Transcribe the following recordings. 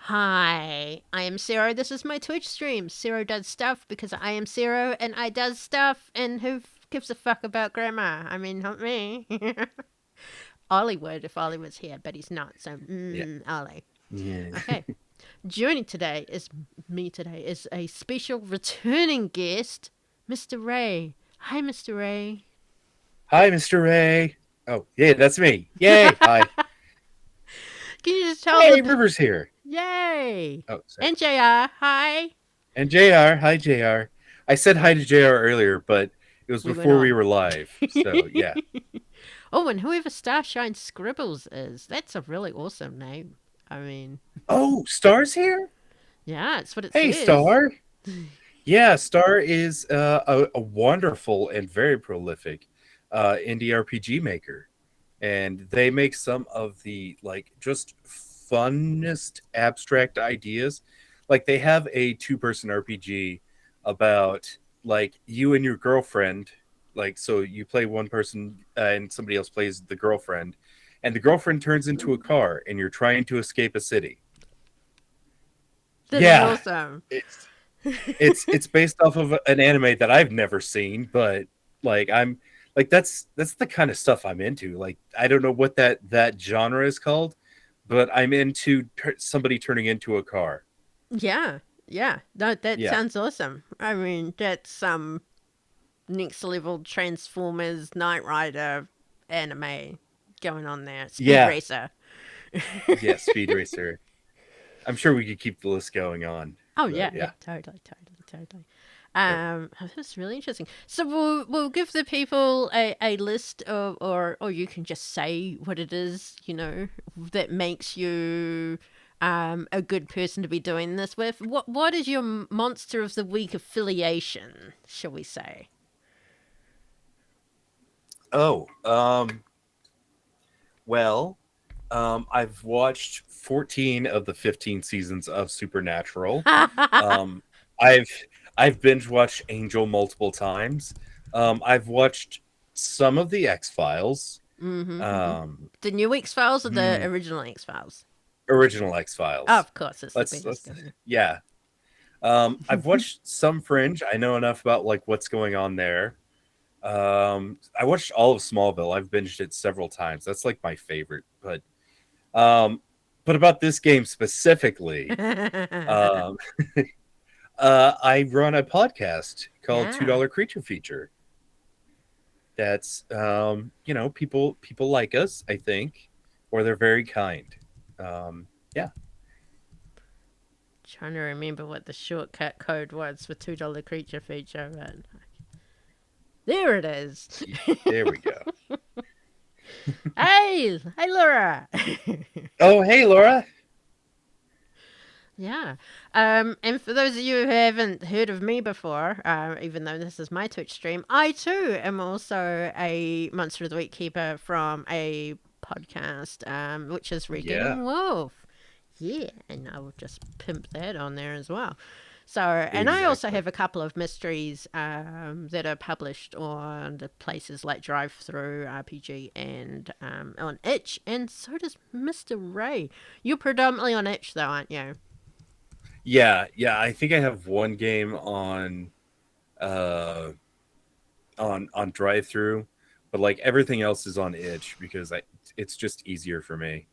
Hi, I am Zero. This is my Twitch stream. Zero does stuff because I am Zero and I does stuff. And who gives a fuck about grammar? I mean, not me. Ollie would if Ollie was here, but he's not. So, Yeah. Ollie. Yeah. Okay. Joining today is me. Today is a special returning guest, Mr. Ray. Hi, Mr. Ray. Hi, Mr. Ray. Oh, yeah, that's me. Yay. Hi. Can you just tell Hey, the River's here. yay? Oh, sorry. And JR, hi. And JR. Hi, JR. I said hi Oh, to JR earlier, but it was we went before we on. were live. So, yeah. Oh, and whoever Starshine Scribbles is, that's a really awesome name. I mean, Oh, Star's here? yeah, it's what it Hey, says. Star. Yeah, Star is a wonderful and very prolific indie RPG maker. And they make some of the, like, just funnest abstract ideas. Like, they have a two-person RPG about, like, you and your girlfriend. Like, so you play one person and somebody else plays the girlfriend. And the girlfriend turns into a car and you're trying to escape a city. That is Yeah, awesome. it's it's based off of an anime that I've never seen, but like I'm like that's the kind of stuff I'm into. Like I don't know what that genre is called, but I'm into somebody turning into a car. Yeah, yeah. No, that Yeah. sounds awesome. I mean, that's some next level Transformers Knight Rider anime going on there. Speed Yeah. Racer. Yeah, Speed Racer. I'm sure we could keep the list going on, Oh but yeah, yeah, yeah. totally, totally, totally. Yep. That's really interesting. So we'll give the people a list of, or you can just say what it is, that makes you a good person to be doing this with. What is your monster of the week affiliation, shall we say? Oh, well, I've watched 14 of the 15 seasons of Supernatural. Um, I've I've binge watched Angel multiple times. I've watched some of the X Files, Mm-hmm. um, The new X Files or the hmm, original X Files? original X Oh, Files. of course, it's the Let's best of them. yeah. I've watched some Fringe. I know enough about like what's going on there. I watched all of Smallville. I've binged it several times. That's like my favorite. Um, but about this game specifically, um, I run a podcast called Two Yeah. Dollar Creature Feature. That's people like us, I think, or they're very kind. Yeah. Trying to remember what the shortcut code was for $2 creature feature, but there it is. There we go. Hey, Laura. Oh, hey, Laura. Yeah. And for those of you who haven't heard of me before, even though this is my Twitch stream, I too am also a Monster of the Week keeper from a podcast, which is Yeah, Regan Wolf. Yeah, and I will just pimp that on there as well. So, and I also exactly. have a couple of mysteries that are published on the places like Drive Through RPG and on Itch, and so does Mr. Ray. You're predominantly on Itch, though, aren't you? Yeah, yeah. I think I have one game uh on drive through, but like everything else is on itch because it's just easier for me.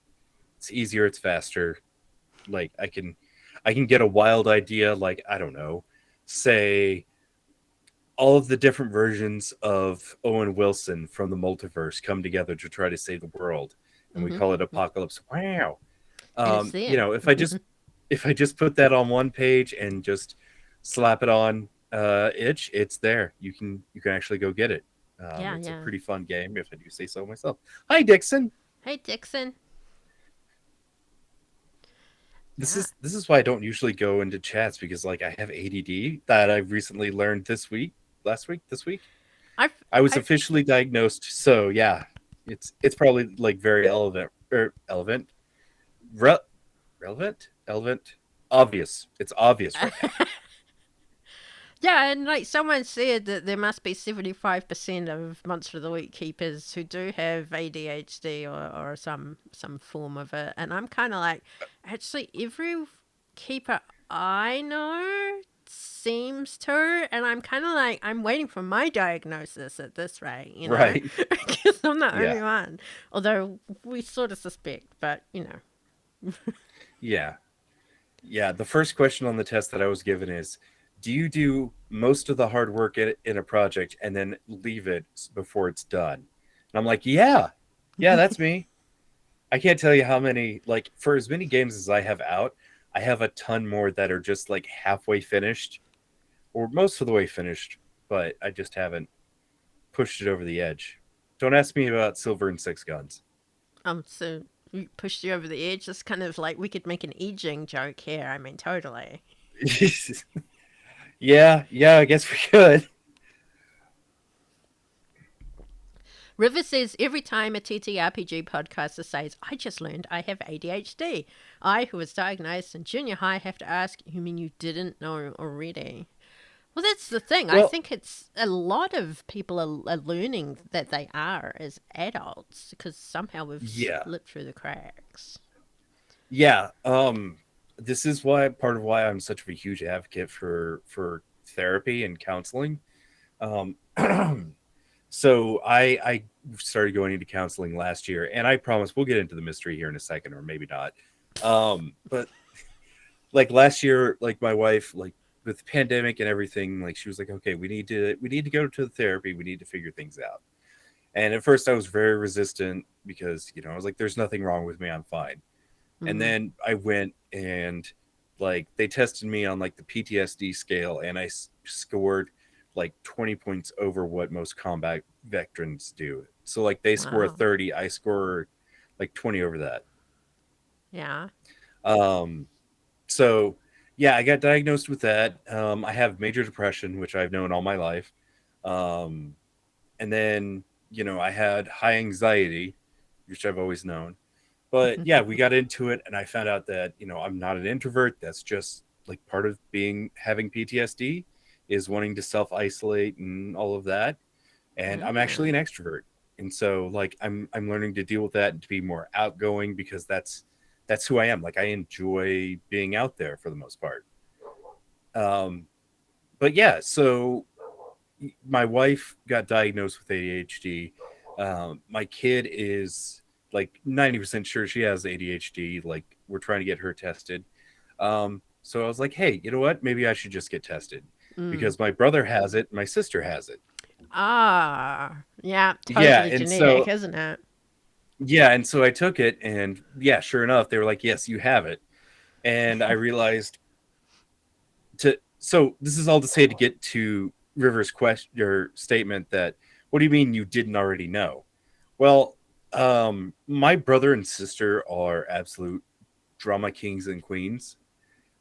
It's easier, it's faster. Like I can get a wild idea, like I don't know, say all of the different versions of Owen Wilson from the multiverse come together to try to save the world, and we call it Mm-hmm. Apocalypse. Wow. And it's there. If I just put that on one page and just slap it on itch, it's there. You can actually go get it. Yeah, It's a yeah. pretty fun game, if I do say so myself. Hi, Dixon. Hey, Dixon. This Yeah. is this is why I don't usually go into chats because like I have ADD that I've recently learned this week. I've, I was I've, officially diagnosed, so yeah, it's probably like very relevant, re- relevant, obvious. It's obvious right now. yeah, and like someone said that there must be 75% of Monster of the Week keepers who do have ADHD or some form of it. And I'm kind of like, actually, keeper I know seems to, and I'm kind of like, I'm waiting for my diagnosis at this rate, you know, Right. because I'm the Yeah. only one. Although we sort of suspect, but you know. Yeah. Yeah. The first question on the test that I was given is, do you do most of the hard work in a project and then leave it before it's done? And I'm like, yeah. Yeah, that's me. I can't tell you how many, like, for as many games as I have out, I have a ton more that are just like halfway finished or most of the way finished, but I just haven't pushed it over the edge. Don't ask me about Silver and Six Guns. So we pushed you over the edge. It's kind of like we could make an edging joke here. I mean, totally. Yeah, yeah, I guess we could. River says every time a TTRPG podcaster says, I just learned I have ADHD. I, who was diagnosed in junior high, have to ask, you mean you didn't know already? Well, that's the thing. I Well, think it's a lot of people are learning that they are as adults because somehow we've yeah. slipped through the cracks. Yeah, this is why part of why I'm such a huge advocate for therapy and counseling. Um, so I started going into counseling last year, and I promise we'll get into the mystery here in a second, or maybe not. But like last year, like my wife, like with the pandemic and everything, like she was like, okay, we need to go to the therapy, we need to figure things out. And at first, I was very resistant because I was like, there's nothing wrong with me, I'm fine. And Mm-hmm. then I went and like they tested me on like the PTSD scale, and I scored like 20 points over what most combat veterans do. So like they score a Wow. 30, I score like 20 over that. Yeah. Um, so yeah, I got diagnosed with that. I have major depression, which I've known all my life. Um, and then I had high anxiety, which I've always known. But yeah, we got into it, and I found out that I'm not an introvert. That's just like part of having PTSD is wanting to self isolate and all of that. And I'm actually Ah. an extrovert, and so like I'm learning to deal with that and to be more outgoing because that's who I am. Like I enjoy being out there for the most part. Um, but yeah, so my wife got diagnosed with ADHD. My kid is like 90% sure she has ADHD. Like we're trying to get her tested. So I was like, hey, you know what? Maybe I should just get tested Mm. because my brother has it, my sister has it. Ah. Yeah. Yeah, Totally and genetic, so isn't it? I took it, and yeah, sure enough, they were like, yes, you have it. And I realized to so this is all to say to get to River's question or statement that what do you mean you didn't already know? Well, my brother and sister are absolute drama kings and queens.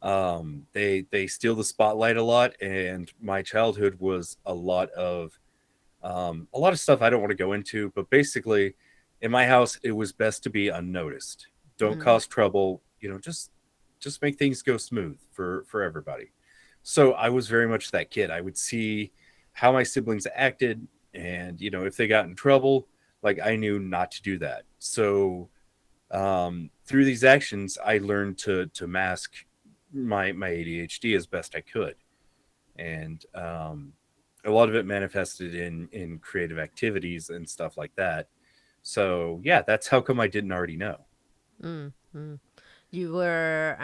They steal the spotlight a lot, and my childhood was a lot of stuff I don't want to go into, but basically, in my house, it was best to be unnoticed. Don't Mm. cause trouble. Just make things go smooth for everybody. So I was very much that kid. I would see how my siblings acted, and if they got in trouble, like I knew not to do that. So through these actions, I learned to mask my ADHD as best I could, and a lot of it manifested in creative activities and stuff like that. So yeah, that's how come I didn't already know. Mm. Mm. You were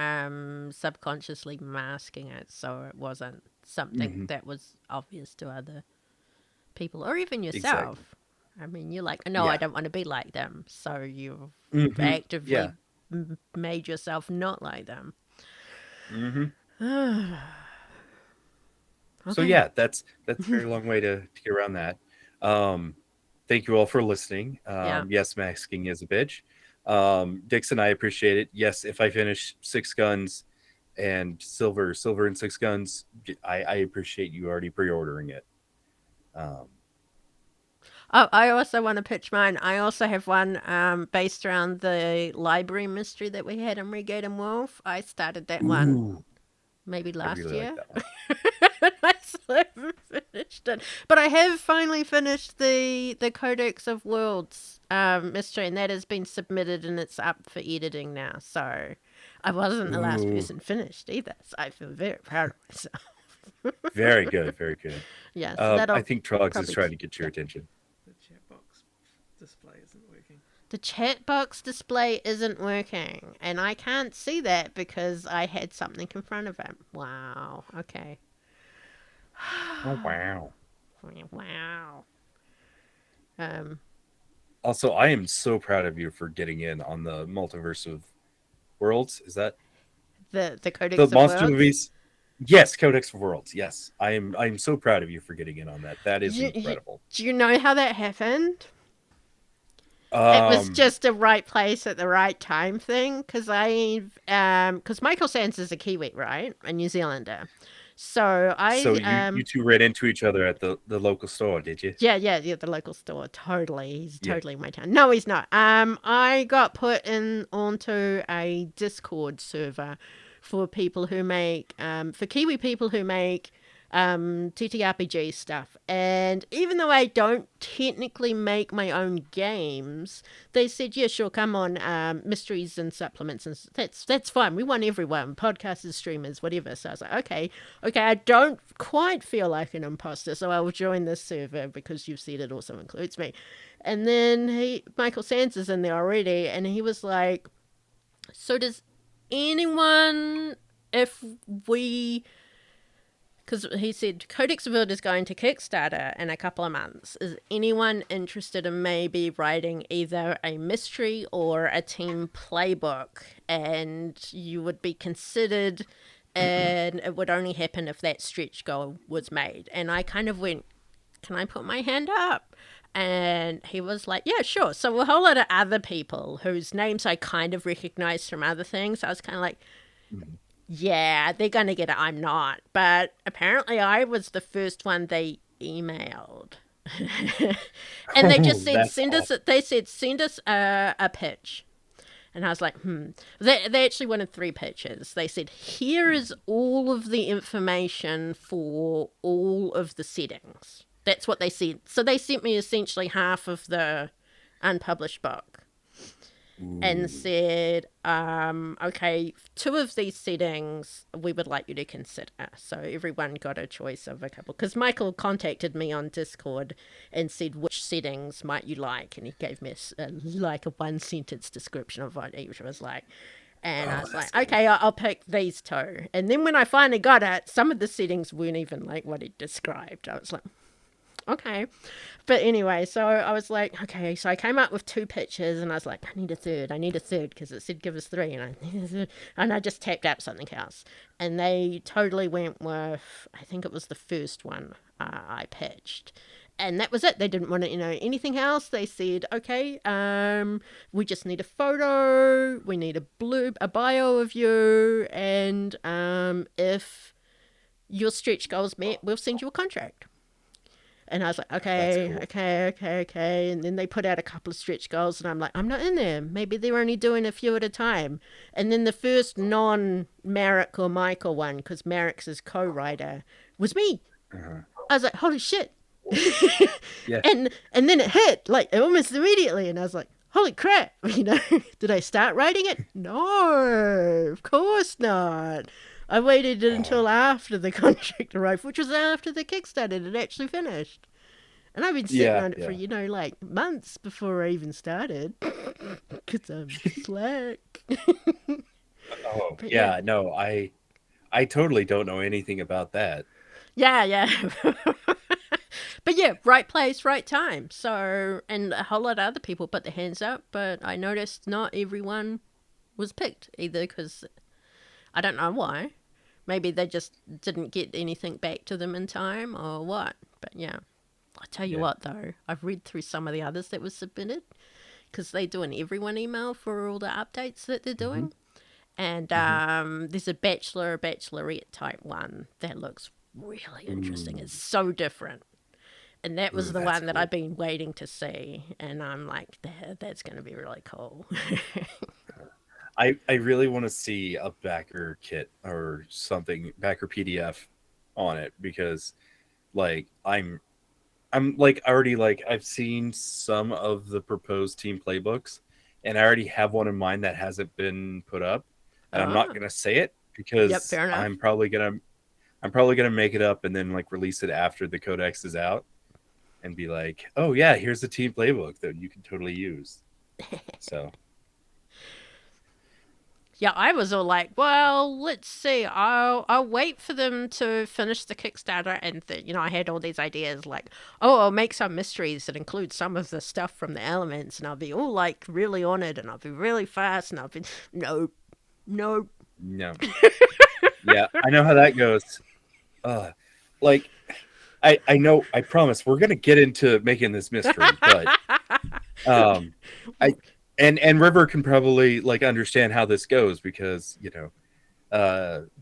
subconsciously masking it so it wasn't something Hmm. that was obvious to other people or even Exactly. yourself. I mean, you're like, no, I Yeah. don't want to be like them. So you've Hmm. Yeah. actively made yourself not like them. Hmm. So Okay. yeah, that's a very long way to get around that. Um, thank you all for listening. Yeah. Yes, masking is a bitch. Dixon, I appreciate it. Yes, if I finish Six Guns and Silver and Six Guns, I appreciate you already pre-ordering it. Um, Oh, I also want to pitch mine. I also have one based around the library mystery that we had in Regate and Wolf. I started that one ooh, maybe I last really like year. that one. I still haven't finished it, but I have finally finished the Codex of Worlds mystery, and that has been submitted and it's up for editing now. So I wasn't the last Ooh, person finished either, so I feel very proud of myself. very good, very good. Yeah, so I that'll think Trogs is probably, trying to get your yeah. attention. The chat box display isn't working. The chat box display isn't working, and I can't see that because I had something in front of it. Wow. Okay. Oh wow. Wow. Um, Also, I am so proud of you for getting in on the multiverse of worlds. Is that the the Codex of monster Worlds. movies? Yes, Codex of Worlds. Yes, I am so proud of you for getting in on that. That is You, incredible. do you know how that happened? It was Um, just a right place at the right time thing because Michael Sands is a Kiwi, right? A New Zealander. So so you two ran into each other at the local store, did you? yeah, the local store. Totally. He's Yeah. totally in my town. No, he's not. I got put in onto a Discord server for people who make for Kiwi people who make TTRPG stuff. And even though I don't technically make my own games, they said, yeah, sure, come on, mysteries and supplements, and that's fine. We want everyone, podcasters, streamers, whatever. So I was like, okay, I don't quite feel like an imposter, so I will join this server because you've said it also includes me. And then Michael Sands is in there already, and he was like, so does anyone, if we because he said Codex of World is going to Kickstarter in a couple of months. Is anyone interested in maybe writing either a mystery or a team playbook? And you would be considered, and it would only happen if that stretch goal was made. And I kind of went, can I put my hand up? And he was like, yeah, sure. So a whole lot of other people whose names I kind of recognized from other things. I was kind of like, Mhm. yeah, they're going to get it. I'm not. But apparently I was the first one they emailed. And they just Oh, said, that's send us, awesome. they said, send us a pitch. And I was like, They actually wanted 3 pitches. They said, here is all of the information for all of the settings. That's what they said. So they sent me essentially half of the unpublished book and Ooh, said, okay, 2 of these settings we would like you to consider. So everyone got a choice of a couple. Because Michael contacted me on Discord and said, which settings might you like? And he gave me like a 1-sentence description of what each was like. And I oh, was that's like, cool. okay, I'll pick these 2. And then when I finally got it, some of the settings weren't even like what he described. I was like, okay. But anyway, so I was like, okay. So I came up with 2 pictures, and I was like, I need a third, because it said give us 3, and I need a third. And I just tapped up something else, and they totally went with, I think it was the first one I pitched. And that was it. They didn't want to, anything else. They said, okay, we just need a photo, we need a bio of you, and if your stretch goals met, we'll send you a contract. And I was like, That's okay, cool. okay, okay, okay. And then they put out a couple of stretch goals, and I'm like, I'm not in there. Maybe they're only doing a few at a time. And then the first non-Marek or Michael one, because Marek's his co-writer, was me. Uh-huh. I was like, holy shit. Yeah. and then it hit, like, almost immediately. And I was like, holy crap. Did I start writing it? No, of course not. I waited Oh, until after the contract arrived, which was after the Kickstarter had actually finished. And I've been sitting yeah, on it for, yeah. like months before I even started. Because I'm slack. Oh, But yeah. yeah. No, I totally don't know anything about that. Yeah, yeah. But yeah, right place, right time. So, and a whole lot of other people put their hands up, but I noticed not everyone was picked either because I don't know why. Maybe they just didn't get anything back to them in time or what. But yeah, I'll tell you Yeah. what though, I've read through some of the others that were submitted because they do an everyone email for all the updates that they're Hmm. doing. And Hmm. there's a bachelorette type one that looks really interesting. Ooh, It's so different. And that was ooh, the that's one that cool. I've been waiting to see. And I'm like, that's going to be really cool. I really want to see a backer kit or something, backer PDF on it because like I'm like already like I've seen some of the proposed team playbooks and I already have one in mind that hasn't been put up. and I'm not Oh, gonna say it yep, because fair enough. I'm probably gonna make it up and then like release it after the codex is out and be like, oh yeah, here's the team playbook that you can totally use. So Yeah, I was all like, well, let's see. I'll wait for them to finish the Kickstarter, and I had all these ideas like, oh, I'll make some mysteries that include some of the stuff from the elements, and I'll be all like really on it, and I'll be really fast, and I'll be no, no. no, yeah, I know how that goes. Like I know, I promise we're gonna get into making this mystery, but um, I and River can probably like understand how this goes because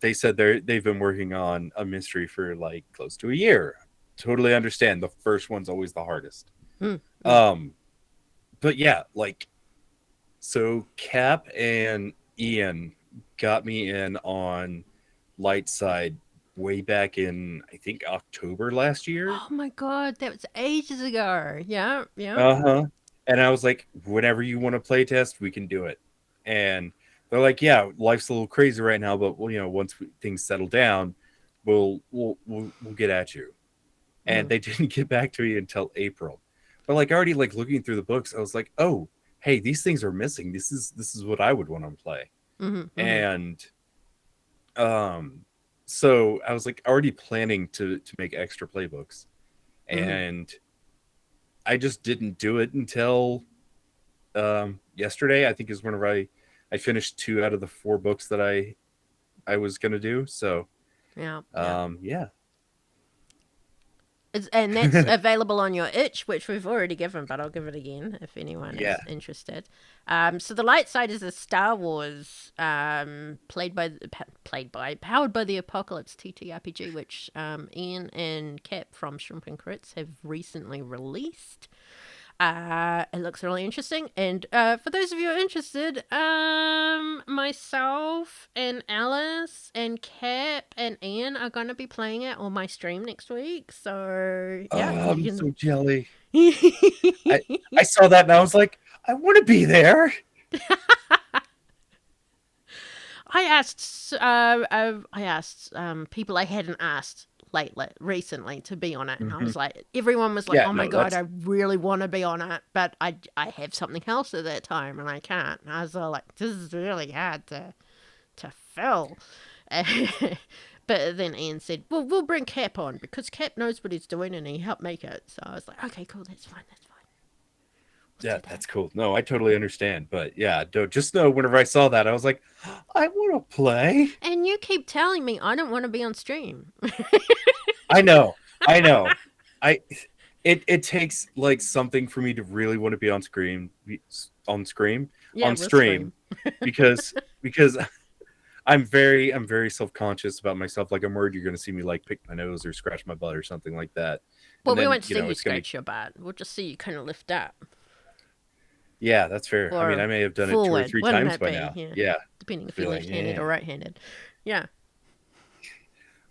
they said they've been working on a mystery for like close to a year. Totally understand. The first one's always the hardest. Mm, mm, Um, but yeah, like so Cap and Ian got me in on Light Side way back in I think October last year. oh my god, that was ages ago. Yeah, yeah. Uh-huh. And I was like, whenever you want to play test, we can do it. And they're like, yeah, life's a little crazy right now, but well, once things settle down, we'll get at you. And Mm, they didn't get back to me until April. But like already like looking through the books, I was like, oh, hey, these things are missing. This is what I would want to play. mm-hmm. And um so I was like already planning to make extra playbooks. Mm-hmm. And I just didn't do it until yesterday. I think is whenever I finished 2 out of the 4 books that I was gonna do. So Yeah, yeah. yeah. And that's available on your itch, which we've already given, but I'll give it again if anyone Yeah. is interested. So the light side is a Star Wars, powered by the Apocalypse TTRPG, which Ian and Cap from Shrimp and Crits have recently released. It looks really interesting, and for those of you who are interested, myself and Alice and Cap and Ian are going to be playing it on my stream next week. So yeah, Oh, I'm you so jelly. can. I saw that and I was like, I want to be there. I asked people I hadn't asked recently to be on it, and I was like, everyone was like, Yeah, "Oh my no, god, that's I really want to be on it, but I have something else at that time, and I can't." And I was all like, "This is really hard to fill." But then Ian said, "Well, we'll bring Cap on because Cap knows what he's doing, and he helped make it." So I was like, "Okay, cool, that's fine, that's fine." We'll yeah, do that. that's cool. No, I totally understand. But yeah, just know whenever I saw that, I was like, I want to play. And you keep telling me I don't want to be on stream. I know. I know. I it takes like something for me to really want to be on screen Yeah, on we'll stream stream. because I'm very self-conscious about myself. Like I'm worried you're gonna see me like pick my nose or scratch my butt or something like that. Well, And we then, won't see you it's gonna scratch your butt. We'll just see you kind of lift up yeah, that's fair. I mean, or I may have done it 2 or forward. 3 Wouldn't times that by be? now. Yeah, Yeah. depending if Be you're like, left-handed or yeah. right-handed. Yeah.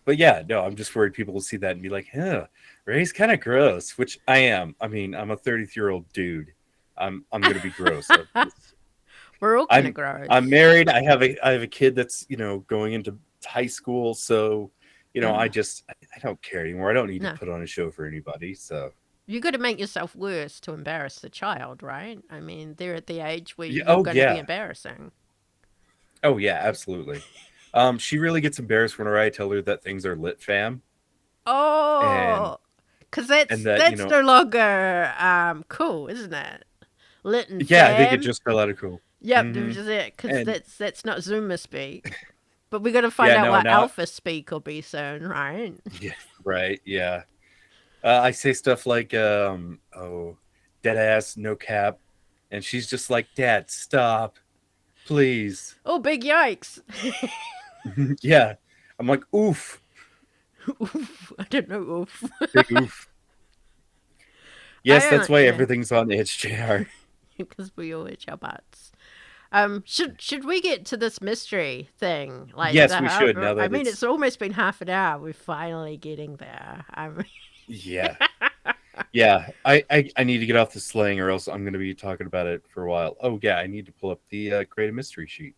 But yeah, no, I'm just worried people will see that and be like, huh, Ray's kind of gross, which I am. I mean, I'm a 33-year-old dude. I'm gonna be gross. We're all kind of I'm gross. I'm married. I have a kid that's going into high school, so I don't care anymore. I don't need to No, put on a show for anybody. So you got to make yourself worse to embarrass the child, right? I mean, they're at the age where yeah, you're oh going to be yeah, embarrassing. oh yeah, absolutely. She really gets embarrassed whenever I tell her that things are lit fam, and Oh, because that's that that's no longer cool, isn't it? Lit and yeah, I think it fam. just fell out of cool. Yep, Hmm. which is it. Because And that's not Zoomer speak. But we got to find yeah, out no, what now Alpha speak will be soon, right? yeah, right, yeah. I say stuff like, oh, dead ass, no cap. And she's just like, Dad, stop, please. Oh, big yikes! Yeah. I'm like, oof, Oof, I don't know. Oof. big oof. I Yes, that's don't. why Yeah, everything's on itch, JR. because we all itch our butts. Should we get to this mystery thing? Like Yes, we should now I that mean, it's, it's almost been half an hour. We're finally getting there. yeah. Yeah, I need to get off the slang or else I'm going to be talking about it for a while. Oh, yeah, I need to pull up the creative mystery sheet.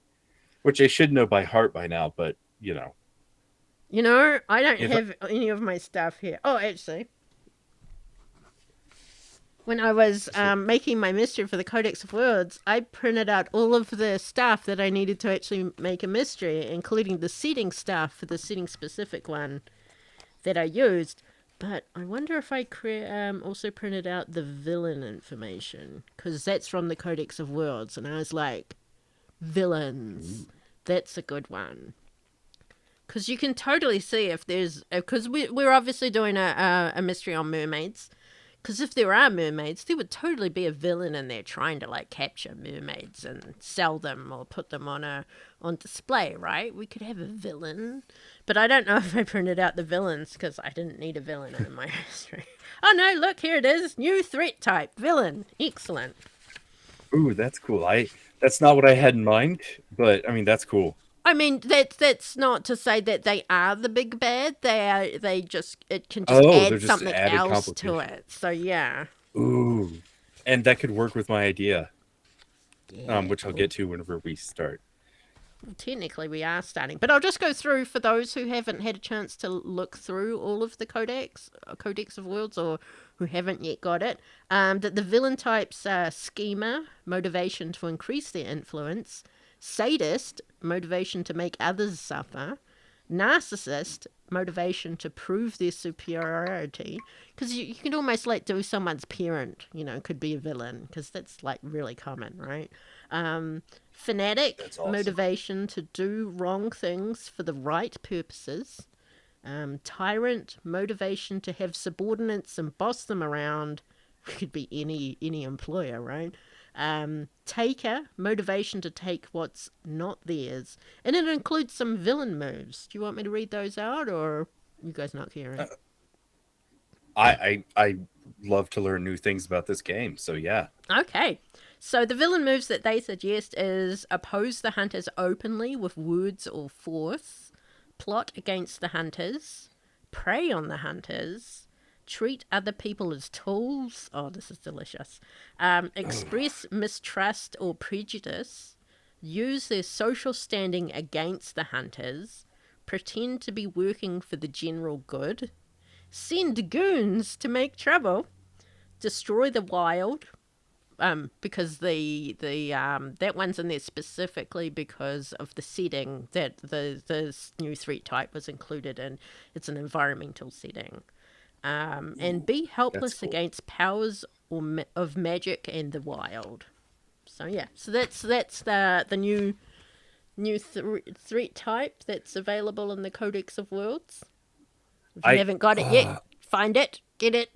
which I should know by heart by now, but you know, You know, I don't if have any of my stuff here. Oh, actually, when I was making my mystery for the Codex of Worlds, I printed out all of the stuff that I needed to actually make a mystery, including the setting stuff for the setting specific one that I used. But I wonder if I also printed out the villain information, because that's from the Codex of Worlds, and I was like, villains, that's a good one. Because you can totally see if there's... Because we're obviously doing a mystery on mermaids. Because if there are mermaids, there would totally be a villain in there trying to, like, capture mermaids and sell them or put them on display, right? We could have a villain. But I don't know if I printed out the villains, because I didn't need a villain in my history. Oh, no, look, here it is. New threat type, villain. Excellent. ooh, that's cool. That's not what I had in mind, but I mean that's cool. I mean, that's not to say that they are the big bad. It can just Oh, they're add just something added else to complication. it. So yeah. Ooh, and that could work with my idea, Yeah. which I'll get to whenever we start. Well, technically, we are starting, but I'll just go through for those who haven't had a chance to look through all of the Codex of Worlds, or who haven't yet got it. That the villain types are schemer, motivation to increase their influence; sadist, motivation to make others suffer; narcissist, motivation to prove their superiority. Because you can almost like do someone's parent, could be a villain, because that's like really common, right? Fanatic, That's awesome. motivation to do wrong things for the right purposes. Tyrant, motivation to have subordinates and boss them around. Could be any employer, right? Taker, motivation to take what's not theirs. And it includes some villain moves. Do you want me to read those out, or you guys not caring? I love to learn new things about this game, so yeah. Okay. So the villain moves that they suggest is oppose the hunters openly with words or force, plot against the hunters, prey on the hunters, treat other people as tools. Oh, this is delicious. Express mistrust or prejudice, use their social standing against the hunters, pretend to be working for the general good, send goons to make trouble, destroy the wild. Because that one's in there specifically because of the setting that the new threat type was included in. It's an environmental setting. And be helpless cool. against powers of magic and the wild. So yeah, so that's the new threat type that's available in the Codex of Worlds. If you haven't got it yet, find it, get it.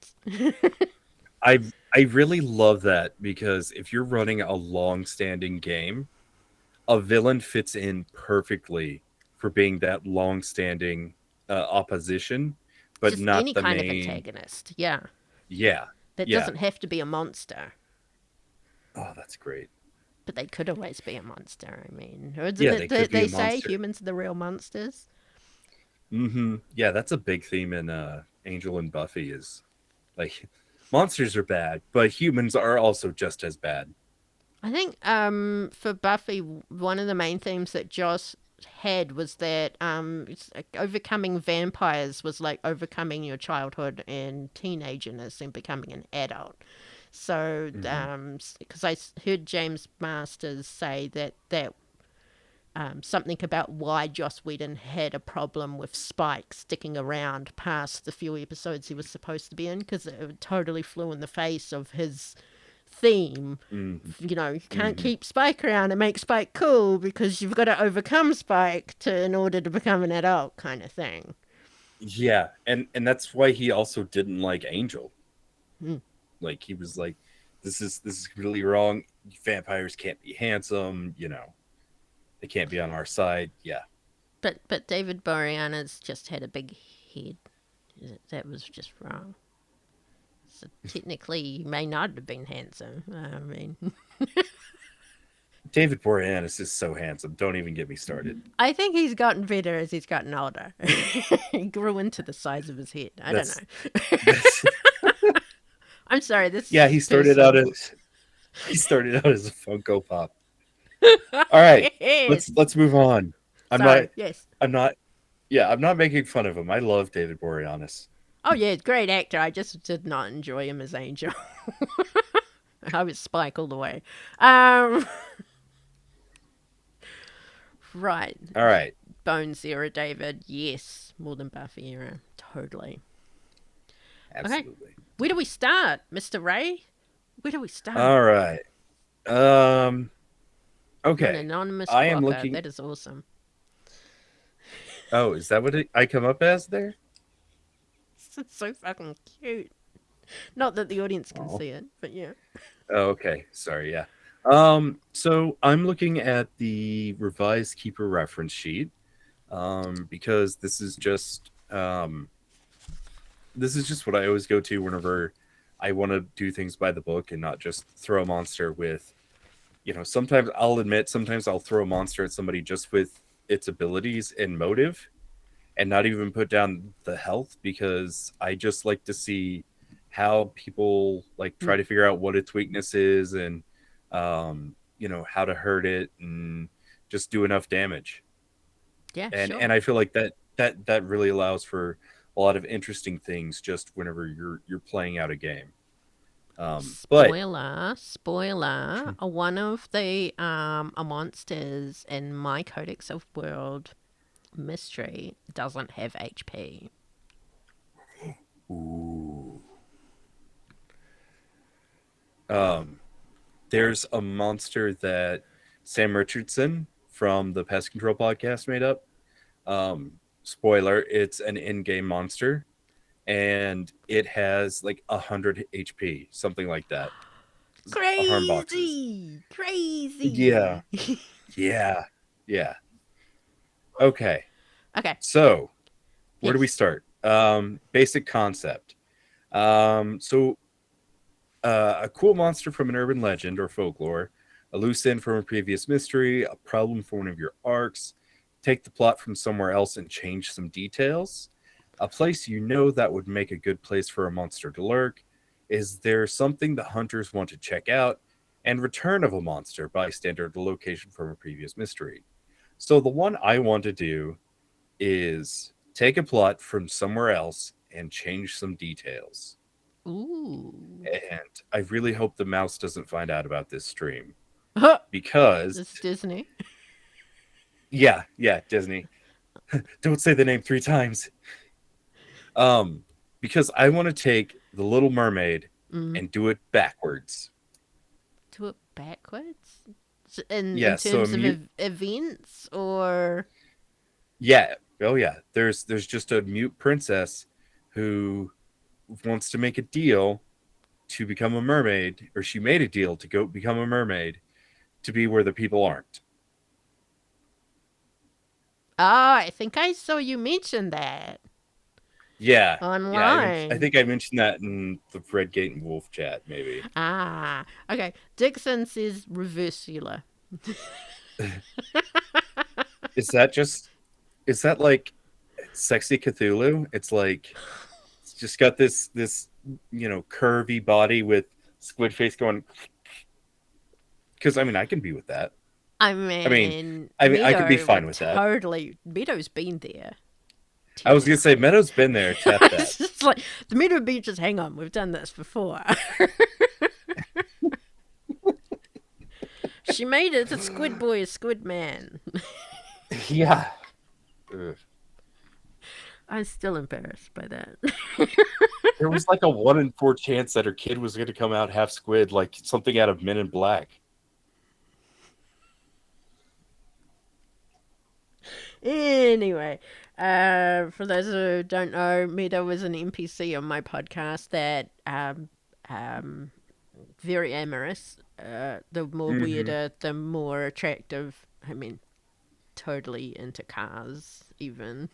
I really love that, because if you're running a long-standing game, a villain fits in perfectly for being that long-standing opposition, but Just not any the kind of main. antagonist, yeah. Yeah, That yeah. doesn't have to be a monster, Oh, that's great. but they could always be a monster. I mean, or Yeah, they could be they a say monster. humans are the real monsters. Mm-hmm. Yeah, that's a big theme in Angel and Buffy, is like monsters are bad, but humans are also just as bad. I think for Buffy, one of the main themes that Joss had was that it's like overcoming vampires was like overcoming your childhood and teenagerness and becoming an adult. So, because I heard James Masters say that something about why Joss Whedon had a problem with Spike sticking around past the few episodes he was supposed to be in, because it totally flew in the face of his theme. You can't keep Spike around and make Spike cool, because you've got to overcome Spike in order to become an adult, kind of thing. Yeah, and that's why he also didn't like Angel. Like, he was like, this is really wrong. Vampires can't be handsome, they can't be on our side. Yeah. But David Boreanaz just had a big head. That was just wrong. So technically, he may not have been handsome. I mean, David Boreanaz is so handsome. Don't even get me started. I think he's gotten better as he's gotten older. He grew into the size of his head. I don't know. I'm sorry. This Yeah, is he started out personal. as a Funko Pop. All right, Yes. let's move on. I'm not Sorry. Yes. I'm not yeah, I'm not making fun of him. I love David Boreanaz. Oh yeah, great actor. I just did not enjoy him as Angel. I was Spike all the way. Um, right. All right, Bones era, David. Yes, more than Buffy era. Totally. Okay. absolutely. Where do we start, Mr. Ray? Where do we start? All right. Um You're an okay. anonymous I am guapper. looking. That is awesome. Oh, is that what I come up as there? It's so fucking cute. Not that the audience can Oh. see it, but yeah. Oh, okay. Sorry, yeah. So I'm looking at the revised keeper reference sheet. Because this is just what I always go to whenever I want to do things by the book and not just throw a monster with, sometimes I'll admit, sometimes I'll throw a monster at somebody just with its abilities and motive and not even put down the health, because I just like to see how people like try to figure out what its weakness is and how to hurt it and just do enough damage. Yeah, and sure. and I feel like that really allows for a lot of interesting things just whenever you're playing out a game. But Spoiler. One of the monsters in my Codex of World Mystery doesn't have HP. ooh, there's a monster that Sam Richardson from the Pest Control podcast made up. Spoiler, it's an in-game monster and it has like 100 HP, something like that. Harm boxes. Crazy. Yeah. Yeah. Yeah. Okay. Okay. So, where do we Yes. start? Basic concept. So a cool monster from an urban legend or folklore, a loose end from a previous mystery, a problem for one of your arcs, take the plot from somewhere else and change some details, a place that would make a good place for a monster to lurk, is there something the hunters want to check out, and return of a monster, bystander at a location from a previous mystery. So the one I want to do is take a plot from somewhere else and change some details. Ooh. And I really hope the mouse doesn't find out about this stream, This because is Disney. yeah, Disney. Don't say the name 3 times. Because I want to take the Little Mermaid and do it backwards. Do it backwards? In Yeah, so terms of events or yeah, oh yeah. There's just a mute princess who wants to make a deal to become a mermaid, or she made a deal to go become a mermaid to be where the people aren't. I think I saw you mention that Yeah, online. I think I mentioned that in the Red Gate and Wolf chat, maybe. Okay. Dixon says reversular. Is that like sexy Cthulhu? It's like it's just got this curvy body with squid face going. Because I can be with that. I mean, I could be Meadow fine would with that. totally. Meadow's been there. I was gonna say Meadow's been there. Tap that. It's just like the Meadow would be just hang on. We've done this before. She made it to Squid Boy, Squid Man. Yeah. Ugh. I'm still embarrassed by that. There was like a 1 in 4 chance that her kid was gonna come out half squid, like something out of Men in Black. Anyway, for those who don't know, Meadow was an NPC on my podcast that very amorous. The more weirder, the more attractive. Totally into cars, even.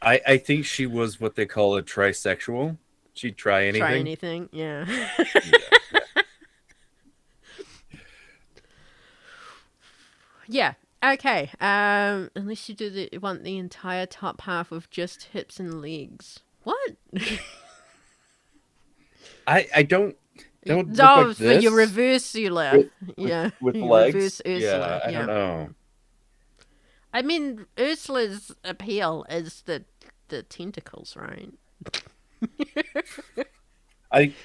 I think she was what they call a trisexual. She'd try anything. Try anything, yeah. Yeah. Okay. Unless you want the entire top half of just hips and legs. What? I don't. That would look No, like for your this reverse Ursula. with Yeah, with your legs. reverse Ursula. Yeah, I don't Yeah. know. I mean, Ursula's appeal is the tentacles, right?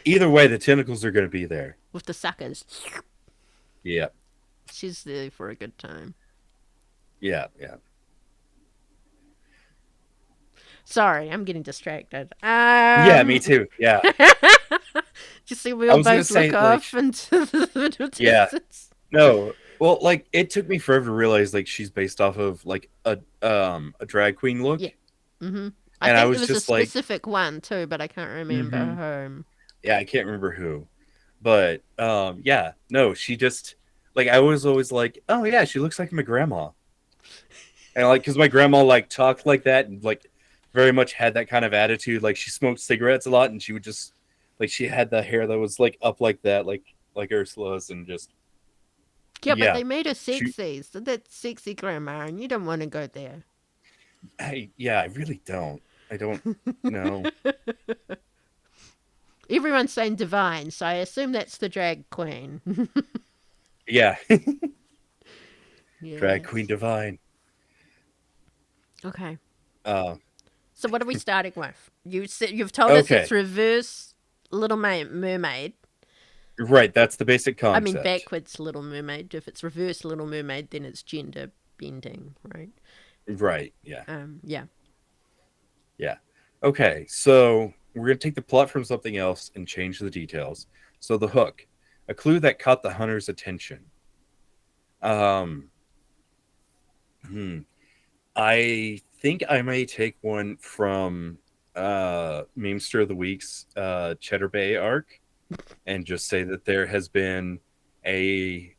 Either way, the tentacles are going to be there. With the suckers. Yeah, She's there for a good time. yeah, yeah. Sorry, I'm getting distracted. Yeah, me too. Yeah, You see, we I all was gonna both look say like, off into the yeah, distance. no. Well, like it took me forever to realize like she's based off of like a drag queen look, Yeah. Mm-hmm. I and I think there was was a just like, specific one too, but I can't remember hmm whom. yeah, I can't remember who, but yeah, no, she just like I was always like, oh yeah, she looks like my grandma, and like because my grandma like talked like that and like very much had that kind of attitude. Like she smoked cigarettes a lot, and she would just like she had the hair that was like up like that, like Ursula's, and just Yeah, but yeah, they made her she. sexy, so that's sexy grandma, and you don't want to go there. I really don't. I don't know. Everyone's saying divine, so I assume that's the drag queen. Yeah, drag queen Yes. divine. Okay. Uh, So what are we starting with? You've told us okay, it's reverse Little Mermaid. right. That's the basic I mean concept. backwards Little Mermaid. If it's reverse Little Mermaid, then it's gender bending, right? Right. Yeah. Yeah. Yeah. Okay. So we're gonna take the plot from something else and change the details. So the hook, a clue that caught the hunter's attention. Um. Hmm. I think I may take one from Memester of the Week's Cheddar Bay arc and just say that there has been a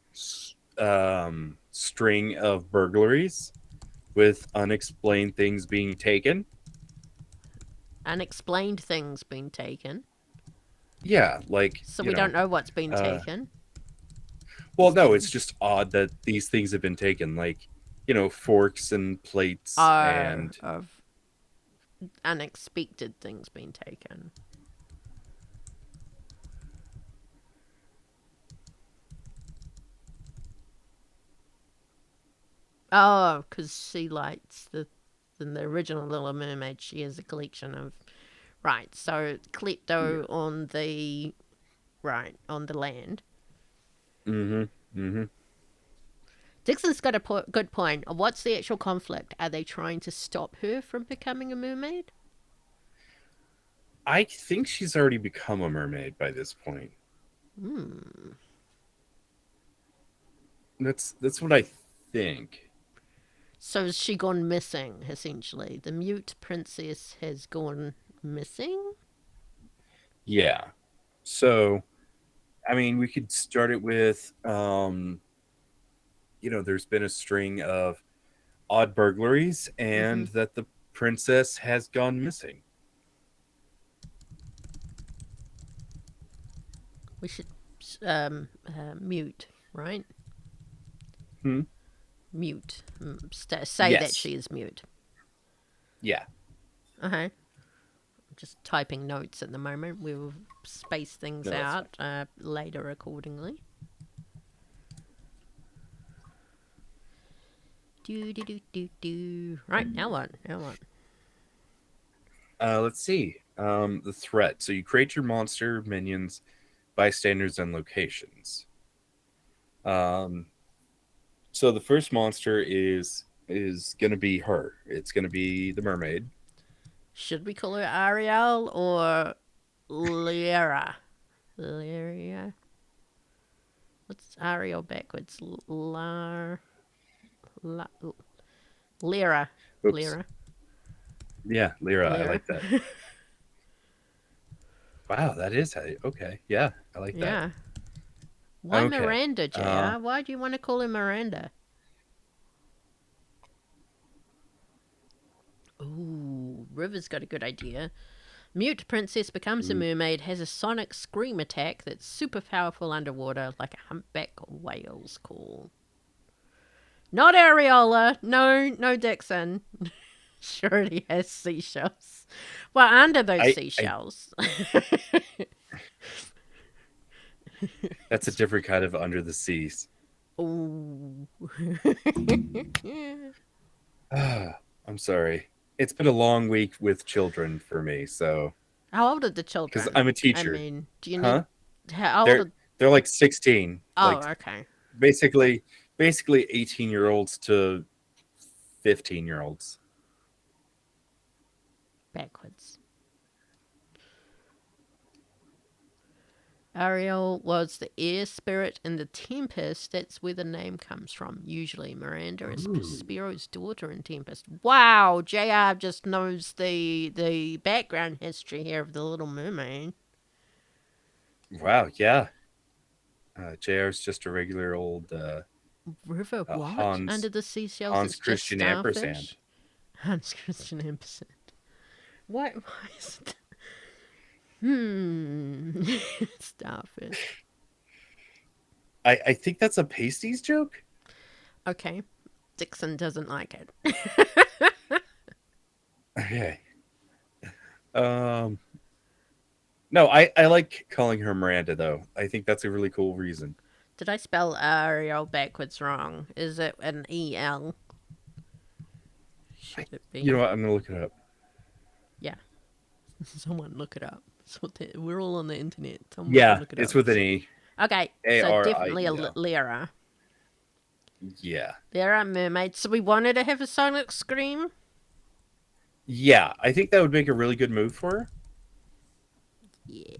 string of burglaries with unexplained things being taken. Unexplained things being taken. Yeah, like, So we don't know what's been uh, taken. well, no, it's just odd that these things have been taken, like, forks and plates Are and of unexpected things being taken. Oh, because she likes in the original Little Mermaid, she has a collection of right. So yeah. klepto on the on the land. Mm-hmm. Mm-hmm. Dixon's got a good point. What's the actual conflict? Are they trying to stop her from becoming a mermaid? I think she's already become a mermaid by this point. Hmm. That's what I think. So has she gone missing, essentially? The mute princess has gone missing? Yeah. So, I mean, we could start it with there's been a string of odd burglaries Mm-hmm. and that the princess has gone missing. We should mute, right? Hmm? Mute. Say that Yes. she is mute. Yeah. Okay. Just typing notes at the moment. We'll space things No, that's out later accordingly. Do. Right, now what? Now what? Let's see. The threat. So you create your monster, minions, bystanders, and locations. So the first monster is gonna be her. It's gonna be the mermaid. Should we call her Ariel or Lyra? Lyra? What's Ariel backwards? Lyra. Oops. Lyra. Yeah, Lyra. I Lyra. like that. Wow, that is okay. Yeah, I like that. Yeah. Why Okay. Miranda, JR? Why do you want to call her Miranda? Ooh, River's got a good idea. Mute princess becomes a mermaid, has a sonic scream attack that's super powerful underwater, like a humpback whale's call. Not Areola. No, Dixon. Surely has seashells. Well, under those I seashells. That's a different kind of under the seas. Oh. I'm sorry. It's been a long week with children for me, so How old are the because children? I'm a I teacher, mean, do you need huh? how old They're are they're like 16, Oh, like okay. basically 18-year-olds to 15-year-olds. Backwards. Ariel was the air spirit in the Tempest. That's where the name comes from. Usually, Miranda is Ooh. Prospero's daughter in Tempest. Wow, JR just knows the background history here of the Little Mermaid. Wow, yeah. JR's just a regular old River what? Hans Under the seashells, Hans it's just Christian Ampersand. starfish. Hans Christian Ampersand. What? Why is it? Starfish. I think that's a pasties joke. Okay. Dixon doesn't like it. Okay. Um, no, I like calling her Miranda though. I think that's a really cool reason. Did I spell Ariel backwards wrong? Is it an EL? I, Should it you know be? what? I'm gonna look it up. Yeah. Someone look it up. We're all on the internet. Someone Yeah, look it it's up. with an E. Okay, so definitely a ARIEL. Lyra. Yeah. Lyra mermaid. So we wanted to have a sonic scream. Yeah, I think that would make a really good move for her. Yeah.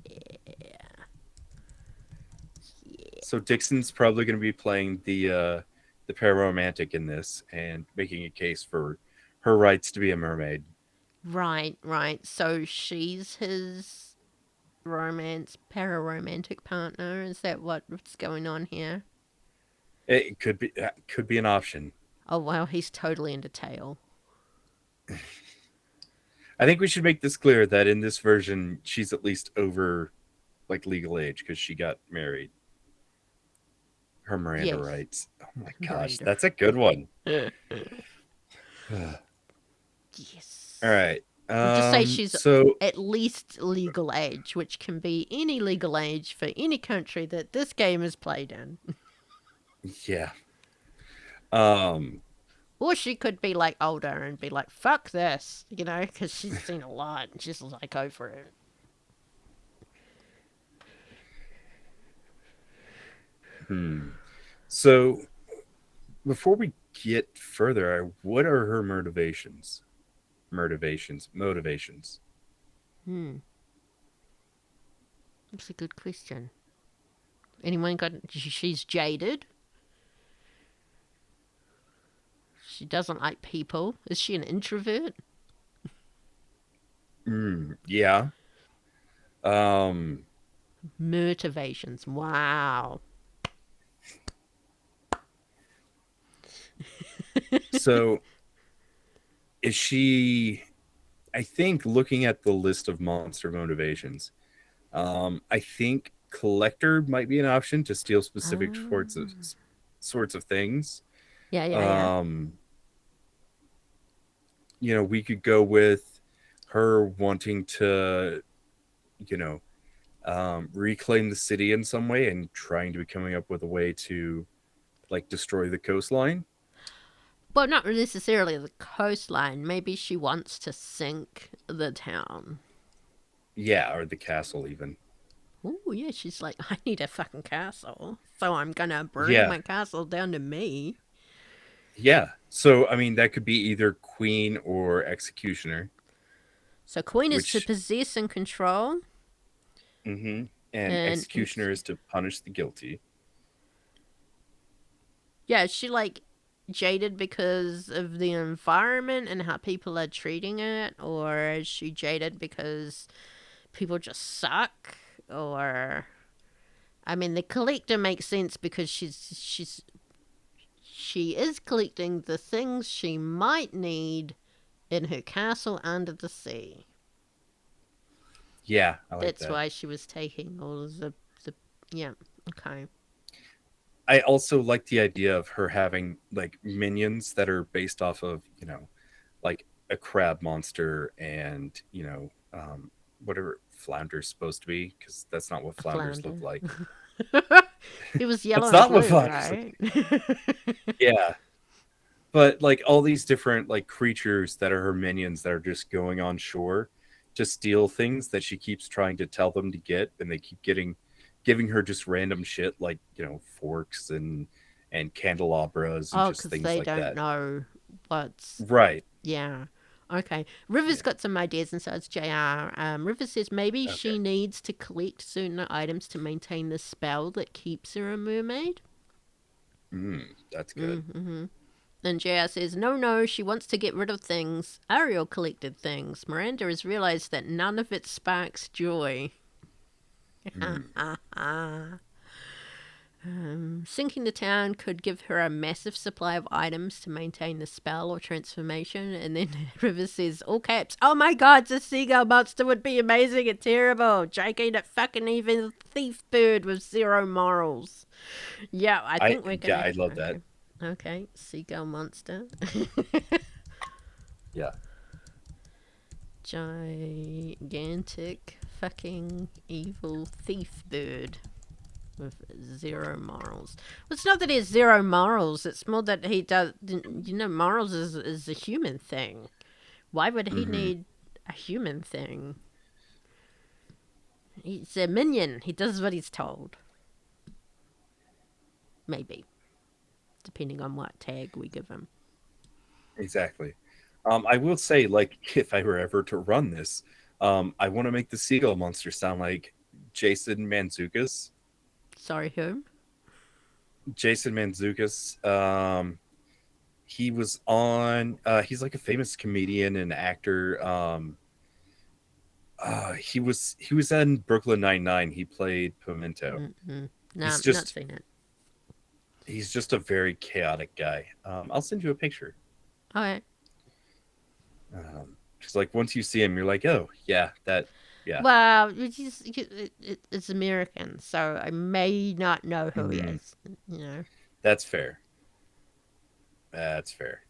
So Dixon's probably going to be playing the pararomantic in this and making a case for her rights to be a mermaid. Right, right. So she's his pararomantic partner. Is that what's going on here? It could be an option. Oh wow, he's totally into tail. I think we should make this clear that in this version she's at least over like legal age because she got married. Her Miranda Yes, rights. Oh my gosh, Miranda. that's a good one. All Yes. right. We'll just say she's So at least legal age, which can be any legal age for any country that this game is played in. yeah. Um Or she could be like older and be like, fuck this, because she's seen a lot and she's like over it. hmm. So before we get further, what are her motivations? Motivations. Hmm. That's a good question. Anyone got. She's jaded. She doesn't like people. Is she an introvert? Yeah. Um. Motivations. Wow. So is she? I think looking at the list of monster motivations, I think collector might be an option to steal specific Ah. sorts of things. Yeah, yeah, yeah. Um, we could go with her wanting to, you know, reclaim the city in some way and trying to be coming up with a way to like destroy the coastline. But not necessarily the coastline. Maybe she wants to sink the town. Yeah, or the castle even. Oh, yeah, she's like, I need a fucking castle. So I'm gonna bring Yeah, my castle down to me. yeah. So I mean, that could be either queen or executioner, So Queen is to which possess and control, and and executioner is to punish the guilty. yeah, is she like jaded because of the environment and how people are treating it, or is she jaded because people just suck? Or I mean, the collector makes sense because she is collecting the things she might need in her castle under the sea. Yeah, I like That's that. why she was taking all of the yeah. Okay. I also like the idea of her having like minions that are based off of, like a crab monster and, whatever flounder's supposed to be, because that's not what A flounders look flounder. like. He was yellow That's and not what blue, Fox is. right? Yeah. But like all these different like creatures that are her minions that are just going on shore to steal things that she keeps trying to tell them to get, and they keep giving her just random shit like, forks and candelabras and Oh, just because things they like don't that. know what's. Right. Yeah. Okay. River's Yeah. got some ideas, and so it's JR. River says maybe Okay. she needs to collect certain items to maintain the spell that keeps her a mermaid. That's good. And JR says, no, she wants to get rid of things. Ariel collected things. Miranda has realized that none of it sparks joy. Sinking the town could give her a massive supply of items to maintain the spell or transformation. And then River says, all caps, oh my god, the seagull monster would be amazing and terrible. Jake ain't a fucking even thief bird with zero morals. Yeah, I think we're Yeah, gonna. I love that. Okay, seagull monster. Yeah. Gigantic fucking evil thief bird with zero morals. Well, it's not that he has zero morals. It's more that he does. Morals is a human thing. Why would he need a human thing? He's a minion. He does what he's told. Maybe, depending on what tag we give him. Exactly. I will say, like, if I were ever to run this, I want to make the seagull monster sound like Jason Mantzoukas. Sorry, whom? Jason Mantzoukas. He was on. He's like a famous comedian and actor. He was in Brooklyn Nine-Nine. He played Pimento. No, He's not just seen it. he's just a very chaotic guy. I'll send you a picture. Okay. Just like once you see him, you're like, oh yeah, yeah. Well, it's American, so I may not know who he Mhm. is. You know, That's fair. That's fair.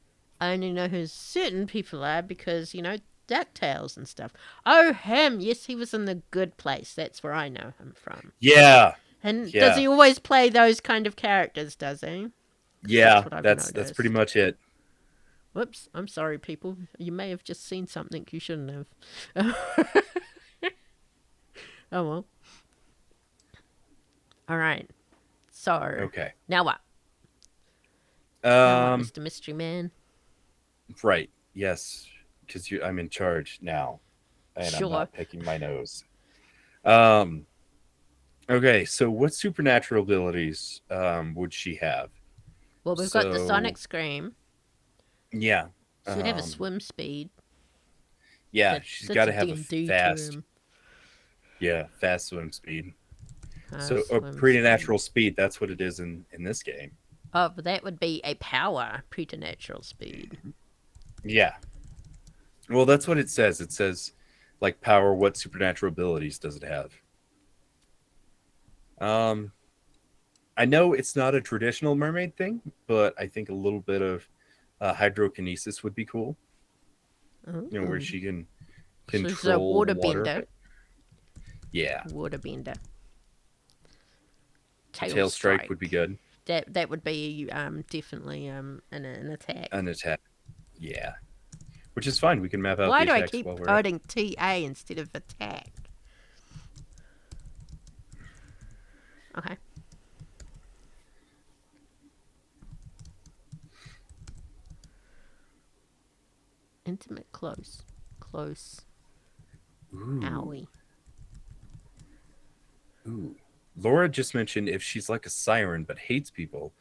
I only know who certain people are because DuckTales and stuff. Oh, him! Yes, he was in The Good Place. That's where I know him from. Yeah, And does yeah, he always play those kind of characters? Does he? 'Cause that's yeah. what I've That's pretty noticed. much it. Whoops! I'm sorry, people. You may have just seen something you shouldn't have. Oh well. All right. So Okay. now what? Now what, Um. Mr. Mystery Man? Right. Yes. Because I'm in charge now, and I'm Sure. not picking my nose. Um. Okay. So, what supernatural abilities would she have? Well, we've got the So, Sonic Scream. yeah. She'd have a Um. swim speed. Yeah. She's got That's a to have D a and D fast. term. Yeah, fast swim speed. So, a Swim preternatural speed. speed. That's what it is in this game. Oh, but that would be a power preternatural speed. Yeah. Well, that's what it says. It says, like, power. What supernatural abilities does it have? Um. I know it's not a traditional mermaid thing, but I think a little bit of hydrokinesis would be cool. Where Oh, she can she's a control water. waterbender. Yeah, Waterbender. Tail tail strike would be strike. good. That would be definitely an attack. An attack. Yeah, which is fine. We can map out Why the do I attacks keep while we're at. coding TA instead of attack? Okay. Intimate close. Close. Ooh, Owie. ooh. Laura just mentioned if she's like a siren but hates people,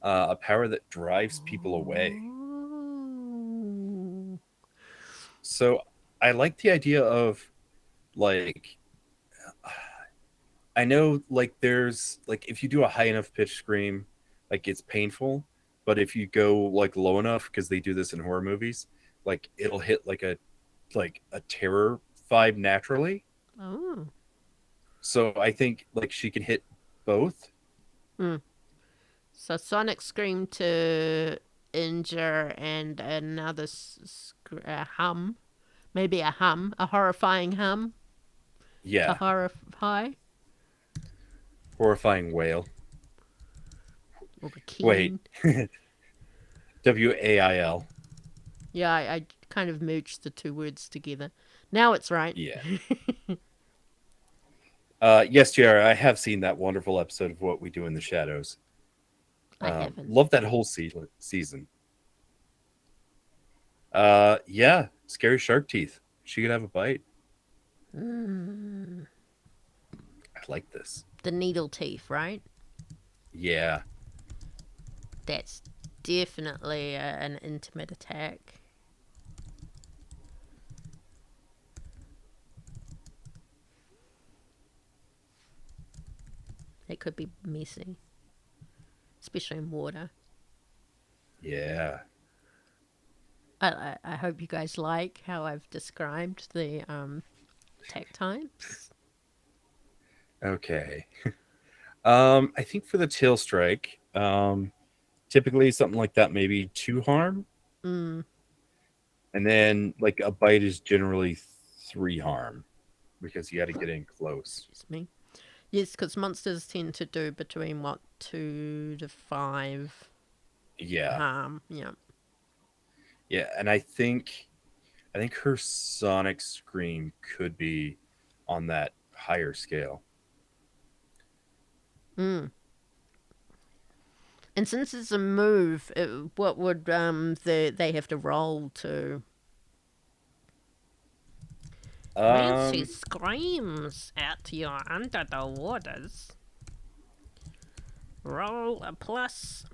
a power that drives people away. Oh. So I like the idea of like I know like there's like if you do a high enough pitch scream, like it's painful, but if you go like low enough because they do this in horror movies, like it'll hit like a terror vibe naturally. Oh. So I think like she can hit both. Hmm. So Sonic Scream to injure and another hum. Maybe a hum. A horrifying hum to Yeah. horrify. Horrifying whale. Or a Wait. keen. WAIL. Yeah, I kind of merged the two words together. Now it's right. Yeah. Yes, JR, I have seen that wonderful episode of What We Do in the Shadows. I haven't. Love that whole season. Yeah, scary shark teeth. She could have a bite. Mm. I like this. The needle teeth, right? Yeah. That's definitely an intimate attack. It could be messy, especially in water. Yeah. I hope you guys like how I've described the attack types. Okay. I think for the tail strike, typically something like that, maybe 2 harm. Mm. And then like a bite is generally 3 harm because you got to get in close. Excuse me. Yes, because monsters tend to do between 2 to 5 Yeah. harm. Yeah. Yeah, and I think her sonic scream could be on that higher scale. Mm. And since it's a move, what would they have to roll to? When she screams at you under the waters, roll a plus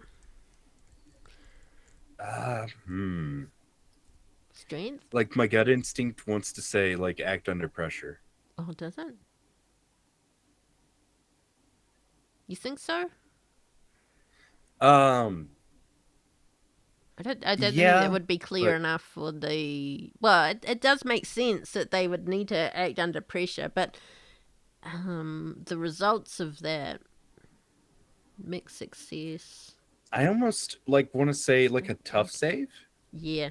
strength. Like my gut instinct wants to say like act under pressure. Oh, does it? You think so? Um I don't think yeah, that would be clear but enough for the. Well, it does make sense that they would need to act under pressure, but the results of that mixed success. I almost like want to say like a tough save Yeah,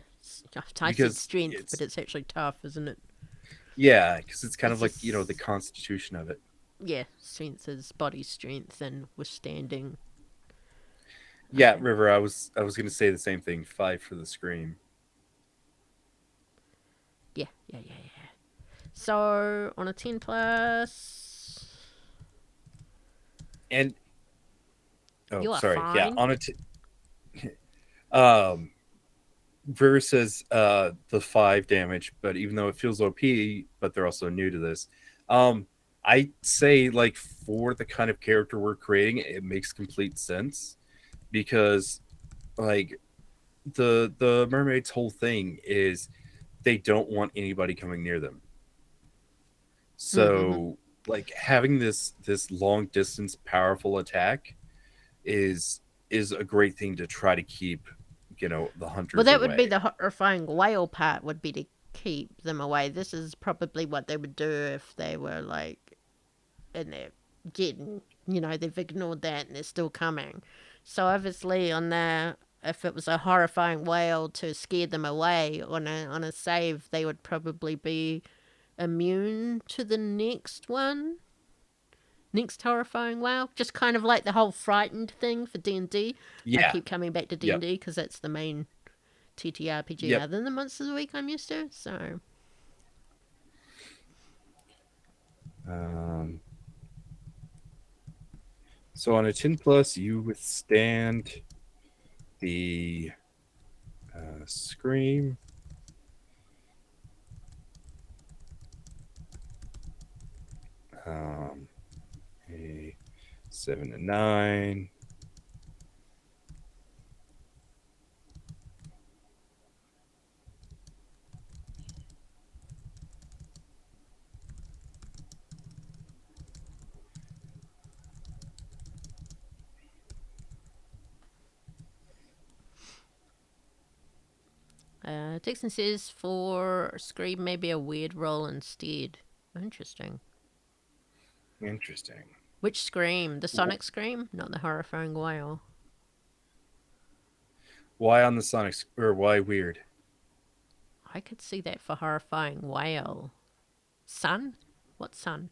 I said because strength, but it's actually tough, isn't it? yeah, because it's kind It's of like, just the constitution of it. yeah, strength is body strength and withstanding. Yeah, Okay. River, I was going to say the same thing. 5 for the scream. Yeah. So on a 10 plus, And oh, you are sorry. Yeah, fine. on um River says the 5 damage, but even though it feels OP, but they're also new to this. I say like for the kind of character we're creating, it makes complete sense because like the mermaid's whole thing is they don't want anybody coming near them. Mm-hmm. So like having this long distance powerful attack is a great thing to try to keep, the Well, hunters that would be away. the horrifying whale part. Would be to keep them away. This is probably what they would do if they were like and they're getting, they've ignored that and they're still coming. So obviously, if it was a horrifying whale to scare them away on a save, they would probably be immune to the next one. Next horrifying whale, just kind of like the whole frightened thing for D&D. I Yeah. keep coming back to Yep. D&D because that's the main TTRPG Yep. other than the Monsters of the Week I'm used to. So Um, so on a 10 plus, you withstand the scream. A 7 and 9. Dixon says for Scream maybe a weird roll instead. Interesting. Interesting. Which Scream? The Sonic Scream? Not the horrifying whale. Why on the Sonic or why weird? I could see that for horrifying whale. Sun? What sun?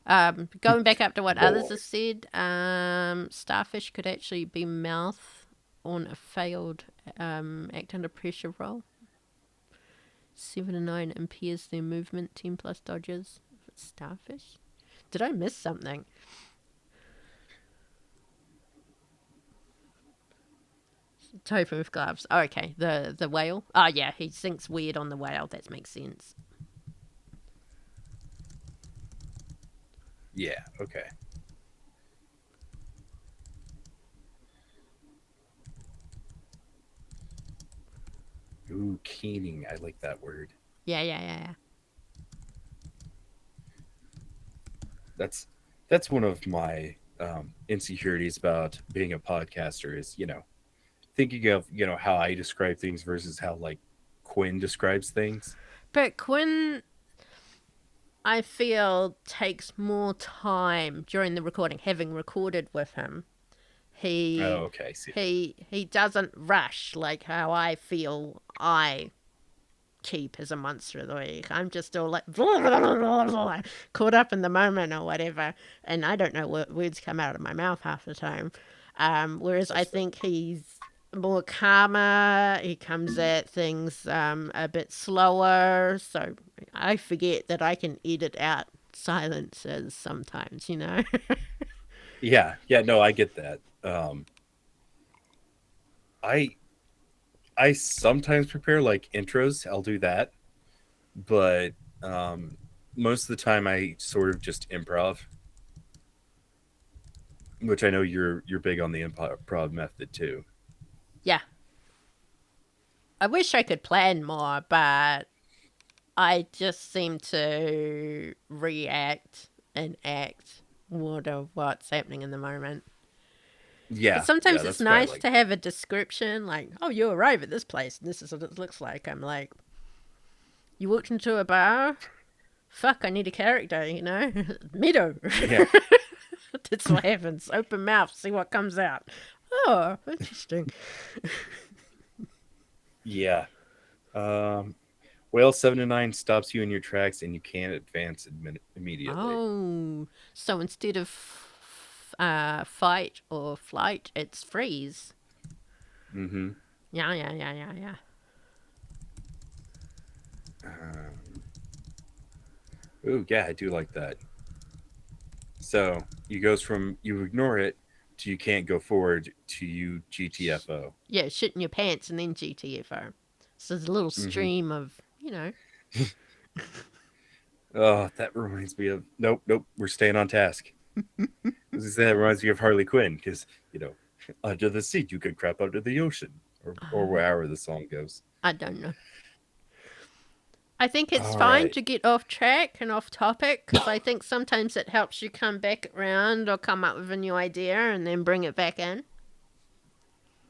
Going back up to what others Lord. have said, starfish could actually be mouth on a failed act under pressure roll. 7 and 9 impairs their movement, 10 plus dodges. If it's starfish. Did I miss something? Tofu with gloves. Oh, okay. The whale. Oh, yeah. He sinks weird on the whale. That makes sense. Yeah, okay. Ooh, keening. I like that word. Yeah. That's one of my insecurities about being a podcaster is, thinking of, how I describe things versus how like Quinn describes things. But Quinn, I feel, takes more time during the recording, having recorded with him. Oh, okay. See. He doesn't rush like how I feel I keep as a monster of the week. I'm just all like caught up in the moment or whatever, and I don't know what words come out of my mouth half the time. Whereas I think he's more calmer. He comes at things a bit slower, so I forget that I can edit out silences sometimes. Yeah, no, I get that. I I sometimes prepare like intros. I'll do that, but most of the time I sort of just improv, which I know you're big on the improv method too. Yeah, I wish I could plan more, but I just seem to react and act more to what's happening in the moment. But Yeah, sometimes it's that's why I nice like. to have a description, like, oh, you arrive at this place, and this is what it looks like. I'm like, you walked into a bar? Fuck, I need a character, Motw. Yeah, That's what happens. Open mouth, see what comes out. Oh, interesting. yeah. Well, 7 to 9 stops you in your tracks, and you can't advance immediately. Oh, so instead of fight or flight, it's freeze. Mm-hmm. Yeah. Ooh, yeah, I do like that. So you goes from you ignore it to you can't go forward to you GTFO. Yeah, shit in your pants and then GTFO. So there's a little Mm-hmm. stream of, Oh, that reminds me of nope. We're staying on task. That reminds me of Harley Quinn because under the sea you could crap under the ocean or wherever the song goes. I don't know. I think it's All fine right. to get off track and off topic because I think sometimes it helps you come back around or come up with a new idea and then bring it back in.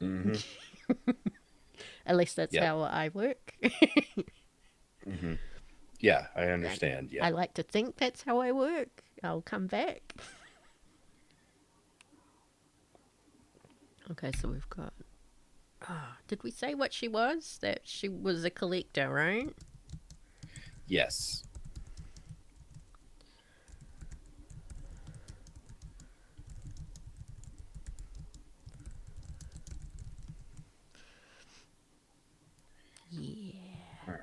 Mm-hmm. At least that's Yep. how I work. Mm-hmm. Yeah, I understand. Yeah. I like to think that's how I work. I'll come back. Okay, so we've got... Oh, did we say what she was? That she was a collector, right? Yes. Yeah. All right.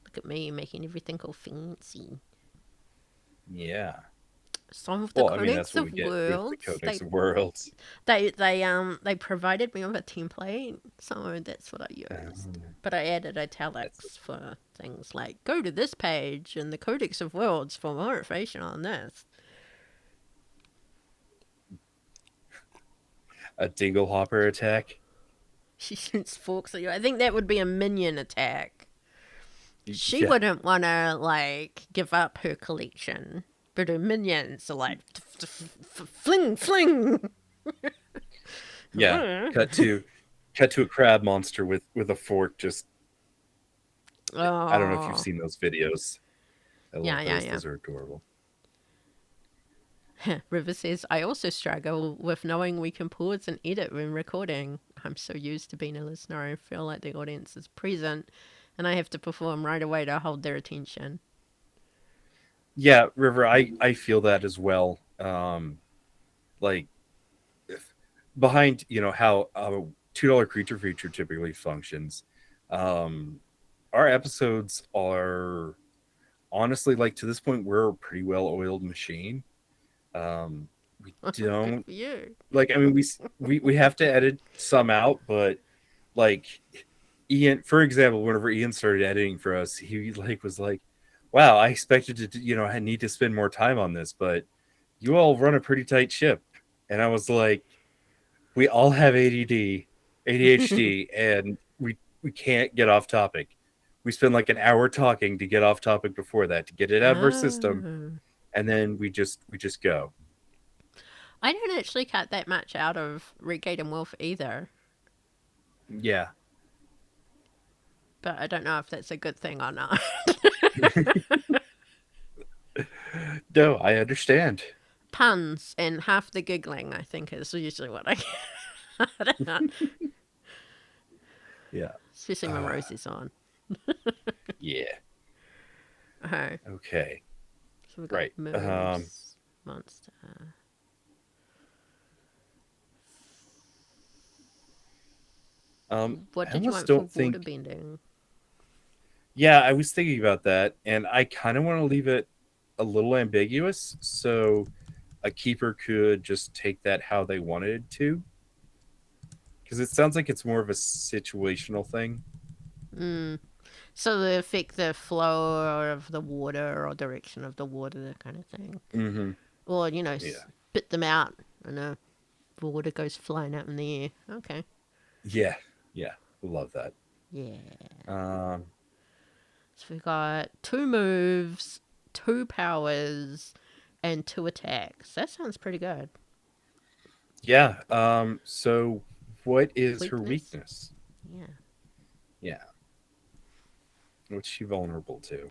Look at me making everything all fancy. Yeah. Some of the Well, I mean that's Codex what we of get with the Worlds. Codex of Worlds. They provided me with a template, so that's what I used. Um, But I added that's italics for things like go to this page in the Codex of Worlds for more information on this. a Dinglehopper attack. She shoots forks at you. I think that would be a minion attack. She Yeah. wouldn't want to give up her collection, but her minions are like fling. Yeah. Cut to a crab monster with a fork. Just I don't know if you've Oh, seen those videos. I love yeah. those. Those are adorable. River says, I also struggle with knowing we can pause and edit when recording. I'm so used to being a listener. I feel like the audience is present and I have to perform right away to hold their attention. Yeah, River, I feel that as well. Like behind how a $2 creature feature typically functions, um, our episodes are honestly, like, to this point we're a pretty well oiled machine. We Good don't for you. like. I mean, we have to edit some out, but like Ian, for example, whenever Ian started editing for us, he was like, "Wow, I expected to I need to spend more time on this, but you all run a pretty tight ship." And I was like, "We all have ADD, ADHD, and we can't get off topic. We spend like an hour talking to get off topic before that to get it out of our system, Oh. and then we just go." I don't actually cut that much out of Regate and Wolf either, Yeah. but I don't know if that's a good thing or not. No, I understand. Puns and half the giggling, I think, is usually what I get. Yeah. Especially when Rosie's on. Yeah. Okay, Okay. so we've got Right. moves, monster. What I did you almost want for don't water think. bending? Yeah, I was thinking about that, and I kind of want to leave it a little ambiguous, so a keeper could just take that how they wanted to, because it sounds like it's more of a situational thing. Mm. So they affect the flow of the water or direction of the water, that kind of thing. Mm-hmm. Or, Yeah. spit them out and the water goes flying up in the air. Okay. Yeah. Yeah. Love that. Yeah. Um, So we've got 2 moves, 2 powers, and 2 attacks. That sounds pretty good. yeah. So what is her Weakness? weakness? Yeah. Yeah. What's she vulnerable to?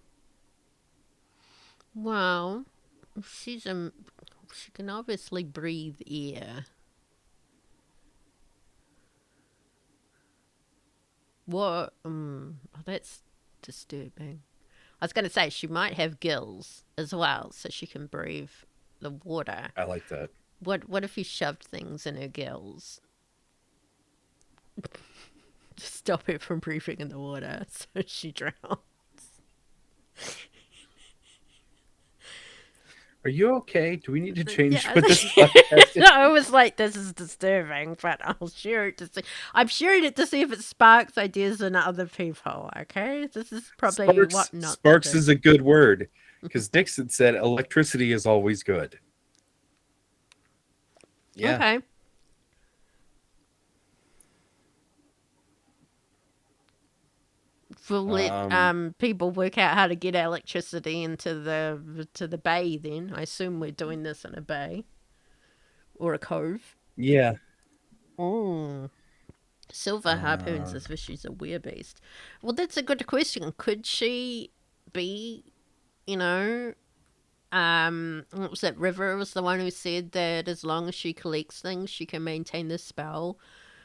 Well, she's she can obviously breathe air. What? Oh, that's disturbing. I was going to say she might have gills as well, so she can breathe the water. I like that. What if you shoved things in her gills to stop her from breathing in the water so she drowns? Are you okay? Do we need to change Yeah, what this podcast is? no, I was like, this is disturbing, but I'll share it to see. I'm sharing it to see if it sparks ideas in other people. Okay, this is probably what not to Sparks do. is a good word, because Dixon said electricity is always good. Yeah. Okay. We'll let people work out how to get electricity into the bay. Then I assume we're doing this in a bay or a cove. Yeah. Oh, silver harpoons as if she's a werebeast. Well, that's a good question. Could she be, you know, what was that? River was the one who said that as long as she collects things, she can maintain the spell.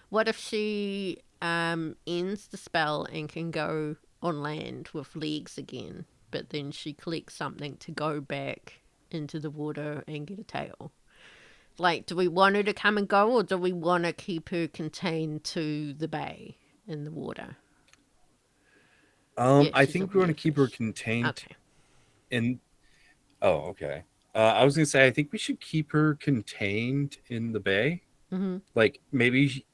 What if she ends the spell and can go on land with legs again, but then she collects something to go back into the water and get a tail? Like, do we want her to come and go, or do we want to keep her contained to the bay in the water? Yeah, I she's a think we want to weird keep her fish. contained Okay. in. Oh, okay. I was gonna say I think we should keep her contained in the bay. Mm-hmm. Like maybe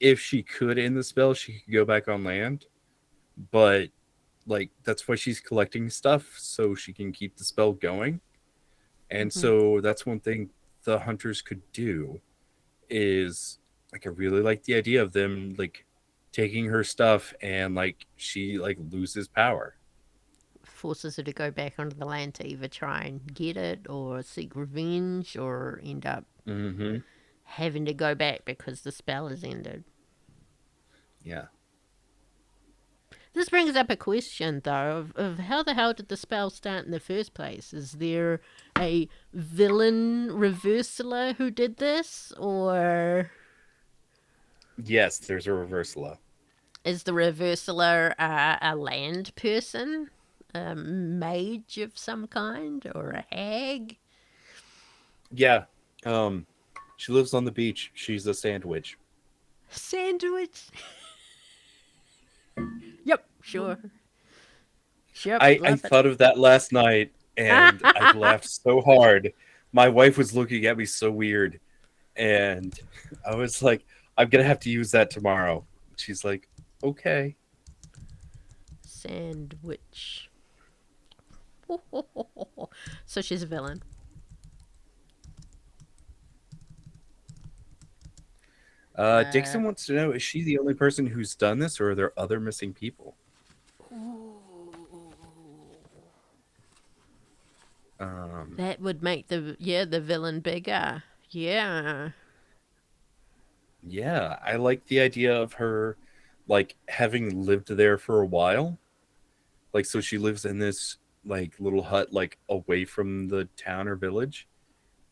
if she could end the spell, she could go back on land. But like that's why she's collecting stuff so she can keep the spell going. And Mm-hmm. so that's one thing the hunters could do is like I really like the idea of them like taking her stuff and like she like loses power. Forces her to go back onto the land to either try and get it or seek revenge or end up Mm-hmm. having to go back because the spell is ended. Yeah. This brings up a question, though, of how the hell did the spell start in the first place? Is there a villain reversaler who did this? Or. Yes, there's a reversala. Is the reversaler a land person? A mage of some kind? Or a hag? Yeah. Um, she lives on the beach. She's a sandwich. Sandwich? Yep, sure. Sure, I love it. thought of that last night and I laughed so hard. My wife was looking at me so weird, and I was like, I'm gonna have to use that tomorrow. She's like, okay. Sandwich. So she's a villain. Uh, Dixon wants to know, is she the only person who's done this, or are there other missing people? Um, that would make the villain bigger. Yeah. yeah, I like the idea of her, like, having lived there for a while. Like, so she lives in this, like, little hut, like, away from the town or village,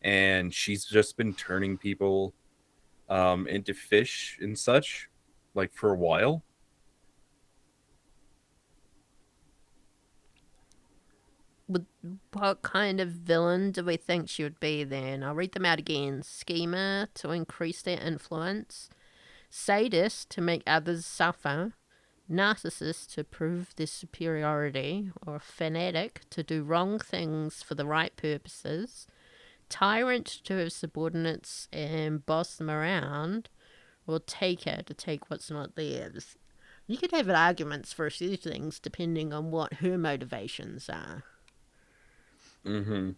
and she's just been turning people into fish and such, like, for a while. What kind of villain do we think she would be then? I'll read them out again. Schemer to increase their influence. Sadist to make others suffer. Narcissist to prove their superiority. Or fanatic to do wrong things for the right purposes. Tyrant to have subordinates and boss them around. Or taker to take what's not theirs. You could have arguments for a few things depending on what her motivations are. Mm-hmm.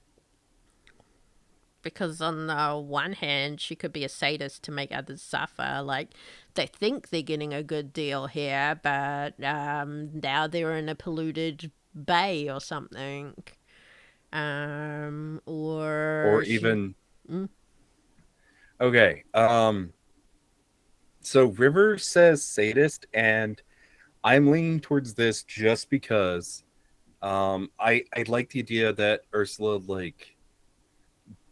Because on the one hand, she could be a sadist to make others suffer. Like, they think they're getting a good deal here, but now they're in a polluted bay or something. Or Or she. even, Mm, okay. So River says sadist, and I'm leaning towards this just because I like the idea that Ursula, like,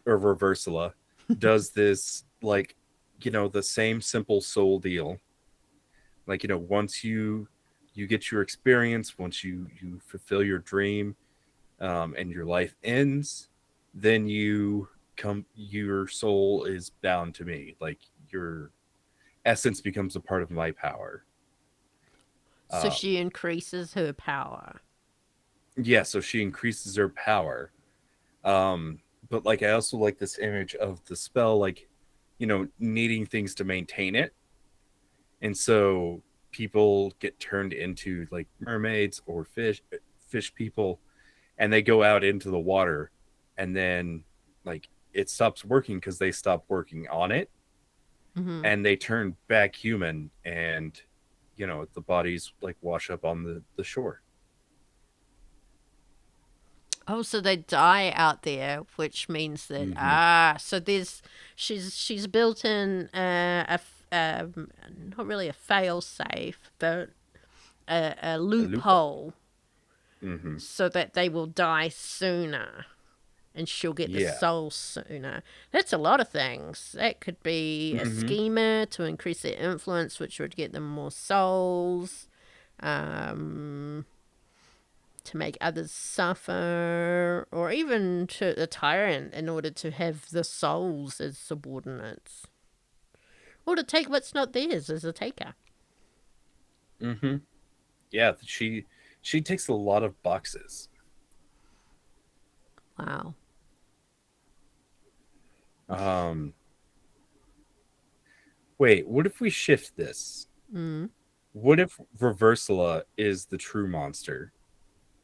or Reversala, does this, like, the same simple soul deal. Like, once you get your experience, once you fulfill your dream, and your life ends, then your soul is bound to me. Like, your essence becomes a part of my power. so Uh, she increases her power. yeah, so she increases her power. Um, but, like, I also like this image of the spell, like, needing things to maintain it. And so people get turned into, like, mermaids or fish people, and they go out into the water, and then, like, it stops working because they stop working on it, Hmm. and they turn back human, and the bodies, like, wash up on the shore. Oh, so they die out there, which means that Hmm. so there's she's built in not really a fail safe, but a A loophole. loophole Hmm. so that they will die sooner and she'll get the Yeah. soul sooner. That's a lot of things. That could be a Hmm. schemer to increase their influence, which would get them more souls. Um, to make others suffer, or even to the tyrant in order to have the souls as subordinates, or to take what's not theirs as a taker. Hmm. Yeah, she ticks a lot of boxes. Wow. Um, Wait, what if we shift this? Mm. What if Reversala is the true monster?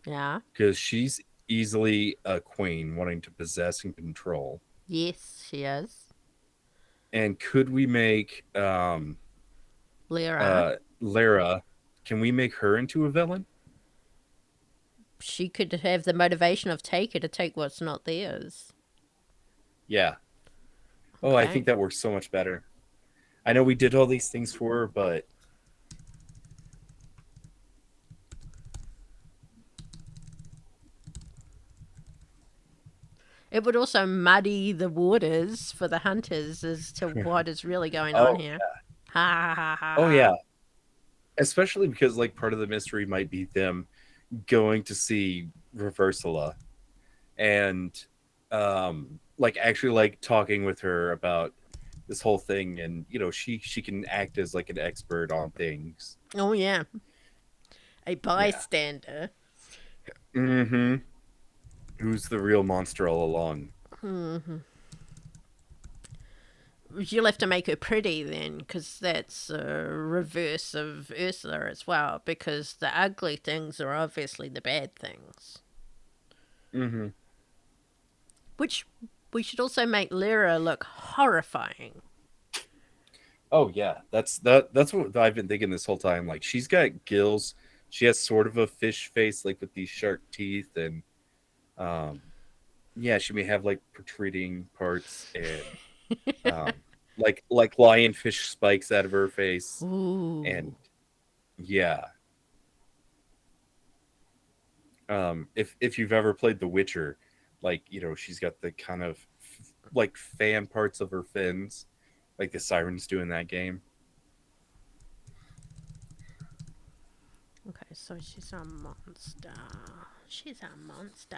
Yeah. Because she's easily a queen wanting to possess and control. Yes, she is. And could we make Lyra. Lara? Can we make her into a villain? She could have the motivation of taker to take what's not theirs. Yeah. Oh, I think Okay. that works so much better. I know we did all these things for her, but It would also muddy the waters for the hunters as to what is really going on oh, here. Ha ha ha ha oh ha. yeah. especially because like part of the mystery might be them going to see Reversala and like actually like talking with her about this whole thing, and she can act as like an expert on things. Oh yeah, a Yeah. bystander. Mm-hmm. Who's the real monster all along? You'll have to make her pretty then, because that's a reverse of Ursula as well. Because the ugly things are obviously the bad things. Mm-hmm. Which we should also make Lyra look horrifying. Oh yeah, that's what I've been thinking this whole time. Like she's got gills. She has sort of a fish face, like with these shark teeth, and um, yeah, she may have like protruding parts and um, like lionfish spikes out of her face, and Ooh. yeah. If you've ever played The Witcher, like she's got the kind of like fan parts of her fins, like the sirens do in that game. Okay, so she's a monster. She's a monster.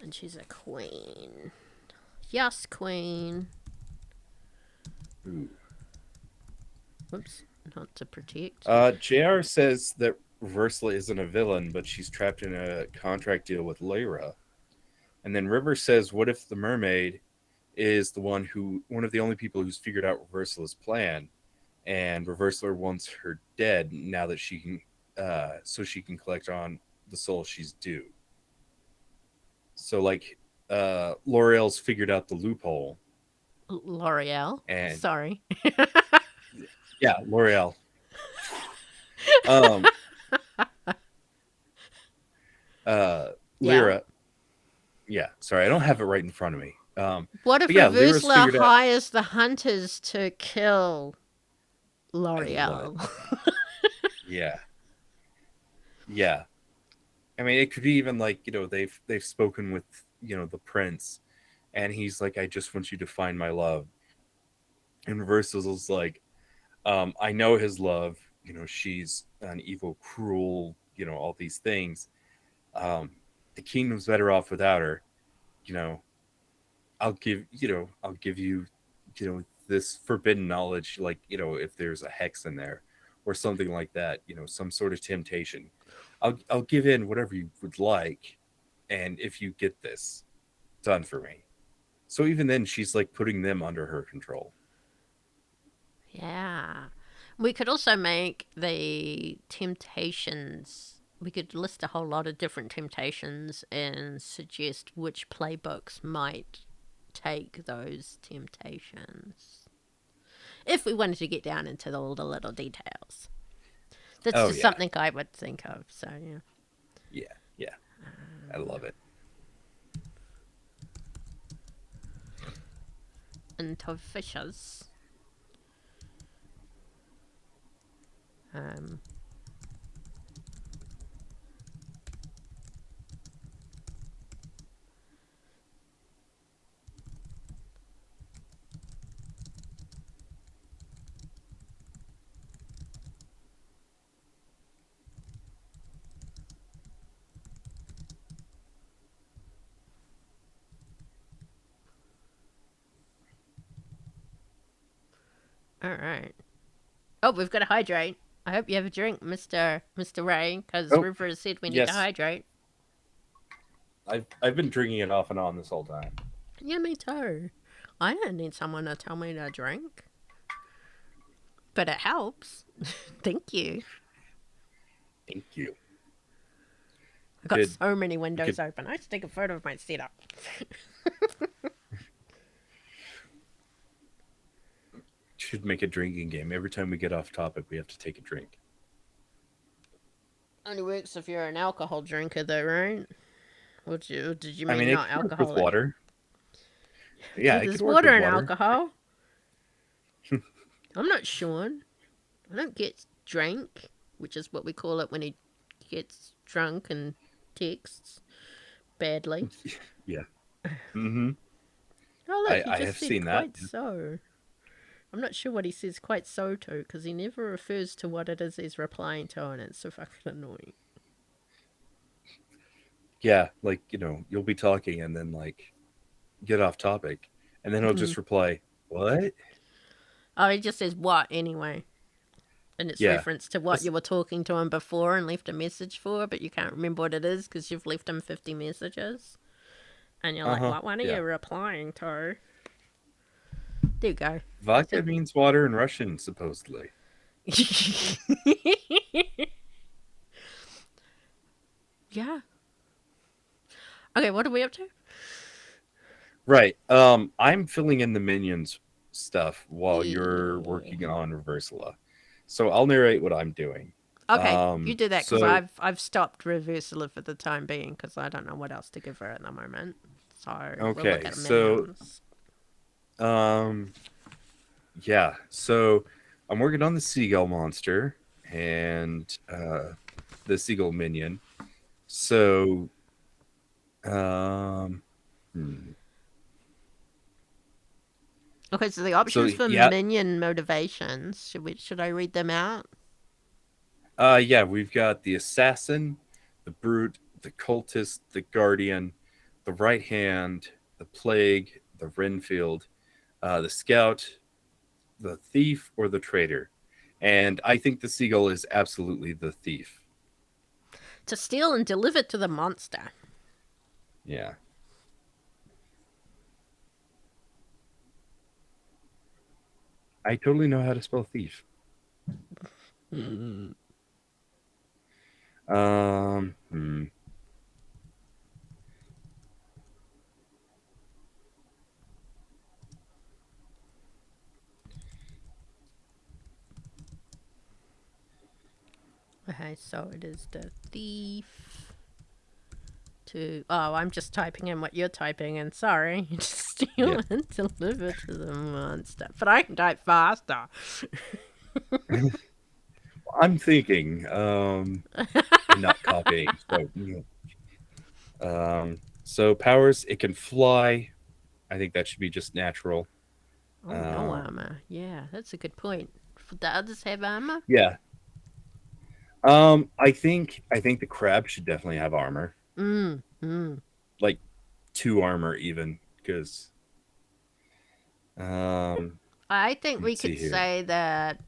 And she's a queen. Yes, queen. Ooh. Whoops. Not to protect. JR says that Ursula isn't a villain, but she's trapped in a contract deal with Lyra. And then River says, "What if the mermaid is one of the only people who's figured out Ursula's plan, and Reversler wants her dead now that she can, so she can collect on the soul she's due." So like, L'Oreal's figured out the loophole, L'Oreal. and Sorry. yeah, L'Oreal. Um, Yeah. Lyra. Yeah, sorry, I don't have it right in front of me. What if But yeah, Lyra's Ursula figured out. hires the hunters to kill I love it. L'Oreal? Yeah, yeah. I mean, it could be even like they've spoken with the prince, and he's like, "I just want you to find my love." And Versal's like, "I know his love. She's an evil, cruel. All these things. Um, the kingdom's better off without her. You know, I'll give you, this forbidden knowledge, like, if there's a hex in there or something like that, some sort of temptation. I'll give in whatever you would like, and if you get this done for me." So even then she's like putting them under her control. Yeah. We could also make the temptations. We could list a whole lot of different temptations and suggest which playbooks might take those temptations. If we wanted to get down into all the little details. That's Oh just yeah. something I would think of, so yeah. Yeah, yeah. I love it. Into fishes. Um, all right. Oh, we've got to hydrate. I hope you have a drink, Mr. Ray, because Oh, River said we need to yes. hydrate. I've been drinking it off and on this whole time. Yeah, me too. I don't need someone to tell me to drink. But it helps. Thank you. Thank you. I got Could so many we windows could open. I should take a photo of my setup. should make a drinking game. Every time we get off topic, we have to take a drink. Only works if you're an alcohol drinker, though, right? Or did you I mean, mean it not could work with alcoholic? water. Yeah, Yeah, it could there's work water with in water. alcohol. I'm not Sean. I don't get drank, which is what we call it when he gets drunk and texts badly. Yeah. Mm-hmm. Oh, look, he I just have said seen that. quite so. I'm not sure what he says quite so to, because he never refers to what it is he's replying to, and it's so fucking annoying. Yeah, like, you'll be talking and then like get off topic, and then he'll just reply, "What?" Oh, he just says what anyway. And it's Yeah. reference to what That's- you were talking to him before and left a message for, but you can't remember what it is because you've left him 50 messages. And you're like, Uh-huh. what one are Yeah. you replying to? There you go. I Vodka think. means water in Russian, supposedly. Yeah. Okay, what are we up to? Right. I'm filling in the minions stuff while you're Yeah. working on Reversala. So I'll narrate what I'm doing. Okay, you do that because So I've stopped Reversala for the time being because I don't know what else to give her at the moment. So we'll look okay, at so minions. um yeah, so I'm working on the seagull monster and the seagull minion. So um hmm. Okay, so the So options for yeah, minion motivations, should I read them out? yeah, we've got the assassin, the brute, the cultist, the guardian, the right hand, the plague, the Renfield, the scout, the thief, or the traitor. And I think the seagull is absolutely the thief. To steal and deliver to the monster. Yeah. I totally know how to spell thief. Hmm. Okay, so it is the thief. I'm just typing in what you're typing in. Sorry, steal Yeah. and deliver to the monster. But I can type faster. I'm thinking, and not copying. So powers, it can fly. I think that should be just natural. Oh, no Um, armor. Yeah, that's a good point. The others have armor? yeah. I think the crab should definitely have armor, Mm. like 2 armor even, because I think we let's see could here. say that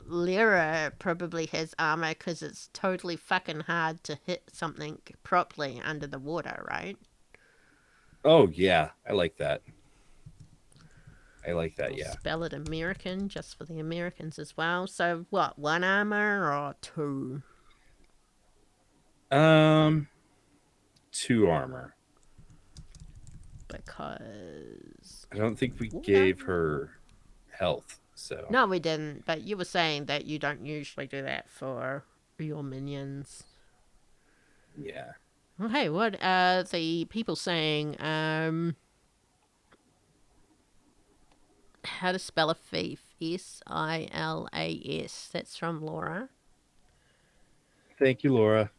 Lyra probably has armor because it's totally fucking hard to hit something properly under the water, right? Oh yeah, I like that. I like that. We'll Yeah. spell it American just for the Americans as well. So what, 1 armor or 2? Um, 2 armor. Because I don't think we water. gave her health, so No, we didn't. But you were saying that you don't usually do that for your minions. yeah. Okay, what are the people saying? How to spell a thief? Silas. That's from Laura. Thank you, Laura.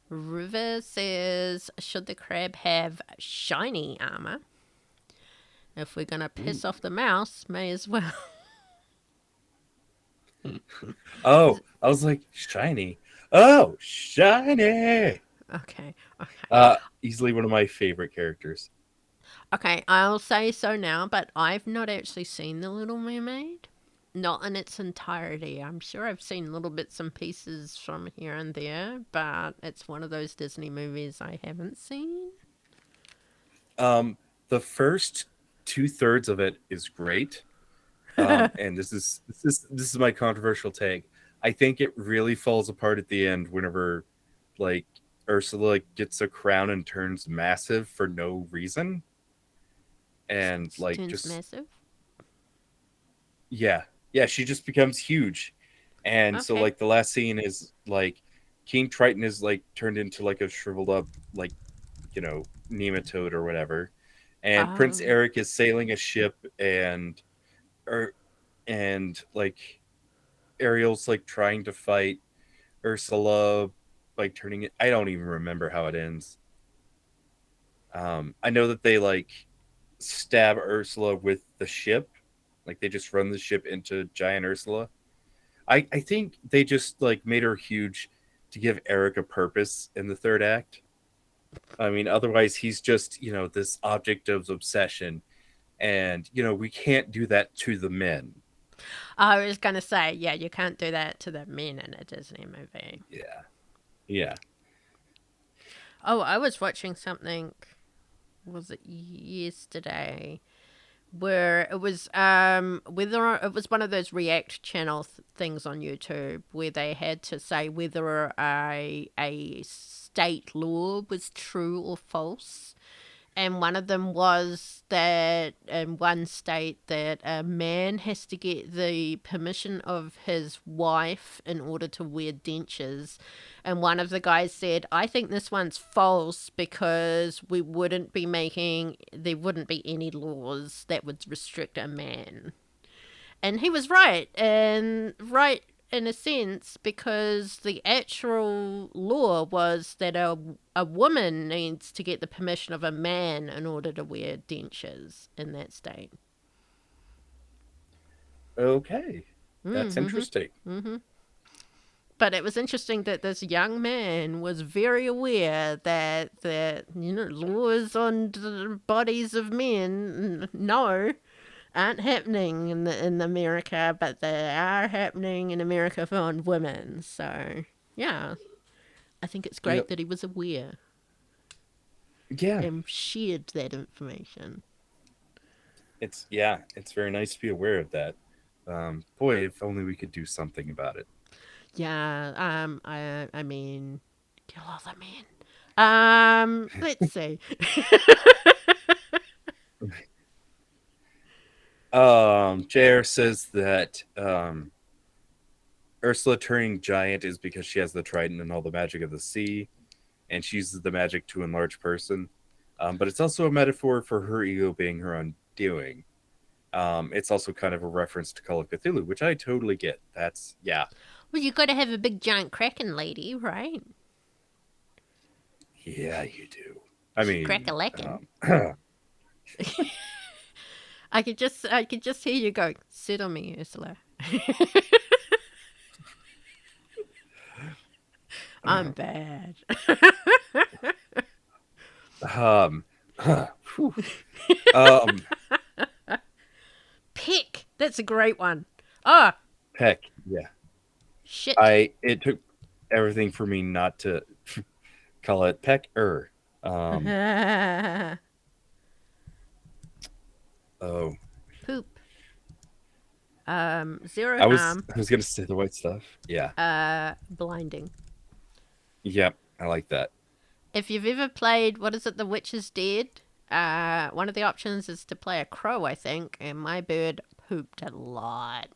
River says, should the crab have shiny armor? If we're gonna piss Ooh. off the mouse, may as well. Oh, I was like shiny. Oh, shiny. Okay, okay. Easily one of my favorite characters. Okay, I'll say so now, but I've not actually seen The Little Mermaid. Not in its entirety. I'm sure I've seen little bits and pieces from here and there, but it's one of those Disney movies I haven't seen. The first 2/3 of it is great. And this is my controversial take. I think it really falls apart at the end whenever like Ursula gets a crown and turns massive for no reason. And like Turns just massive. yeah. Yeah, she just becomes huge. And so Okay. like the last scene is like King Triton is like turned into like a shriveled up like, nematode or whatever. And Prince Um. Eric is sailing a ship or and like Ariel's like trying to fight Ursula, like turning it. I don't even remember how it ends. I know that they like stab Ursula with the ship, Like they just run the ship into giant Ursula. I think they just like made her huge to give Eric a purpose in the third act. I mean, otherwise he's just, this object of obsession. And, we can't do that to the men. I was going to say, yeah, you can't do that to the men in a Disney movie. Yeah. Yeah. Oh, I was watching something, was it yesterday, where it was whether it was one of those React channel things on YouTube where they had to say whether a state law was true or false. And one of them was that in one state that a man has to get the permission of his wife in order to wear dentures. And one of the guys said, I think this one's false because there wouldn't be any laws that would restrict a man. And he was right. And right in a sense, because the actual law was that a woman needs to get the permission of a man in order to wear dentures in that state. Okay. That's interesting. But it was interesting that this young man was very aware that laws on the bodies of men, aren't happening in America, but they are happening in America for women. So, yeah, I think it's great that he was aware. Yeah. And shared that information. It's very nice to be aware of that. Boy, if only we could do something about it. Yeah, I mean, kill all the men. Let's see. JR says that Ursula turning giant is because she has the trident and all the magic of the sea, and she uses the magic to enlarge person. But it's also a metaphor for her ego being her undoing. It's also kind of a reference to Call of Cthulhu, which I totally get. Well, you got to have a big giant kraken lady, right? Yeah, you do. I mean, crack-a-lackin'. I could just hear you go, sit on me, Ursula. I'm bad. Peck. That's a great one. Oh. Peck. Yeah. Shit. It took everything for me not to call it Peck-er. Oh. Poop. Zero I was gonna say the white stuff. Yeah. Blinding. Yep, I like that. If you've ever played, what is it, The Witch is Dead? One of the options is to play a crow, I think, and my bird pooped a lot.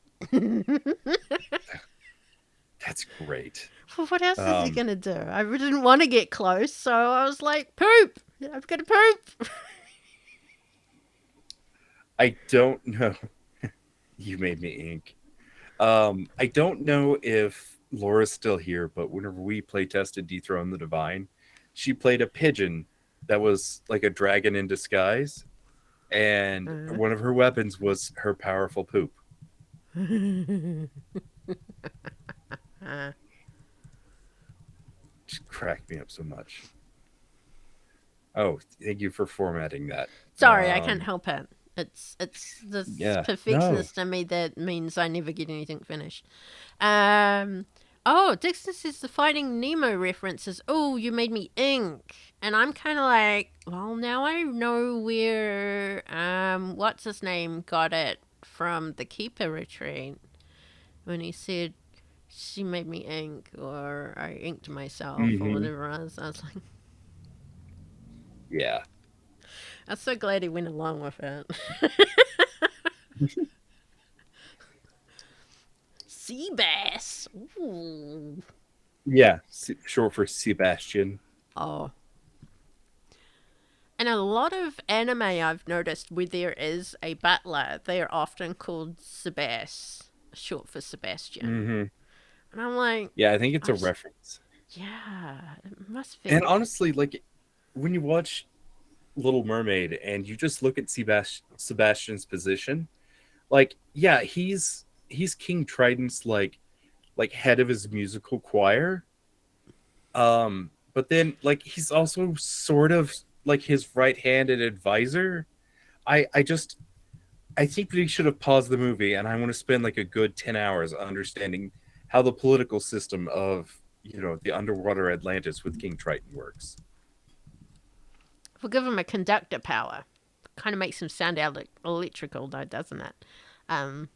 That's great. Well, what else is he gonna do? I didn't want to get close, so I was like, poop! I'm gonna poop! I don't know. You made me ink. I don't know if Laura's still here, but whenever we play tested Dethrone the Divine, she played a pigeon that was like a dragon in disguise, and one of her weapons was her powerful poop. Just cracked me up so much. Oh, thank you for formatting that. Sorry, I can't help it. It's this perfectionist in me that means I never get anything finished. Oh, Dixon says the Finding Nemo references. Oh, you made me ink. And I'm kind of like, well, now I know where, what's his name got it from the Keeper Retreat. When he said, she made me ink, or I inked myself, or whatever it was. I was like... Yeah. I'm so glad he went along with it. Sea bass. Ooh. Yeah, short for Sebastian. Oh. And a lot of anime I've noticed where there is a butler, they're often called Sebas, short for Sebastian. And I'm like... Yeah, I think it's a reference. Yeah, it must be. And honestly, like, when you watch Little Mermaid and you just look at Sebastian's position, like, yeah, he's King Triton's like head of his musical choir. But then like he's also sort of like his right-handed advisor. I just I think we should have paused the movie, and I want to spend like a good 10 hours understanding how the political system of, the underwater Atlantis with King Triton works. We'll give him a conductor power. Kind of makes him sound electrical, though, doesn't it? Um,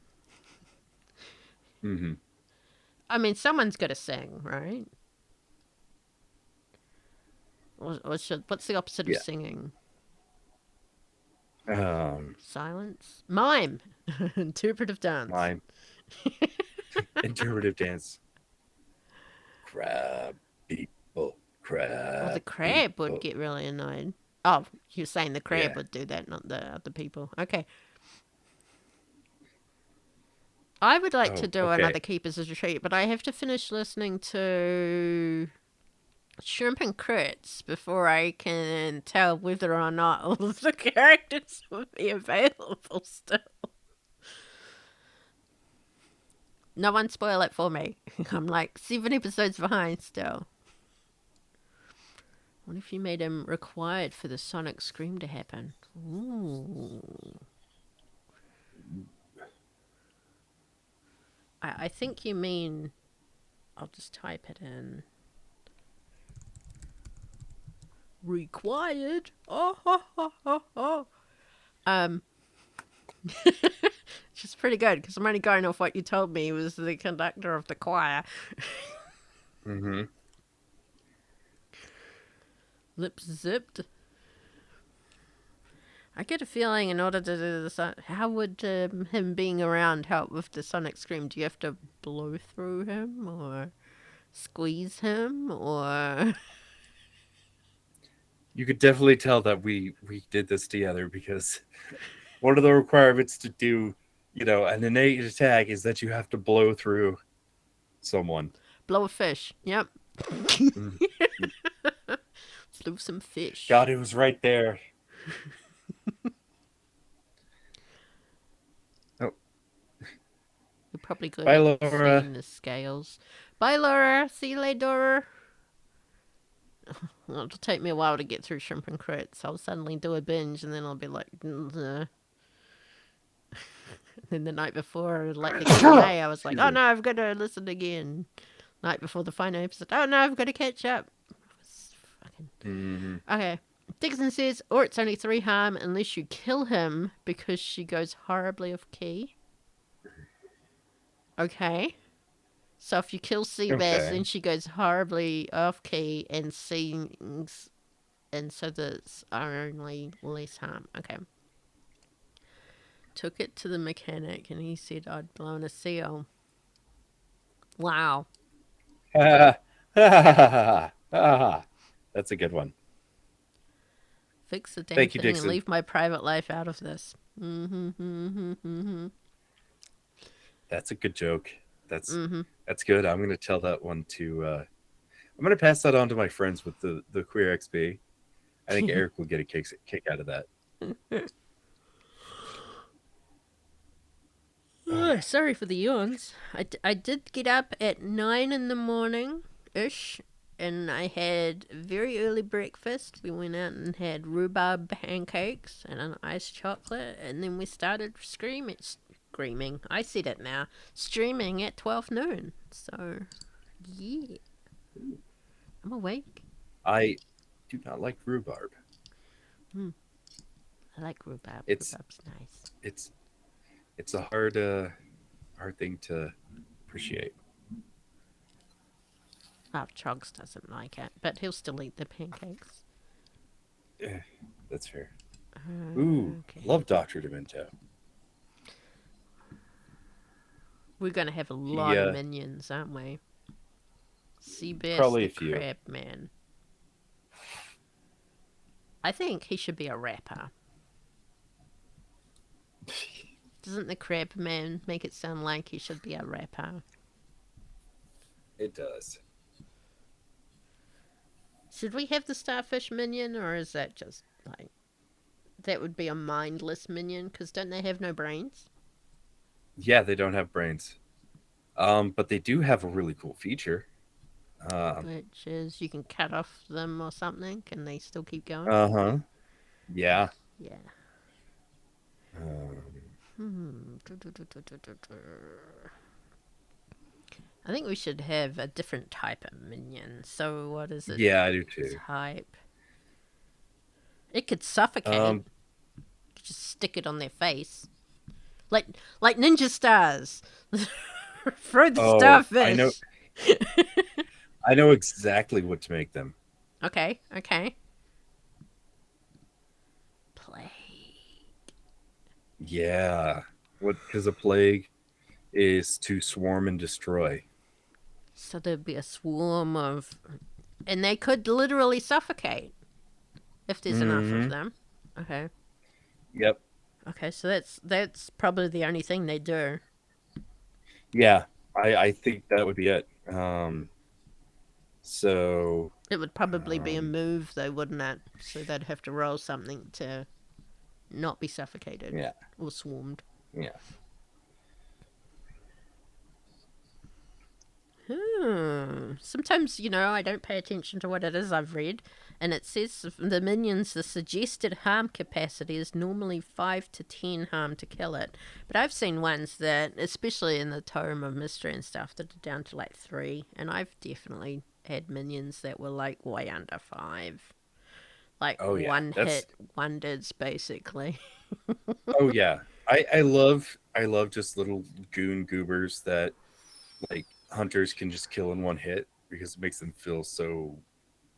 Mm-hmm. I mean, someone's got to sing, right? What's the opposite of Yeah. singing? Um, Silence? Mime. Interpretive dance. Mime. Interpretive dance. Crab people. Crab. Well, the crab people. would get really annoyed. Oh, you're saying the crab Yeah. would do that, not the other people. Okay. I would like to do Okay. another Keepers of Retreat, but I have to finish listening to Shrimp and Crits before I can tell whether or not all of the characters will be available still. No one spoil it for me. I'm like 7 episodes behind still. What if you made him required for the Sonic Scream to happen? Ooh. I think you mean... I'll just type it in. Required. Oh, ho, ho, ho, ho. Which is pretty good because I'm only going off what you told me was the conductor of the choir. Mm-hmm. Lips zipped. I get a feeling in order to do this, how would him being around help with the Sonic Scream? Do you have to blow through him or squeeze him or... You could definitely tell that we did this together, because one of the requirements to do, an innate attack is that you have to blow through someone. Blow a fish. Yep. Mm. Blew some fish. God, it was right there. Oh. You're probably good Bye, at Laura. seeing the scales. Bye, Laura. See you later. It'll take me a while to get through Shrimp and Crits. I'll suddenly do a binge and then I'll be like... then the night before, like the Q&A, I was like, oh no, I've got to listen again. Night before the final episode, oh no, I've got to catch up. Mm-hmm. Okay. Dixon says, or it's only 3 harm unless you kill him because she goes horribly off key. Okay. So if you kill Seabass, then she goes horribly off key and sings, and so there's only less harm. Okay. Took it to the mechanic and he said I'd blown a seal. Wow. That's a good one. Fix the damn Thank you, thing Dixon. and leave my private life out of this. Mm-hmm. That's a good joke. That's good. I'm going to tell that one to... I'm going to pass that on to my friends with the Queer XP. I think Eric will get a kick out of that. Sorry for the yawns. I did get up at 9 in the morning-ish, and I had very early breakfast. We went out and had rhubarb pancakes and an iced chocolate, and then we started screaming. I said it now. Streaming at 12 noon. So, yeah. I'm awake. I do not like rhubarb. I like rhubarb. Rhubarb's nice. It's a hard thing to appreciate. Oh, Chogs doesn't like it, but he'll still eat the pancakes. Yeah, that's fair. Ooh, okay. Love Dr. Demento. We're going to have a lot of minions, aren't we? Seabass Probably the a few. Crab Man. I think he should be a rapper. Doesn't the Crab Man make it sound like he should be a rapper? It does. Should we have the Starfish minion, or is that just, like... That would be a mindless minion, because don't they have no brains? Yeah, they don't have brains. But they do have a really cool feature. Um, Which is you can cut off them or something, and they still keep going. uh-huh. Yeah. Yeah. Um, I think we should have a different type of minion. So what is it? yeah, I do too. Type. It could suffocate. Um, Just stick it on their face, like ninja stars. Throw the oh, starfish. I know exactly what to make them. Okay. Play. Yeah. What? Because a plague is to swarm and destroy. So there'd be a swarm of, and they could literally suffocate if there's enough of Mm-hmm. them. Okay. Yep. Okay, so that's probably the only thing they do. Yeah. I think that would be it. So It would probably be a um, move, though, wouldn't it? So they'd have to roll something to not be suffocated yeah. or swarmed. Yeah. Sometimes, I don't pay attention to what it is I've read, and it says the minions, the suggested harm capacity is normally 5 to 10 harm to kill it. But I've seen ones that, especially in the Tome of Mystery and stuff, that are down to like 3, and I've definitely had minions that were like way under 5. Like Oh yeah. one That's hit wonders, basically. oh yeah. I love just little goon goobers that like hunters can just kill in one hit because it makes them feel so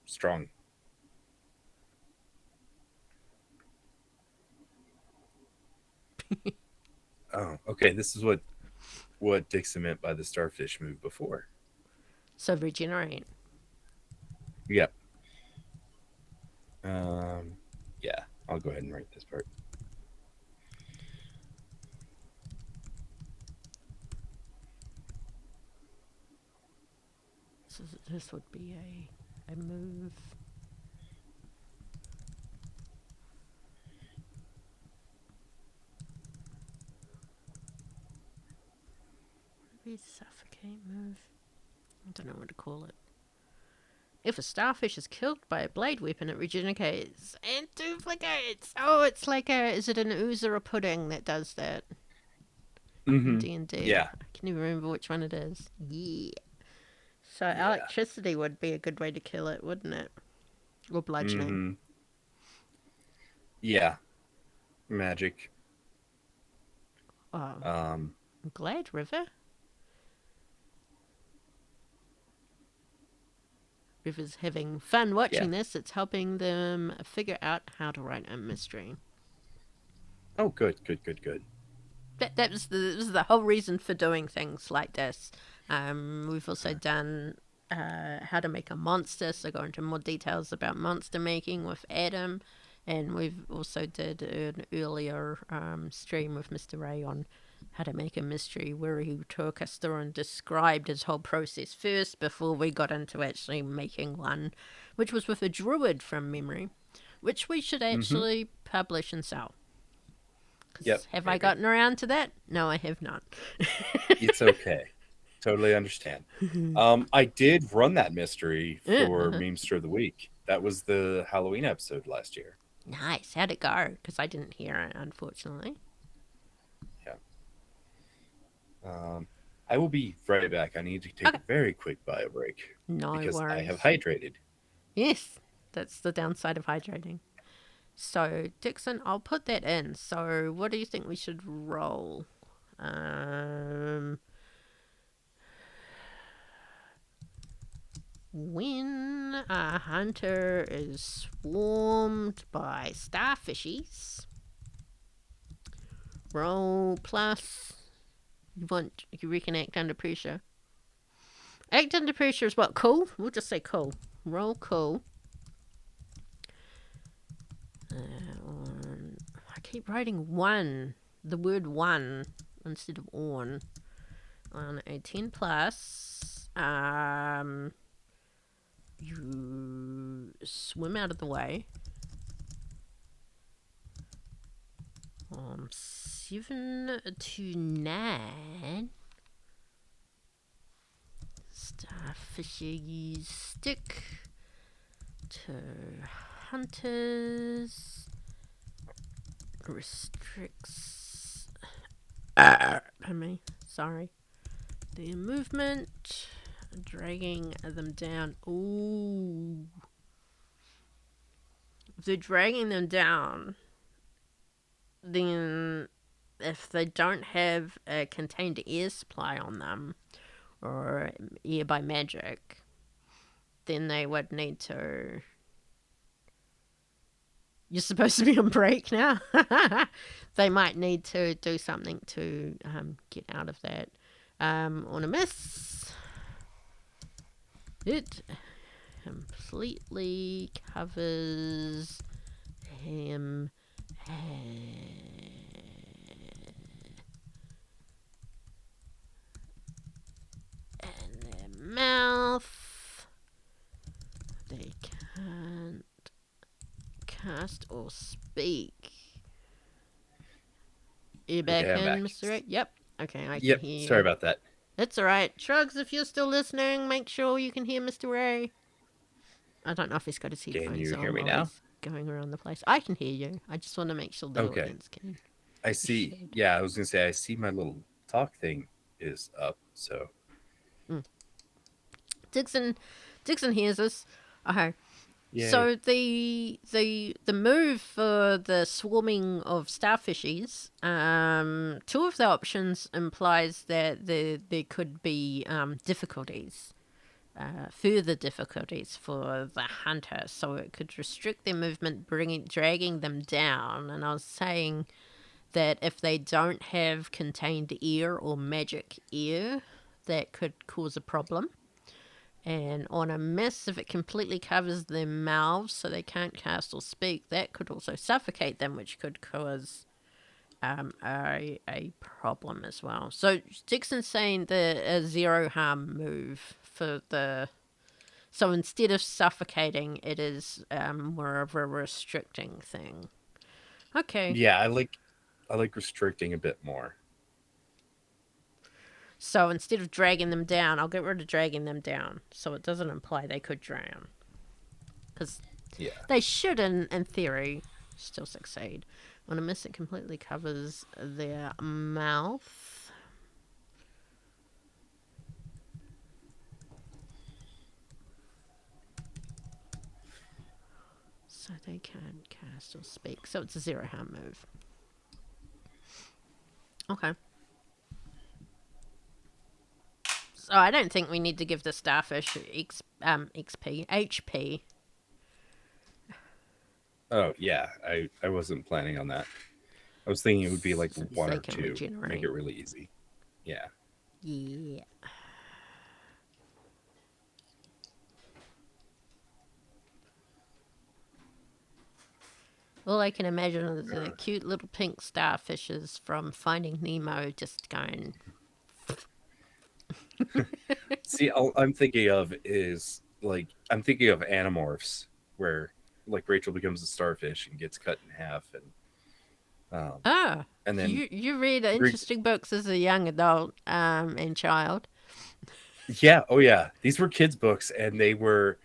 strong. Oh, okay. This is what Dixon meant by the starfish move before. So regenerate. Yep. Um, yeah. I'll go ahead and write this part. So this would be a move. Maybe suffocate move. I don't know what to call it. If a starfish is killed by a blade weapon, it regenerates and duplicates. Oh, it's like is it an ooze or a pudding that does that in Mm-hmm. D&D? Yeah. I can even remember which one it is. Yeah. So Yeah. electricity would be a good way to kill it, wouldn't it? Or bludgeoning. Mm-hmm. Yeah. Magic. Oh, Um, Glad River? River's having fun yeah. watching this. It's helping them figure out how to write a mystery. Oh, good. That was the whole reason for doing things like this. We've also done how to make a monster, so go into more details about monster making with Adam, and we've also did an earlier stream with Mr. Ray on how to make a mystery, where he took us through and described his whole process first before we got into actually making one, which was with a druid from memory, which we should Mm-hmm. actually publish and sell. Yep. Have I Maybe. gotten around to that? No, I have not. It's okay. Totally understand. I did run that mystery for Memester of the Week. That was the Halloween episode last year. Nice. How'd it go? Because I didn't hear it, unfortunately. Yeah. I will be right back. I need to take Okay. a very quick bio break No because I worries. have hydrated. Yes, that's the downside of hydrating. So, Dixon, I'll put that in. So, what do you think we should roll? When a hunter is swarmed by starfishies, roll plus. You reckon act under pressure? Act under pressure is what? Cool? We'll just say cool. Roll cool. I keep writing one, the word one, instead of on a 10 plus. You swim out of the way. from 7 to 9. Starfishes stick to hunters. Restricts. Pardon me. Sorry. Their movement. Dragging them down. Ooh. If they're dragging them down, then if they don't have a contained air supply on them, or air by magic, then they would need to... You're supposed to be on break now. They might need to do something to get out of that. On a miss, it completely covers him. And their mouth. They can't cast or speak. You back Okay, I'm in, back. Mr. Ray? Yep. Okay, I Yep. can hear you. Sorry about that. It's alright. Shrugs, if you're still listening, make sure you can hear Mr. Ray. I don't know if he's got his headphones Can you on hear me while now? he's going around the place. I can hear you. I just want to make sure the Okay. audience can. I see. should. Yeah, I was gonna say I see my little talk thing is up. So Dixon hears us. Okay. Yay. So the move for the swarming of starfishes, two of the options implies that there could be difficulties, further difficulties for the hunter. So it could restrict their movement, dragging them down. And I was saying that if they don't have contained air or magic air, that could cause a problem. And on a miss, if it completely covers their mouths so they can't cast or speak, that could also suffocate them, which could cause a problem as well. So Dixon's saying a 0 harm move for the... So instead of suffocating, it is more of a restricting thing. Okay. Yeah, I like restricting a bit more. So instead of dragging them down, I'll get rid of dragging them down, so it doesn't imply they could drown. Because they should, in theory, still succeed. On a miss, it completely covers their mouth. So they can't cast or speak. So it's a 0 harm move. Okay. So I don't think we need to give the starfish HP. Oh yeah, I wasn't planning on that. I was thinking it would be like Since 1 they or can 2, regenerate. make it really easy. Yeah. Yeah. All I can imagine are the cute little pink starfishes from Finding Nemo just going... See, all I'm thinking of is I'm thinking of Animorphs, where like Rachel becomes a starfish and gets cut in half, and then you read interesting books as a young adult and child. Yeah, oh yeah, these were kids' books, and they were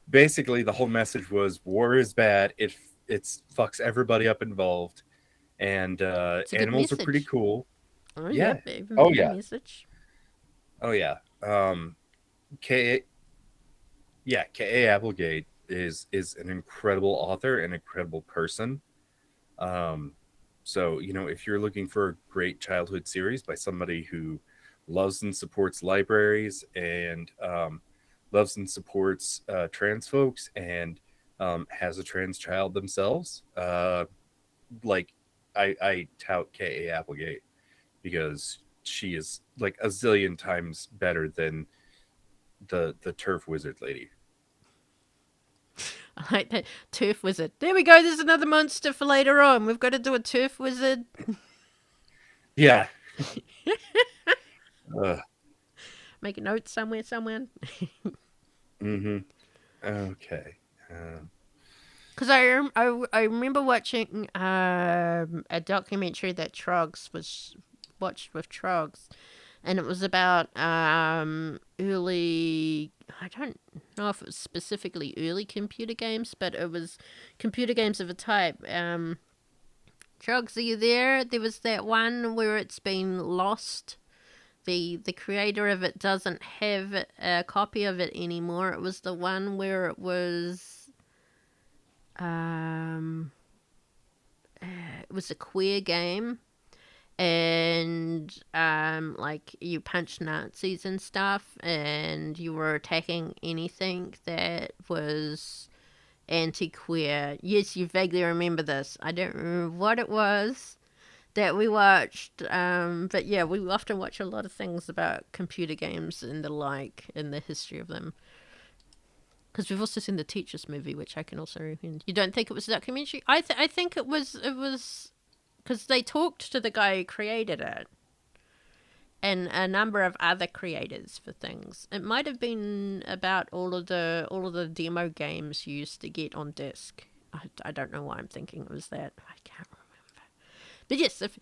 basically the whole message was war is bad. It fucks everybody up involved, and animals are pretty cool. Oh yeah. yeah, Oh yeah. Message. Oh yeah. K. Applegate is an incredible author, an incredible person. So if you're looking for a great childhood series by somebody who loves and supports libraries and loves and supports trans folks and has a trans child themselves, I tout K.A. Applegate because she is like a zillion times better than the turf wizard lady. I like that. Turf wizard. There we go. There's another monster for later on. We've got to do a turf wizard. Yeah. Make a note somewhere. Mm-hmm. Okay. Because I remember watching a documentary that Trogs was watched with Trogs, and it was about early. I don't know if it was specifically early computer games, but it was computer games of a type. Trogs, are you there? There was that one where it's been lost. The creator of it doesn't have a copy of it anymore. It was the one where it was um it was a queer game, and like you punched Nazis and stuff, and you were attacking anything that was anti-queer. Yes, you vaguely remember this. I don't remember what it was that we watched, but yeah, we often watch a lot of things about computer games and the like, and the history of them. Because we've also seen the Teachers movie, which I can also recommend. You don't think it was a documentary? I think it was. It was because they talked to the guy who created it, and a number of other creators for things. It might have been about all of the demo games you used to get on disc. I don't know why I'm thinking it was that. I can't remember. But yes, if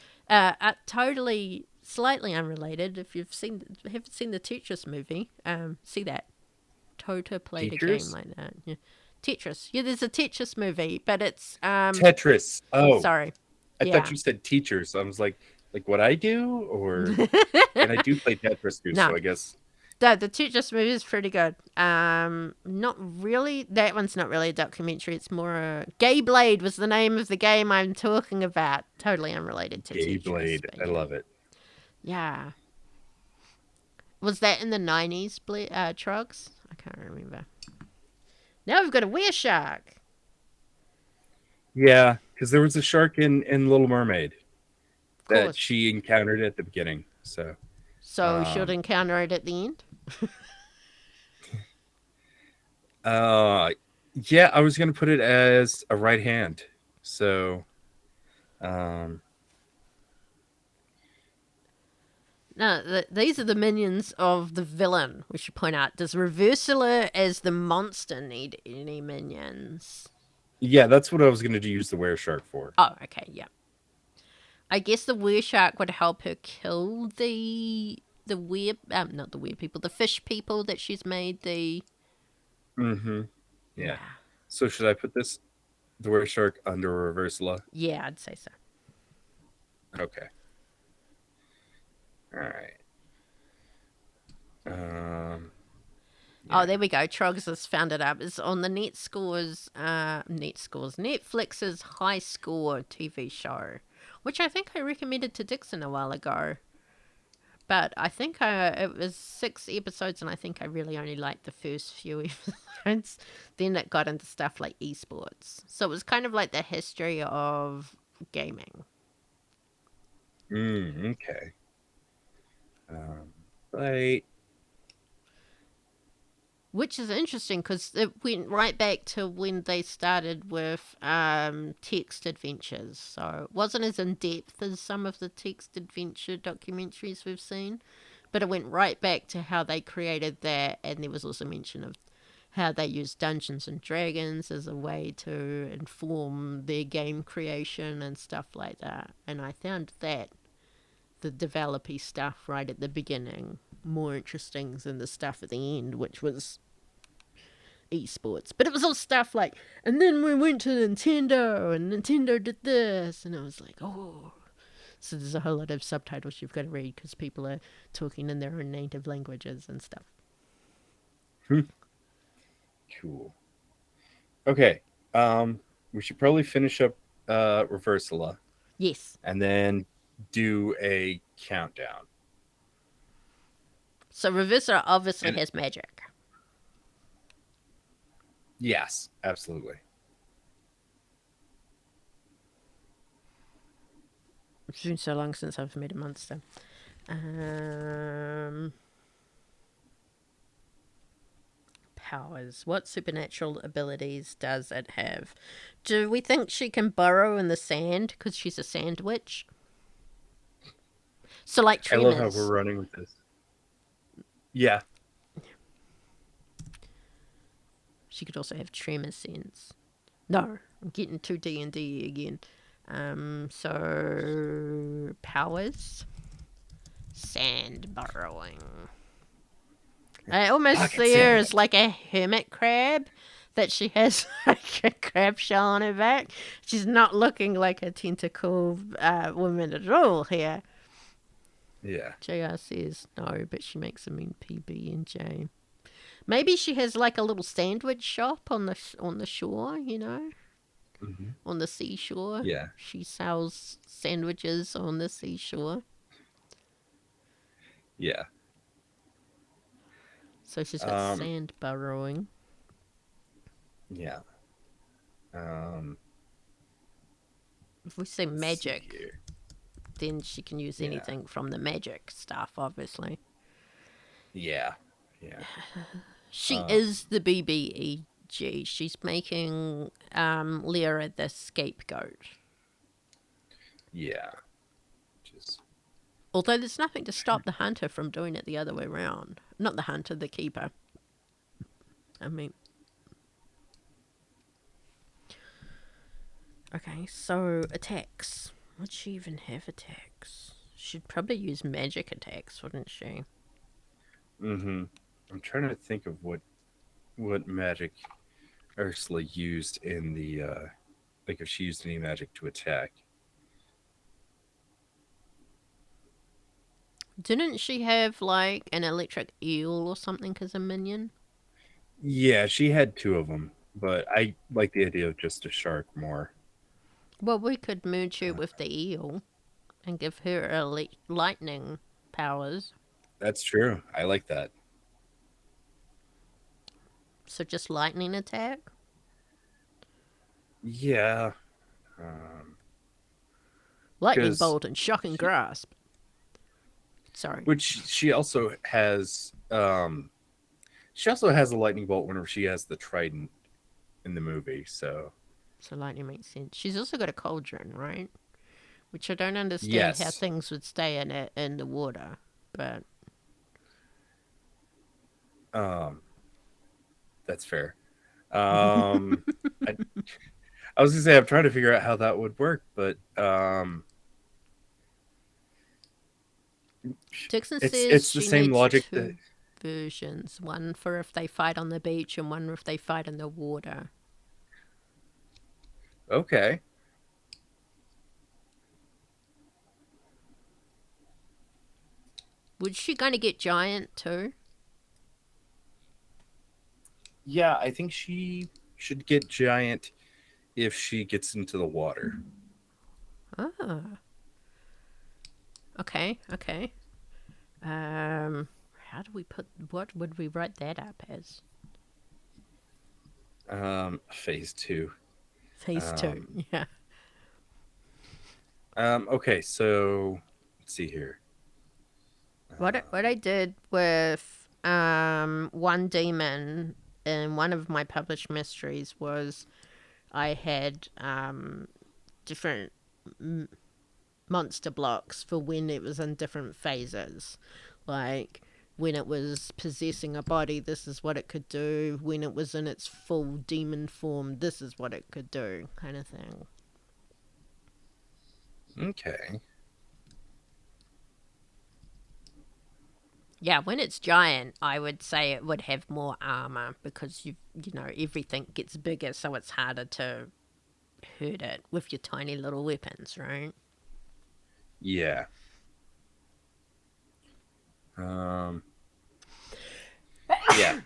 totally slightly unrelated. If haven't seen the Tetris movie, see that. Toto played a game Teachers? like that. Yeah. Tetris. Yeah, there's a Tetris movie, but it's Tetris. Oh, sorry. I thought Yeah. you said teachers. I was like what I do, or and I do play Tetris too. No. So I guess The Tetris movie is pretty good. Not really. That one's not really a documentary. It's more a Gay Blade was the name of the game I'm talking about. Totally unrelated to Gay Tetris, Blade. but I yeah. love it. Yeah. Was that in the 90s, Trogs? I can't remember. Now we've got a Wereshark. Yeah, because there was a shark in Little Mermaid Of that course. she encountered at the beginning. So, So we should um, encounter it at the end. uh, yeah, I was gonna put it as a right hand. So, um, No, these are the minions of the villain, we should point out. Does Reversala as the monster need any minions? yeah, that's what I was gonna use the were shark for. Oh, okay, yeah. I guess the Wereshark would help her kill the weird, not the weird people, the fish people that she's made the. Mm-hmm. Yeah. Yeah. So should I put the were shark under Reversala? Yeah, I'd say so. Okay. All right. Um. Oh, Yeah. there we go. Trogs has found it up. It's on the Netflix's High Score TV show, which I think I recommended to Dixon a while ago. But I think it was 6 episodes, and I think I really only liked the first few episodes. Then it got into stuff like esports. So it was kind of like the history of gaming. Okay. Right. Which is interesting because it went right back to when they started with text adventures. So it wasn't as in depth as some of the text adventure documentaries we've seen, but it went right back to how they created that. And there was also mention of how they used Dungeons and Dragons as a way to inform their game creation and stuff like that. And I found that the developer stuff right at the beginning more interesting than the stuff at the end, which was esports. But it was all stuff like, and then we went to Nintendo, and Nintendo did this, and I was like, oh. So there's a whole lot of subtitles you've got to read because people are talking in their own native languages and stuff. Cool. Okay. We should probably finish up Reversala Yes. and then do a countdown. So Revisor obviously And has magic. yes, absolutely. It's been so long since I've made a monster. Powers. What supernatural abilities does it have? Do we think she can burrow in the sand because she's a sand witch? So like I love how we're Tremors. running with this. Yeah. She could also have tremor sense. No, I'm getting too D&D again. So powers, sand burrowing. I almost Pocket see her sand. as like a hermit crab, that she has like a crab shell on her back. She's not looking like a tentacle woman at all here. Yeah. JR says no, but she makes a mean PB&J. Maybe she has like a little sandwich shop on the shore, Hmm. on the seashore. Yeah. She sells sandwiches on the seashore. Yeah. So she's got Um. sand burrowing. Yeah. Um. If we say Let's see magic, here. then she can use Yeah. anything from the magic stuff, obviously. Yeah. Yeah. She Um. is the BBEG. She's making Lyra the scapegoat. Yeah. Just. Although there's nothing to stop the hunter from doing it the other way around. Not the hunter, the keeper. I mean... Okay, so attacks. Would she even have attacks? She'd probably use magic attacks, wouldn't she? Mm-hmm. I'm trying to think of what magic Ursula used in the like if she used any magic to attack. Didn't she have like an electric eel or something as a minion? Yeah, she had two of them, but I like the idea of just a shark more. Well, we could merge her with the eel and give her lightning powers. That's true. I like that. So just lightning attack? Yeah. Lightning Because bolt and shocking grasp. Sorry. which she also has. She also has a lightning bolt whenever she has the trident in the movie. So So lightning makes sense. She's also got a cauldron, right? Which I don't understand how yes, things would stay in the water, but um, that's fair. Um, I, I was gonna say I'm trying to figure out how that would work, but Dixon it's says it's the she same needs logic that. two versions. One for if they fight on the beach and one if they fight in the water. Okay. Was she going to get giant too? Yeah, I think she should get giant if she gets into the water. Ah. Okay. How do we what would we write that up as? Phase two. Phase two, Um, yeah. okay, so let's see here. What I did with one demon in one of my published mysteries was I had different monster blocks for when it was in different phases. Like when it was possessing a body, this is what it could do. When it was in its full demon form, this is what it could do, kind of thing. Okay. Yeah, when it's giant, I would say it would have more armor because everything gets bigger, so it's harder to hurt it with your tiny little weapons, right? Yeah. Um, yeah.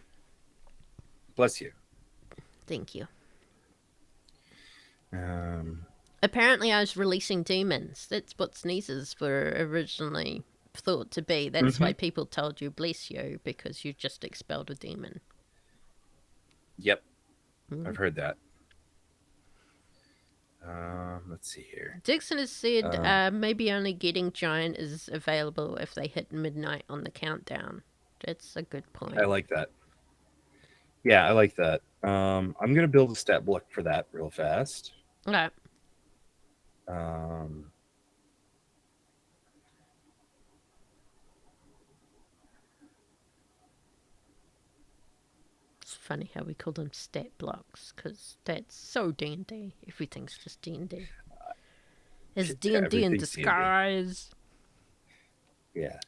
Bless you. Thank you. Um, Apparently, I was releasing demons. That's what sneezes were originally thought to be. That's why people told you bless you, because you just expelled a demon. yep. I've heard that. Let's see here. Dixon has said maybe only getting giant is available if they hit midnight on the countdown. That's a good point. I like that. Yeah, I like that. I'm gonna build a stat block for that real fast. Okay. Um, funny how we call them stat blocks, because that's so D&D. Everything's just D&D. It's D&D in Everything's D&D. disguise. Yeah.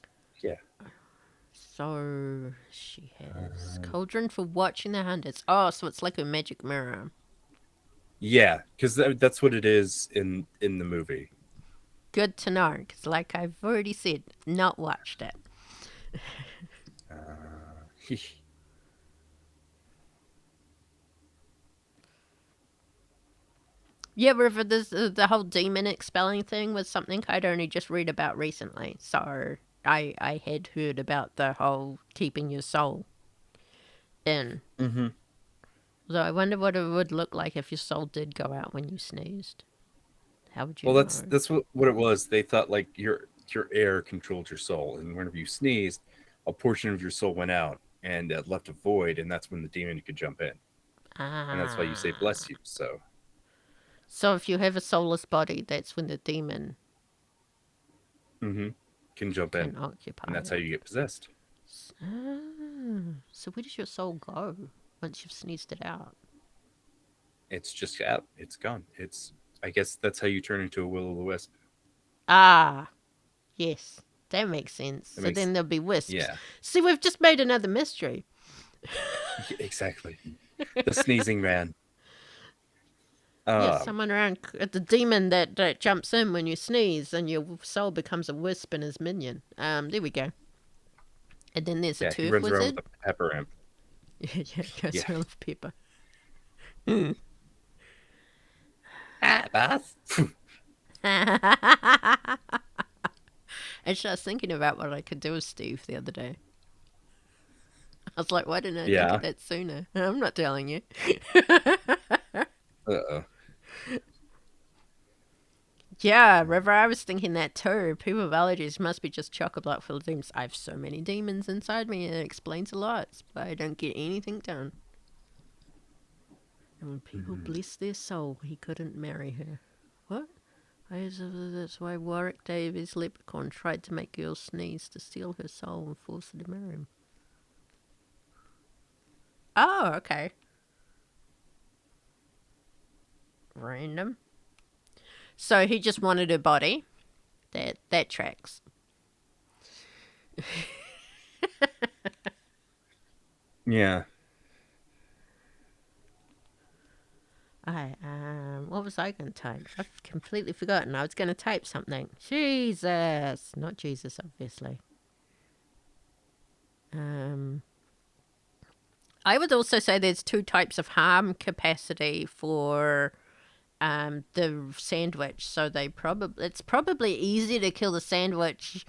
So she has cauldron for watching the hunters. Oh, so it's like a magic mirror. Yeah, because that's what it is in the movie. Good to know, because like I've already said, not watched it. Yeah, River, this, the whole demon expelling thing was something I'd only just read about recently. So I had heard about the whole keeping your soul in. Mm-hmm. So I wonder what it would look like if your soul did go out when you sneezed. How would you Well, know? that's what it was. They thought like your air controlled your soul, and whenever you sneezed, a portion of your soul went out and left a void, and that's when the demon could jump in, and that's why you say bless you. So if you have a soulless body, that's when the demon Can jump in, can occupy and that's it. how you get possessed. So where does your soul go once you've sneezed it out? It's just out. It's gone. I guess that's how you turn into a will-o'-the-wisp. Ah, yes. That makes sense. That So then there'll be wisps. Yeah. See, we've just made another mystery. Exactly. The sneezing man. Yeah, someone around the demon that jumps in when you sneeze, and your soul becomes a wisp in his minion. There we go. And then there's a Yeah, turf he runs around wizard. with a pepper imp. Yeah, goes around with pepper. Bath. Actually, I was thinking about what I could do with Steve the other day. I was like, why didn't I think Yeah. of that sooner? I'm not telling you. Uh-oh. Yeah, River, I was thinking that too. People with allergies must be just chock-a-block full of demons. I have so many demons inside me, and it explains a lot, but I don't get anything done. And when people bless their soul, he couldn't marry her. What? That's why Warwick Davies' leprechaun tried to make girls sneeze to steal her soul and force her to marry him. Oh, okay. Random. So he just wanted her body. That tracks. Yeah. What was I going to type? I've completely forgotten. I was going to type something. Jesus. Not Jesus, obviously. I would also say there's two types of harm capacity for the sandwich. So it's probably easier to kill the sandwich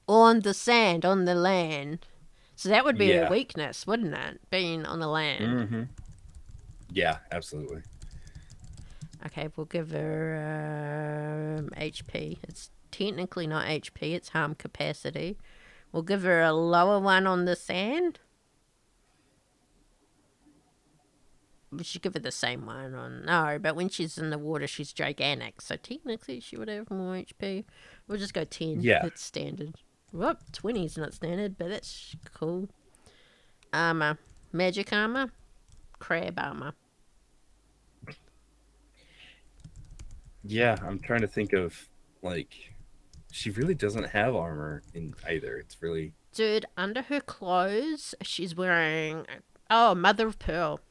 on the sand, on the land. So that would be a weakness, wouldn't it? Being on the land. Mm-hmm. Yeah, absolutely. Okay, we'll give her HP. It's technically not HP, it's harm capacity. We'll give her a lower one on the sand. We should give her the same one on... No, but when she's in the water, she's gigantic. So technically, she would have more HP. We'll just go 10. Yeah. That's standard. Whoop, 20 is not standard, but that's cool. Armor. Magic armor. Crab armor. Yeah, I'm trying to think of, like, she really doesn't have armor in either. It's really... Dude, under her clothes, she's wearing... Oh, Mother of Pearl.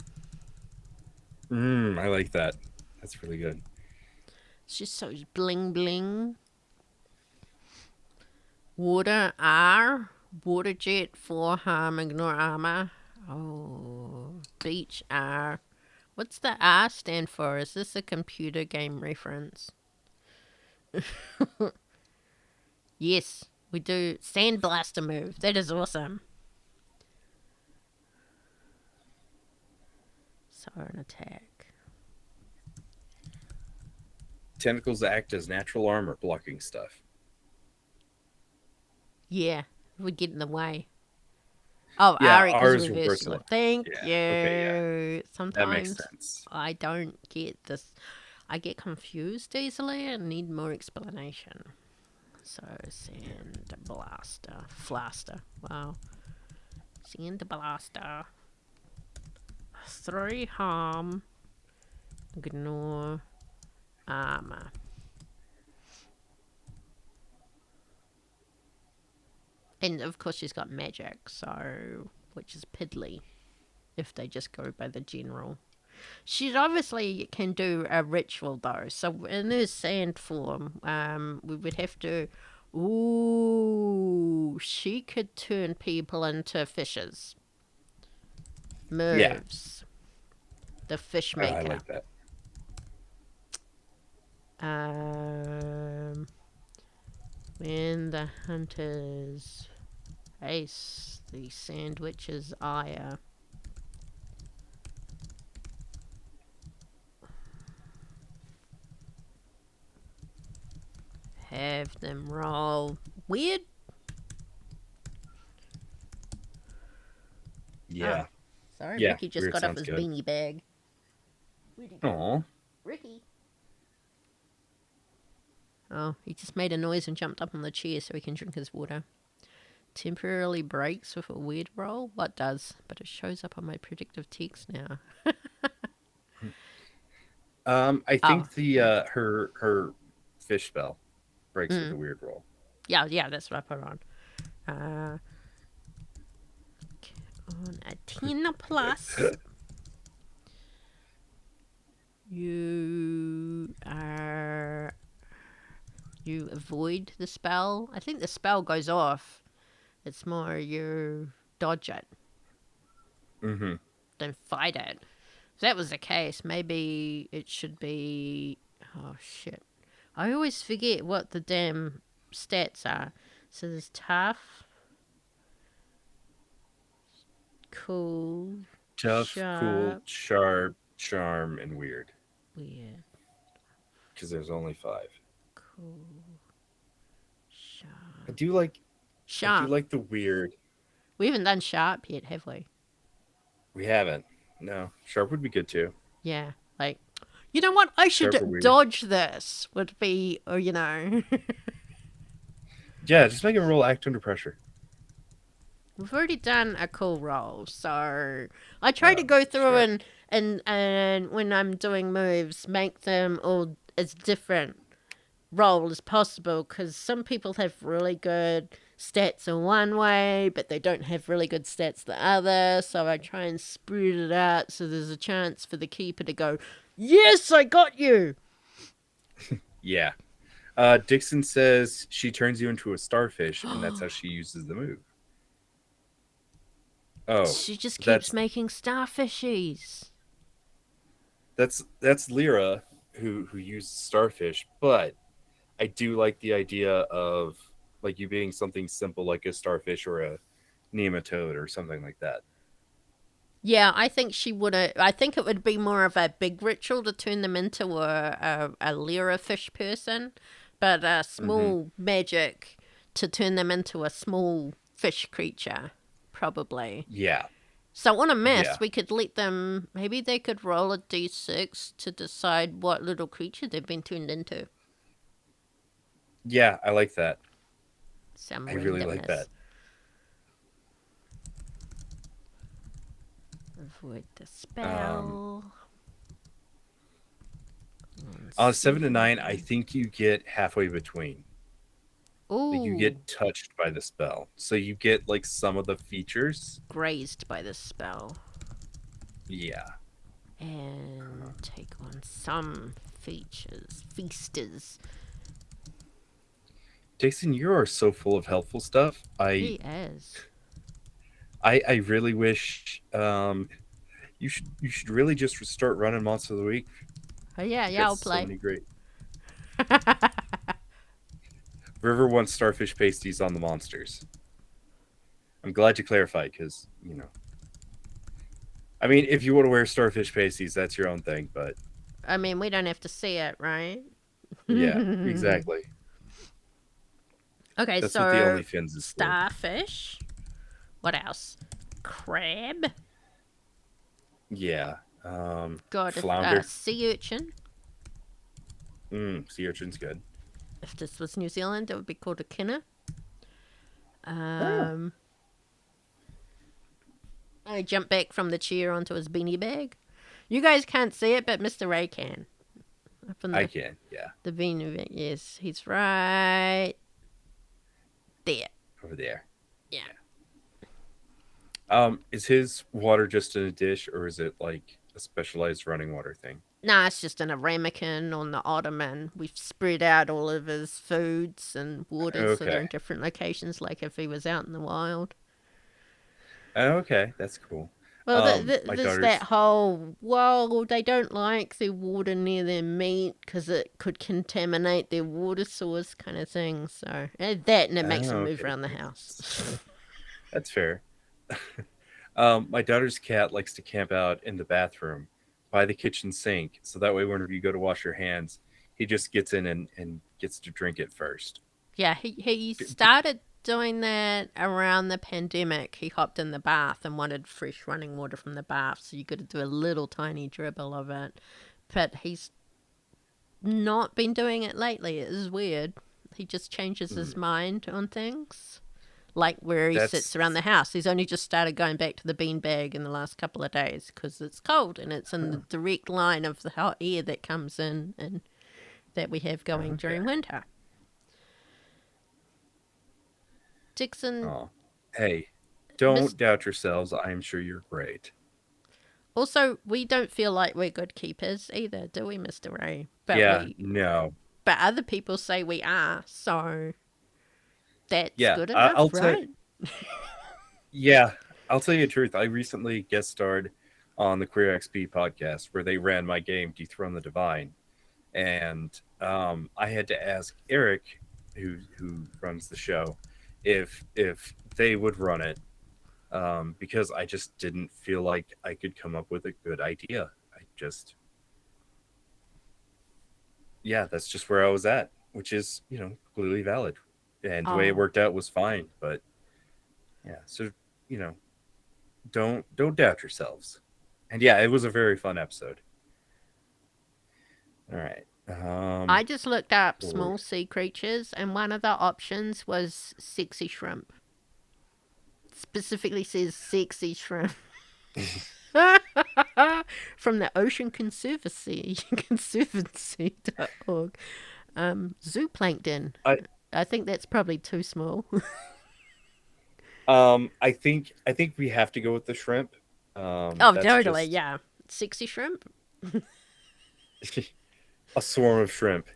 I like that. That's really good. She's so bling bling. Water R. Water jet 4 harm, ignore armor. Oh, beach R. What's the R stand for? Is this a computer game reference? Yes, we do. Sandblaster move. That is awesome. So an attack. Tentacles act as natural armor, blocking stuff. Yeah, it would get in the way. Oh, Yeah, R R equals is reversal. reversal. Thank Yeah, you. okay, Sometimes That makes sense. I don't get this. I get confused easily and need more explanation. So, Sand Blaster. Flaster. Wow. Sand Blaster. 3 harm. Ignore armor. And of course she's got magic, so which is piddly if they just go by the general. She obviously can do a ritual though, so in her sand form, we would have to. Ooh, she could turn people into fishes. Moves. The fish maker. I like that. When the hunters face the sandwich's ire. Have them roll weird. Yeah. Oh, sorry, Yeah, Ricky just weird got off sounds his good. beanie bag. Aw. Ricky. Oh, he just made a noise and jumped up on the chair so he can drink his water. Temporarily breaks with a weird roll? What does? But it shows up on my predictive text now. I think the her fish spell breaks with a weird roll. Yeah, that's what I put on. On a 10 plus, you avoid the spell. I think the spell goes off. It's more you dodge it than fight it. If that was the case, maybe it should be. Oh shit! I always forget what the damn stats are. So there's tough, cool, Tough, cool, sharp, sharp, charm, and weird. weird, Because there's only 5. cool, sharp. I do like the weird. We haven't done sharp yet, have we? We haven't. No. Sharp would be good too. Yeah, like, you know what? I Sharp or should weird. dodge this. Would be, or you know. Yeah, just make him roll act under pressure. We've already done a cool roll, so I try to go through and when I'm doing moves, make them all as different roll as possible, because some people have really good stats in one way, but they don't have really good stats the other, so I try and spread it out so there's a chance for the keeper to go, yes, I got you! Yeah. Dixon says she turns you into a starfish, and that's how she uses the move. Oh, she just keeps making starfishies. That's Lyra who uses starfish, but I do like the idea of like you being something simple like a starfish or a nematode or something like that. Yeah, I think she would. I think it would be more of a big ritual to turn them into a Lyra fish person, but a small magic to turn them into a small fish creature, probably. Yeah. So on a miss, we could let them. Maybe they could roll a d6 to decide what little creature they've been turned into. Yeah, I like that. Some I really like that. Avoid the spell. On 7 to 9, I think you get halfway between. Ooh. Like you get touched by the spell. So you get like some of the features. Grazed by the spell. Yeah. And take on some features. Feasters. Dixon, you are so full of helpful stuff. He is. I really wish you should really just start running Monster of the Week. Oh yeah, I'll play. So many great. River wants starfish pasties on the monsters. I'm glad you clarified because, you know. I mean, if you want to wear starfish pasties, that's your own thing, but. I mean, we don't have to see it, right? Yeah, exactly. Okay, that's so what the OnlyFans is starfish. What else? Crab. Yeah. Flounder. Sea urchin. Sea urchin's good. If this was New Zealand, it would be called a kinner. I jumped back from the chair onto his beanie bag. You guys can't see it, but Mr. Ray can. Up in I can, yeah, the beanie bag. Yes, he's right there. over there. Yeah. Is his water just in a dish, or is it like a specialized running water thing? Nah, it's just in a ramekin on the ottoman. We've spread out all of his foods and waters so they're Okay. in different locations, like if he was out in the wild. Okay, that's cool. Well, My there's daughter's that whole, well, they don't like their water near their meat because it could contaminate their water source kind of thing. So, that and it makes them move okay. around the house. That's fair. My daughter's cat likes to camp out in the bathroom by the kitchen sink, so that way whenever you go to wash your hands, he just gets in and gets to drink it first. Yeah, he started doing that around the pandemic. He hopped in the bath and wanted fresh running water from the bath, so you got to do a little tiny dribble of it. But he's not been doing it lately. It is weird. He just changes his mind on things. Like where he sits around the That's house. He's only just started going back to the beanbag in the last couple of days because it's cold and it's in the direct line of the hot air that comes in and that we have going during winter. Dixon. oh, hey, don't doubt yourselves. I'm sure you're great. Also, we don't feel like we're good keepers either, do we, Mr. Ray? Yeah, no. But other people say we are, so that's Yeah, good I'll enough, tell. right? Yeah, I'll tell you the truth. I recently guest starred on the Queer XP podcast where they ran my game Dethrone the Divine, and I had to ask Eric, who runs the show, if they would run it, because I just didn't feel like I could come up with a good idea. I just, yeah, that's just where I was at, which is completely valid, and the way it Oh, worked out was fine. But yeah, so you know, don't doubt yourselves. And yeah, it was a very fun episode. All right. I just looked up Or small sea creatures, and one of the options was sexy shrimp. Specifically says sexy shrimp. From the Ocean Conservancy, conservancy.org. Zooplankton. I I think that's probably too small. I think we have to go with the shrimp. Oh, That's totally, just yeah. Sexy shrimp? a swarm of shrimp.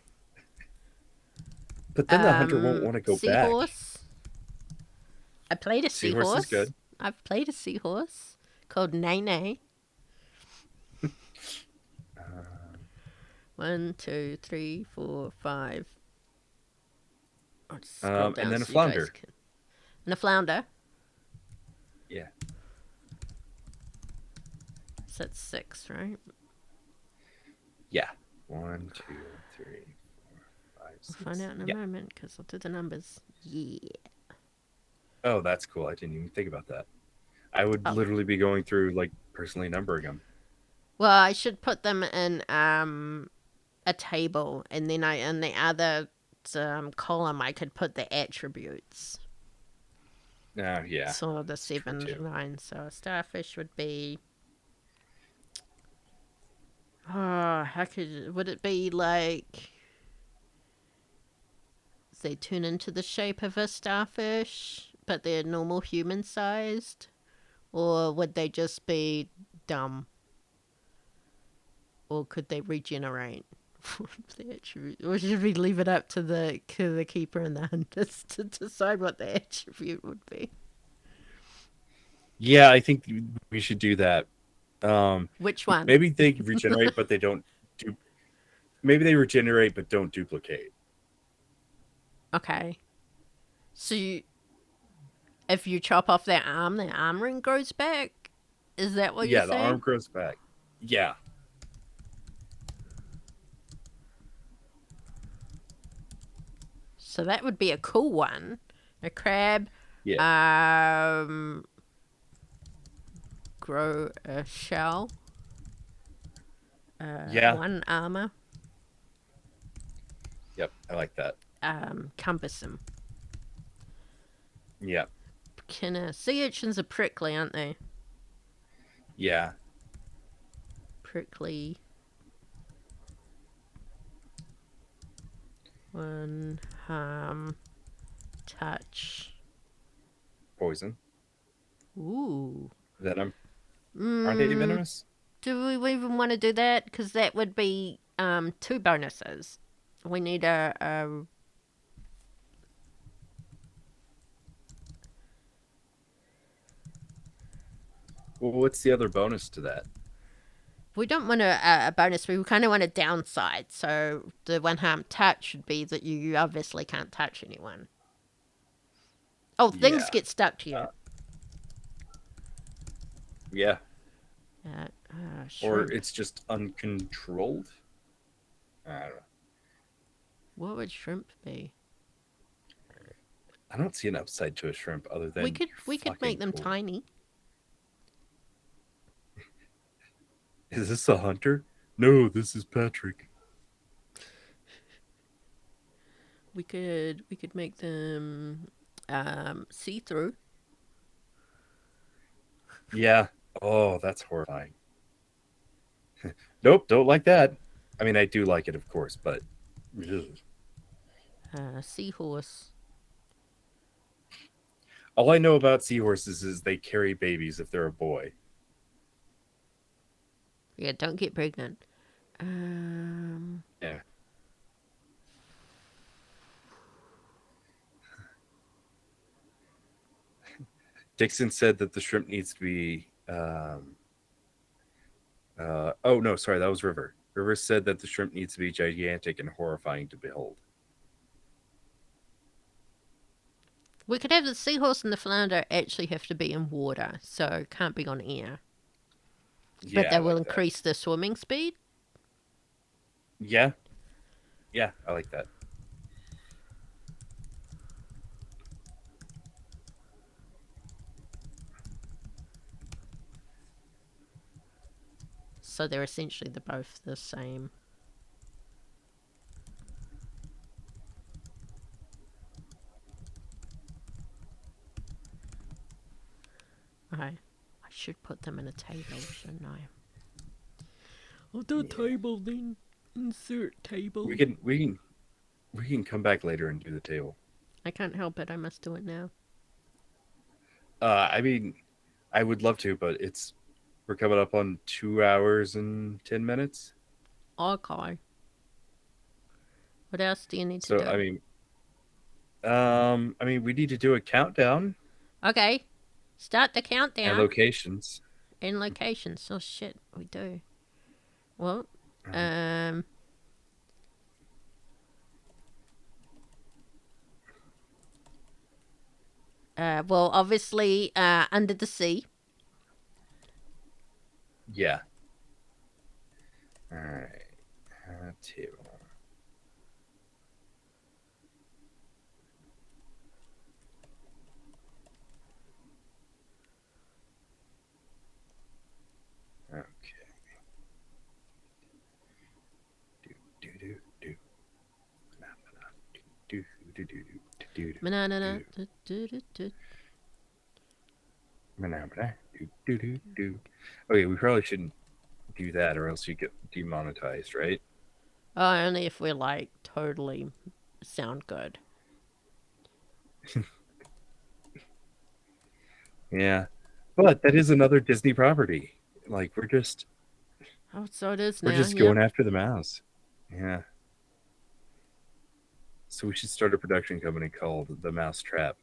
But then the hunter won't want to go back. Seahorse. I played a Seahorse is seahorse. good. I've played a seahorse called Nene. Uh, 1, 2, 3, 4, 5. I'll just scroll down and then a so you guys flounder. can. And a flounder. Yeah. So that's 6, right? Yeah. 1, 2, 3, 4, 5, We'll 6. find out in a Yeah. moment because I'll do the numbers. Yeah. Oh, that's cool. I didn't even think about that. I would Oh. literally be going through like personally numbering them. Well, I should put them in a table, and then in the other column I could put the attributes. Yeah. So the 7 too. and 9. So a starfish would be. Oh, would it be like they turn into the shape of a starfish, but they're normal human sized? Or would they just be dumb? Or could they regenerate? Or should we leave it up to the keeper and the hunters to decide what the attribute would be? Yeah, I think we should do that. Which one? Maybe they regenerate, but they don't do. Maybe they regenerate, but don't duplicate. Okay. So if you chop off their arm, the arm ring grows back? Is that what you're Yeah, the saying? arm grows back. Yeah. So that would be a cool one. A crab. Yeah. Grow a shell. Yeah. 1 armor. Yep. I like that. Cumbersome. Yeah. Sea urchins are prickly, aren't they? Yeah. Prickly. One harm. Touch. Poison. Ooh. Venom. Aren't they Mm, venomous? do we even want to do that? Because that would be 2 bonuses. We need a Well, what's the other bonus to that? we don't want a bonus. We kind of want a downside. So the 1 harm touch should be that you obviously can't touch anyone. Oh, things Yeah. get stuck to you. Yeah. Or Shrimp. it's just uncontrolled. I don't know. What would shrimp be? I don't see an upside to a shrimp other than We could you're make fucking them cool. tiny. Is this a hunter? No, this is Patrick. We could make them see through. Yeah. Oh, that's horrifying. Nope, don't like that. I mean, I do like it, of course, but ugh. Seahorse. All I know about seahorses is they carry babies if they're a boy. Yeah, don't get pregnant. Um, Yeah. Dixon said that the shrimp needs to be. Oh no, sorry, that was River. River said that the shrimp needs to be gigantic and horrifying to behold. we could have the seahorse and the flounder actually have to be in water, so can't be on air. But Yeah, they I will like that. increase their swimming speed. Yeah, yeah, I like that. So they're essentially both the same. Okay. I should put them in a table, shouldn't I? I'll do a table then. Insert table. We can come back later and do the table. I can't help it. I must do it now. I mean, I would love to, but we're coming up on 2 hours and 10 minutes. Okay. What else do you need to So do? I mean, we need to do a countdown Okay. Start the and countdown. locations. In locations. Oh shit, we do. Well, Uh, um, well, obviously, under the sea. yeah. All right. Table. Okay. Do do do do do do do do do Manana. do. Okay, we probably shouldn't do that, or else you get demonetized, right? Oh, only if we're like totally sound good. Yeah, but that is another Disney property. Like Oh, so it is we're now. just Yep. going after the mouse. Yeah. So we should start a production company called The Mouse Trap.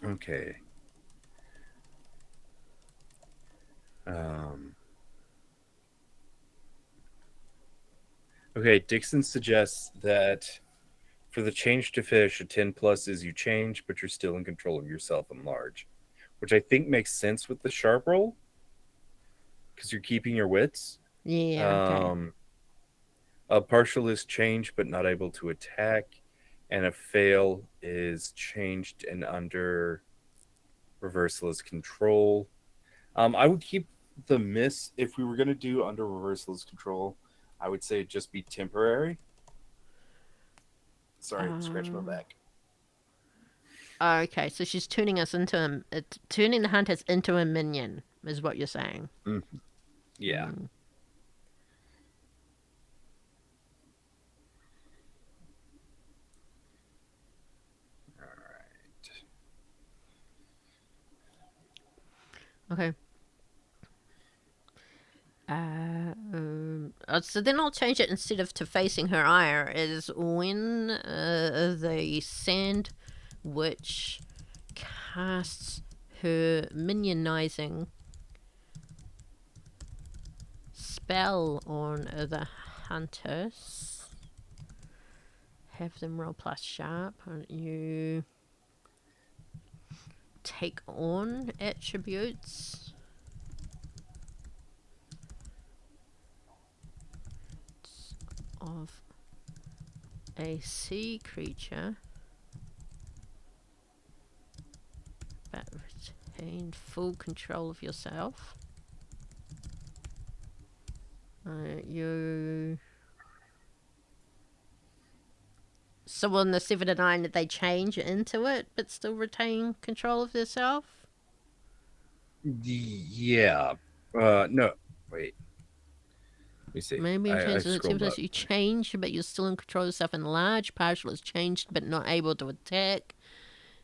Okay. Um, okay, Dixon suggests that for the change to fish, a 10 plus is you change, but you're still in control of yourself and large, which I think makes sense with the sharp roll because you're keeping your wits. Yeah. Okay. Um, a partial is change, but not able to attack, and a fail is changed and under reversal is control. I would keep the miss if we were going to do under reversal is control. I would say just be temporary. Sorry, scratch my back. Okay, so she's turning us into turning the hunters into a minion, is what you're saying. Yeah. All right. Okay. So then I'll change it instead of to facing her ire is when the sand witch casts her minionizing spell on the hunters. Have them roll plus sharp. You take on attributes of a sea creature but retain full control of yourself. So on the 7 to 9 they change into it but still retain control of themselves? Yeah. No. Wait. Let me see. Maybe in I terms of the scrolled up. you change, but you're still in control of yourself. And large partial is changed, but not able to attack.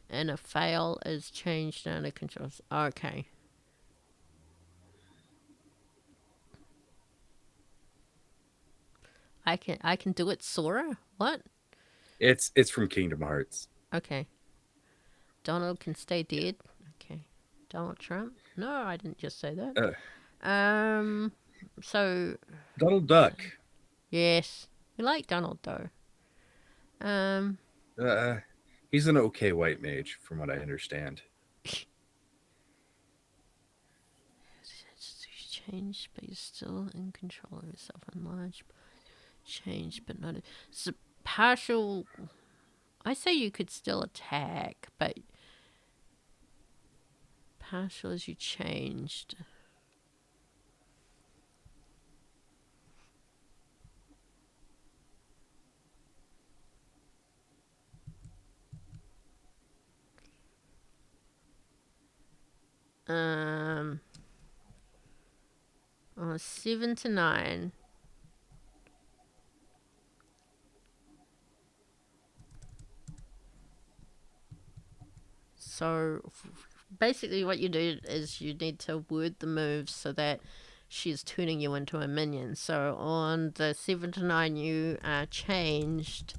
And a fail is changed under control. Okay. I can do it, Sora? What? It's from Kingdom Hearts. Okay. Donald can stay dead. Okay. Donald Trump? No, I didn't just say that. So Donald Duck. yes. We like Donald though. He's an okay white mage, from what I understand. Change, but you're still in control of yourself. Enlarge, change, but not. So partial. I say you could still attack, but partial as you changed. On 7 to 9. So basically what you do is you need to word the moves so that she's turning you into a minion. So on the 7 to 9 you are changed.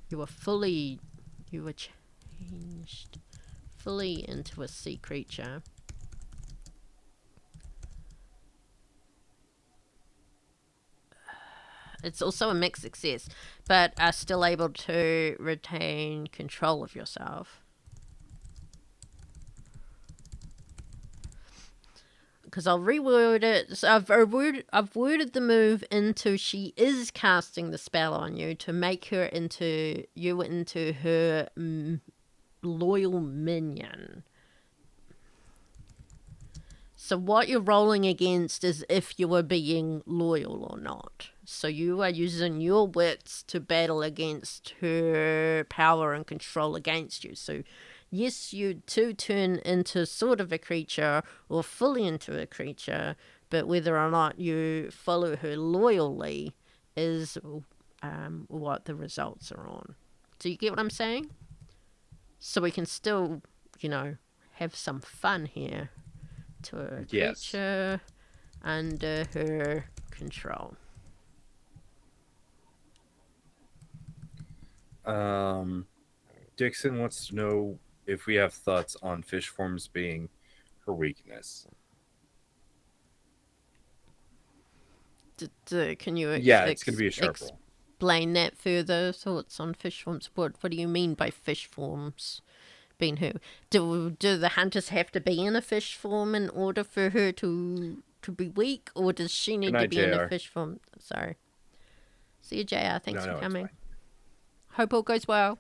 You were changed fully into a sea creature. It's also a mixed success, but are still able to retain control of yourself. Because I'll reword it. So I've worded the move into she is casting the spell on you to make her into her loyal minion. So what you're rolling against is if you are being loyal or not. So you are using your wits to battle against her power and control against you. So yes, you too turn into sort of a creature or fully into a creature, but whether or not you follow her loyally is what the results are on. Do you get what I'm saying? So we can still, have some fun here. To a creature under her control. Dixon wants to know if we have thoughts on fish forms being her weakness. Can you it's going to be a sharp roll. Explain that further? Thoughts on fish forms? What do you mean by fish forms being her? Do the hunters have to be in a fish form in order for her to be weak, or does she need to be in a fish form? Sorry. See you, JR. Thanks for coming. Hope all goes well.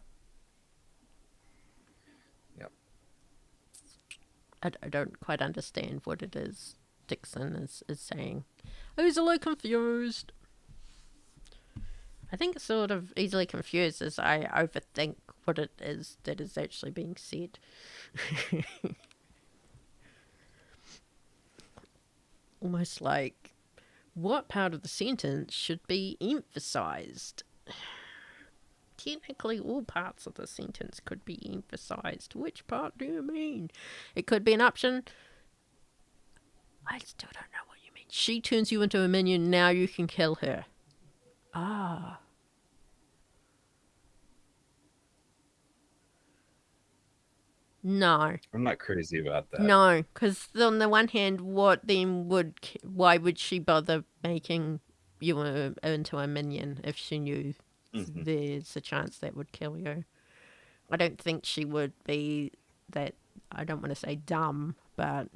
Yep. I don't quite understand what it is Dixon is saying. I was a little confused. I think sort of easily confused as I overthink what it is that is actually being said. Almost like, what part of the sentence should be emphasized? Technically, all parts of the sentence could be emphasized. Which part do you mean? It could be an option. I still don't know what you mean. She turns you into a minion, now you can kill her. Ah. No. I'm not crazy about that. No, because on the one hand, why would she bother making you into a minion if she knew there's a chance that would kill you? I don't think she would be that, I don't want to say dumb, but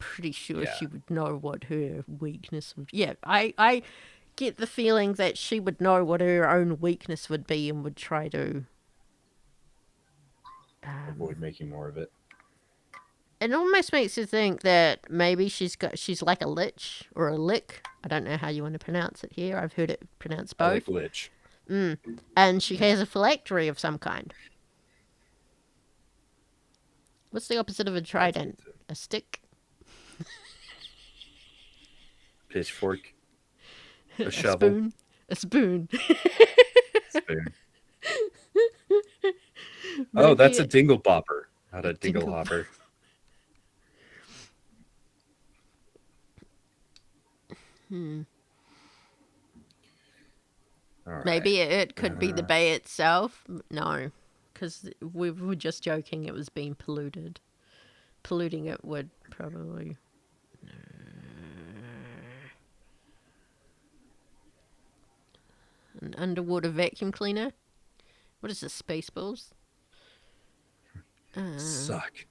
pretty sure Yeah. she would know what her weakness would. Yeah, I get the feeling that she would know what her own weakness would be and would try to Avoid making more of it. It almost makes you think that maybe she's like a lich or a lick. I don't know how you want to pronounce it here. I've heard it pronounced I both. like lich. And she has a phylactery of some kind. What's the opposite of a trident? A stick? Pitchfork. A A shovel. spoon? A spoon. Spoon. Oh, that's a Maybe dingle bopper, not a dingle dingle hopper. All right. Maybe it could be the bay itself. No, because we were just joking it was being polluted. Polluting it would probably... An underwater vacuum cleaner? What is this, Spaceballs? Suck.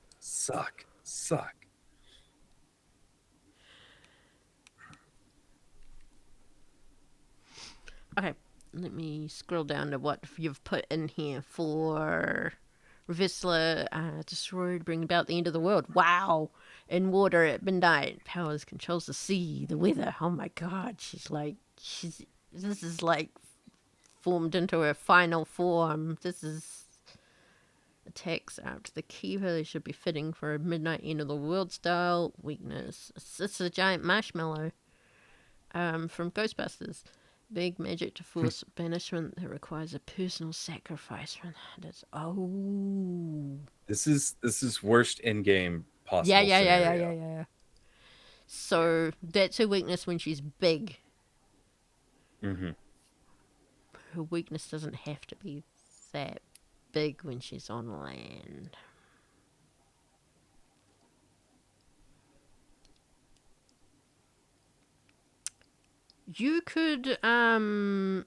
Okay, let me scroll down to what you've put in here for Visla destroyed, bring about the end of the world. Wow! In water at midnight, powers controls the sea, the weather. Oh my god, this is like formed into her final form. This is attacks after the keeper. They should be fitting for a midnight end of the world style. Weakness. It's a giant marshmallow from Ghostbusters. Big magic to force banishment that requires a personal sacrifice from the hunters. Oh. This is worst in game possible Yeah. scenario. So that's her weakness when she's big. Mm-hmm. Her weakness doesn't have to be that big when she's on land. You could,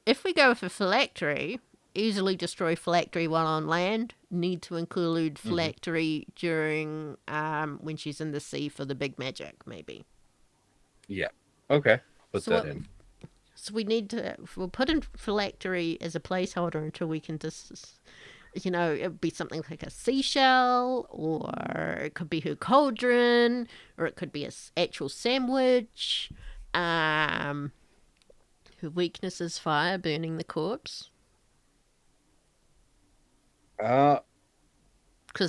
if we go with a phylactery, easily destroy phylactery while on land. Need to include phylactery during, when she's in the sea for the big magic, maybe. Yeah. Okay. Put that in. So we'll put in phylactery as a placeholder until we can it'd be something like a seashell, or it could be her cauldron, or it could be an actual sandwich. Her weakness is fire, burning the corpse. Because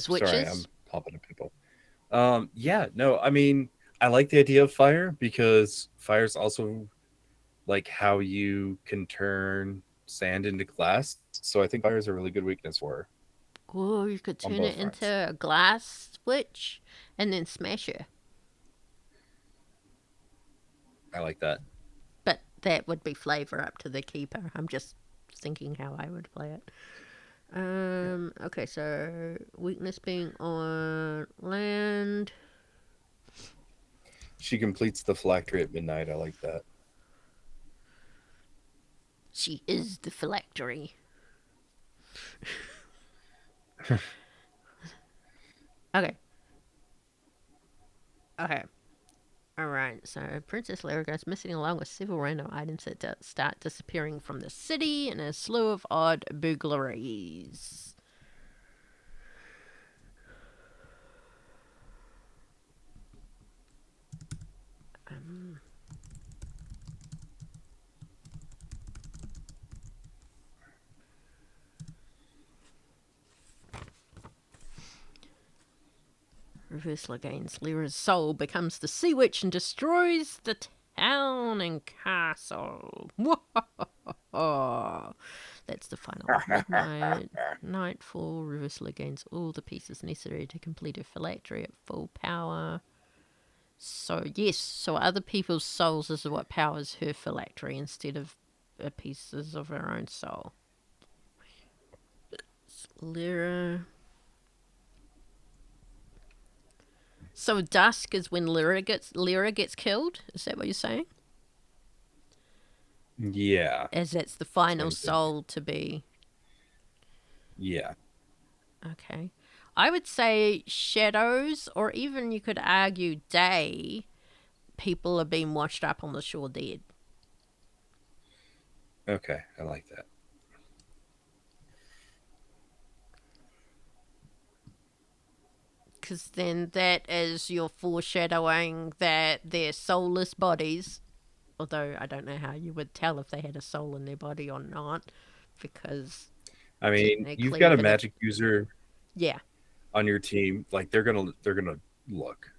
witches. Sorry, I'm popping at people. Yeah, no, I mean, I like the idea of fire because fire's also like how you can turn sand into glass. So I think fire is a really good weakness for her. Or you could turn it fronts. into a glass switch and then smash her. I like that. But that would be flavor up to the keeper. I'm just thinking how I would play it. Okay, so weakness being on land. She completes the phylactery at midnight. I like that. She is the phylactery. Okay. Alright, so Princess Lyra goes missing along with several random items that start disappearing from the city and a slew of odd burglaries. Reversal gains Lyra's soul, becomes the sea witch, and destroys the town and castle. That's the final of midnight. Nightfall, Reversal gains all the pieces necessary to complete her phylactery at full power. So, yes, so other people's souls is what powers her phylactery instead of pieces of her own soul. Lyra. So dusk is when Lyra gets killed? Is that what you're saying? Yeah. As that's the final That's what I think. soul to be. Yeah. Okay. I would say shadows, or even you could argue day, people are being washed up on the shore dead. Okay, I like that. Because then that is your foreshadowing that they're soulless bodies. Although I don't know how you would tell if they had a soul in their body or not. Because I mean, you've technically got a for the- magic user yeah. on your team. Like they're gonna look.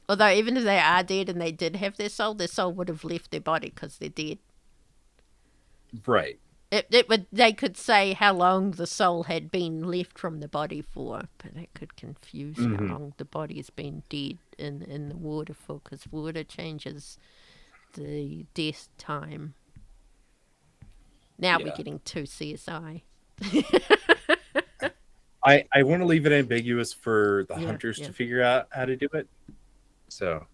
Although even if they are dead and they did have their soul would have left their body because they're dead. Right. They could say how long the soul had been left from the body for, but that could confuse how long the body has been dead in the water for, because water changes the death time. Now we're getting too CSI. I want to leave it ambiguous for the Yeah, hunters yeah. to figure out how to do it. So,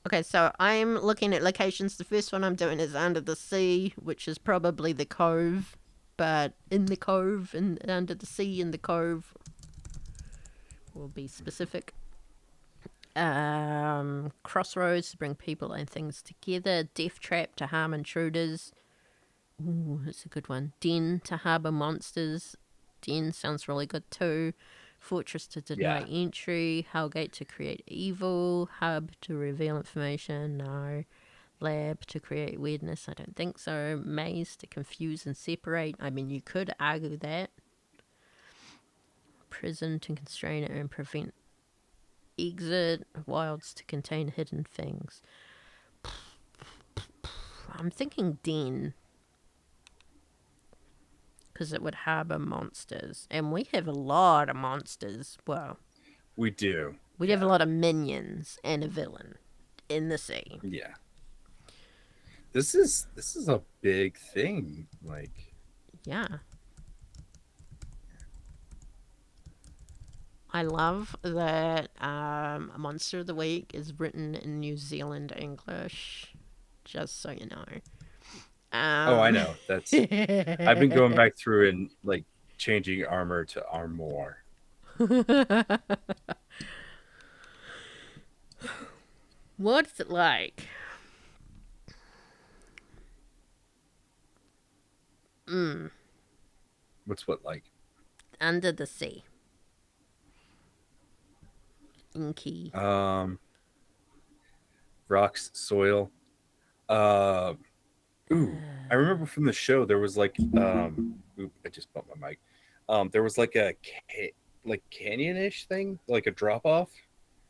Okay, so I'm looking at locations. The first one I'm doing is under the sea, which is probably the cove, but in the cove and under the sea in the cove will be specific. Crossroads to bring people and things together. Death trap to harm intruders. Ooh, that's a good one. Den to harbour monsters. Den sounds really good too. Fortress to deny entry. Hellgate to create evil. Hub to reveal information. No. Lab to create weirdness. I don't think so. Maze to confuse and separate. I mean, you could argue that. Prison to constrain and prevent exit. Wilds to contain hidden things. I'm thinking den. Because it would harbour monsters. And we have a lot of monsters. Well, we do. We have a lot of minions and a villain in the sea. Yeah. This is a big thing. Like, yeah. I love that Monster of the Week is written in New Zealand English. Just so you know. oh, I know. That's I've been going back through and like changing armor to armor. What's it like? What's what like? Under the sea. Inky. Rocks, soil. Ooh, I remember from the show there was like oop, I just bumped my mic. There was like a canyon-ish thing, like a drop off.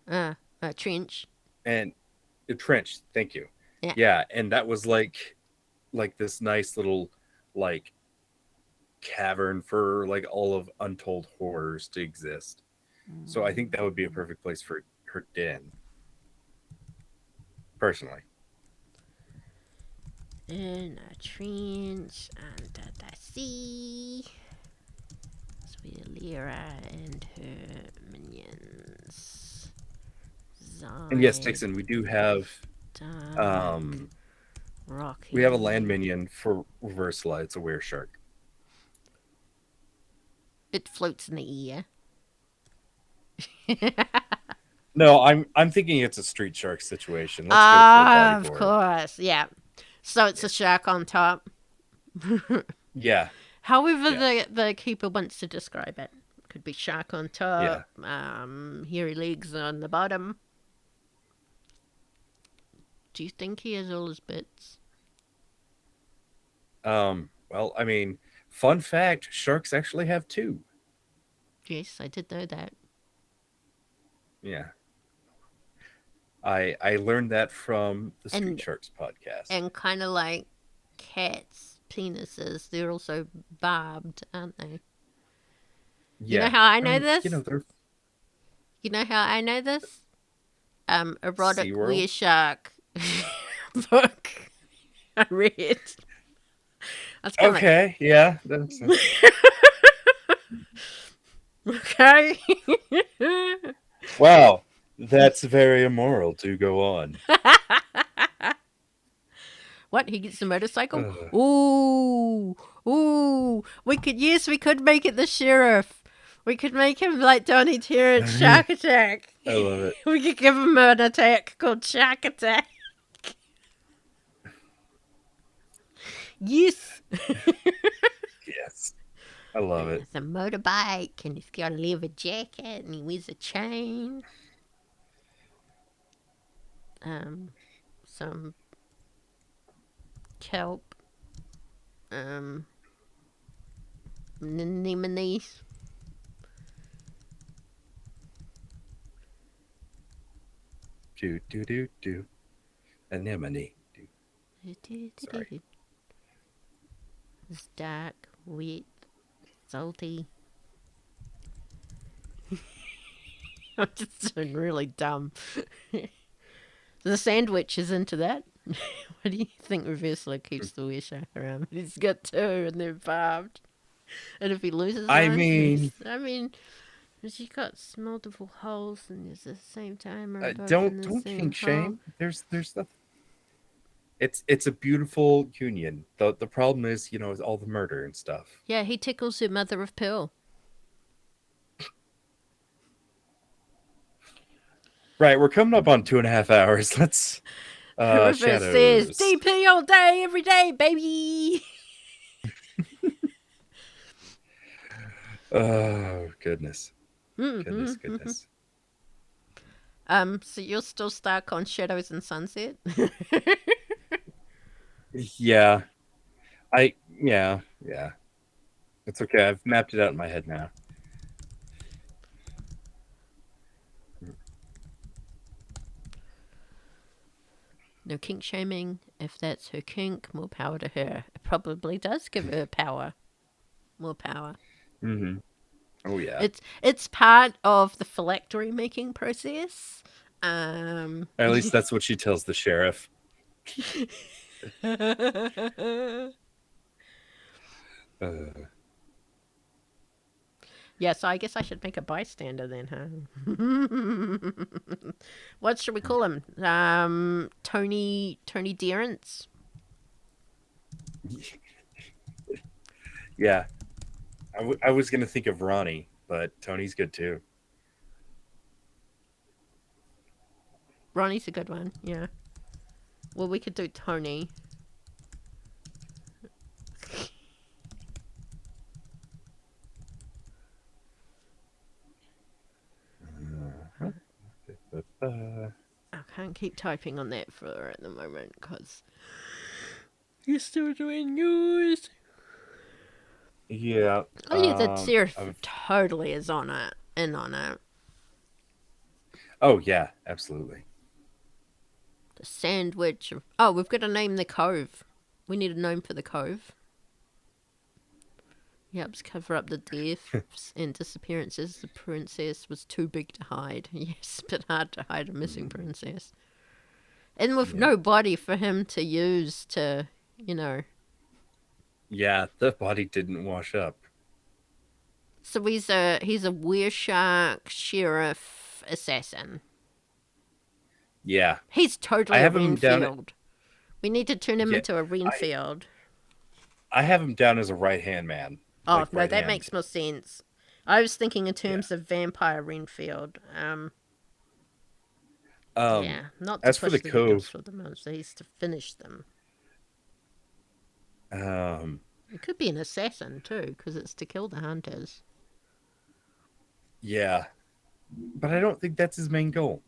A trench. And a trench, thank you. Yeah. Yeah, and that was like this nice little like cavern for like all of Untold Horrors to exist. So I think that would be a perfect place for her den. Personally. In a trench under the sea. It's where Lyra and her minions. And yes, Dixon, we do have Rocky. we have a land minion for Reversala. It's a were shark. It floats in the air. No, I'm thinking it's a street shark situation. Let's go full body Of board. course, yeah. So it's a shark on top. Yeah. However, the keeper wants to describe it. Could be shark on top, hairy legs on the bottom. Do you think he has all his bits? Well, I mean, Fun fact: sharks actually have two. Yes, I did know that. Yeah, I learned that from the Street And Sharks podcast. and kind of like cats' penises, they're also barbed, aren't they? You know Yeah, how I I know mean, this? they're You know how I know this? Erotic SeaWorld. Weird Shark book I read. I was kind of Okay, yeah, that makes sense. like, okay. Wow, that's very immoral. To go on. What? He gets a motorcycle? Ugh. Ooh, ooh. We could make it the sheriff. We could make him like Donnie Terrence Shark Attack. I love it. We could give him an attack called Shark Attack. Yes. Yes, I love it. It's a motorbike, and he's got a leather jacket, and he wears a chain. Some kelp. Anemones. Do do do do. Anemone. Sorry. It's dark, wet, salty. I'm just doing really dumb. The sandwich is into that. What do you think Reversal keeps the weird shark around? He's got two and they're barbed. And if he loses I one, mean, she got multiple holes and at the same time are both in the don't same kink hole. shame. There's nothing. It's a beautiful union. The problem is, is all the murder and stuff. Yeah, he tickles her mother of pearl. Right, we're coming up on 2.5 hours. Let's Reverse says shadows. DP all day, every day, baby. Oh goodness. Goodness. So you're still stuck on Shadows and Sunset? Yeah. Yeah. It's okay. I've mapped it out in my head now. No kink shaming. If that's her kink, more power to her. It probably does give her power. More power. Mm-hmm. Oh yeah. It's part of the phylactery making process. At least that's what she tells the sheriff. Yeah, so I guess I should make a bystander then, huh? What should we call him? Tony Dearance? Yeah. I was gonna think of Ronnie, but Tony's good too. Ronnie's a good one, yeah. Well, we could do Tony. I can't keep typing on that for at the moment because you're still doing yours. Yeah. Oh yeah, the sheriff totally is on it. Oh yeah, absolutely. The sandwich. Oh, we've got to name the cove. We need a name for the cove. Yep, let's cover up the deaths and disappearances. The princess was too big to hide. Yes, but hard to hide a missing princess. And with no body for him to use to, Yeah, the body didn't wash up. So he's a wereshark sheriff assassin. Yeah. He's totally a Renfield. We need to turn him into a Renfield. I have him down as a right-hand man. Oh, like no, right that hand. makes more sense. I was thinking in terms of vampire Renfield. Yeah, not to as push for the needles cove, for the monsters, to finish them. it It could be an assassin, too, because it's to kill the hunters. Yeah. But I don't think that's his main goal.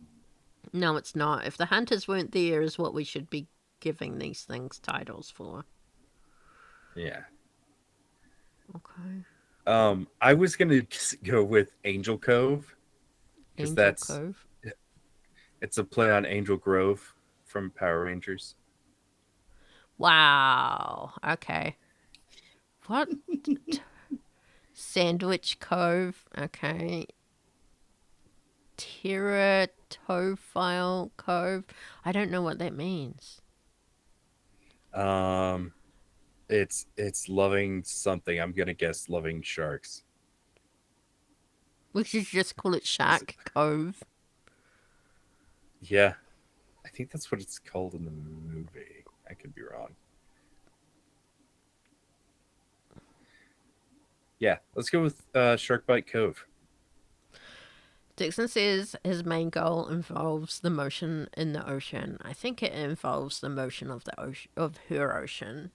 No, it's not. If the hunters weren't there is what we should be giving these things titles for. Yeah. Okay. I was gonna go with Angel Cove because Angel that's Cove. it's a play on Angel Grove from Power Rangers. Wow. Okay. What? Sandwich Cove. Okay. Teratophile Cove. I don't know what that means. Um, it's loving something. I'm gonna guess loving sharks. We should just call it Is Shark Cove. Yeah, I think that's what it's called in the movie. I could be wrong. Yeah, let's go with Sharkbite Cove. Dixon says his main goal involves the motion in the ocean. I think it involves the motion of the ocean, of her ocean.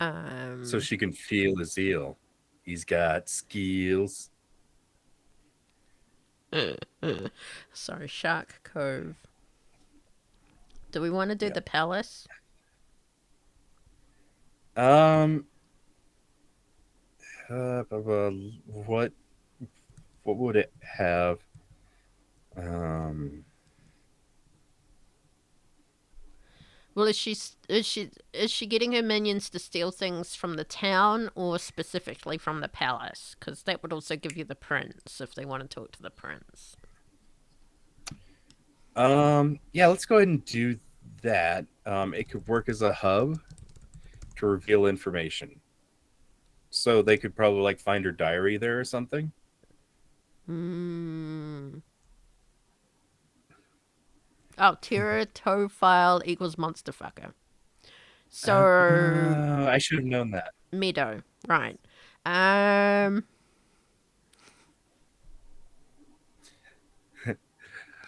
So Um, she can feel his eel. He's got skills. sorry, Shark Cove. Do we want to do Yeah. the palace? Um. What would it have? Um. Well, is she getting her minions to steal things from the town or specifically from the palace? Because that would also give you the prince if they want to talk to the prince. Yeah. Let's go ahead and do that. It could work as a hub to reveal information. So they could probably like find her diary there or something. Hmm. Oh, Teratophile equals monster fucker. So I should have known that. Meadow, right? Um,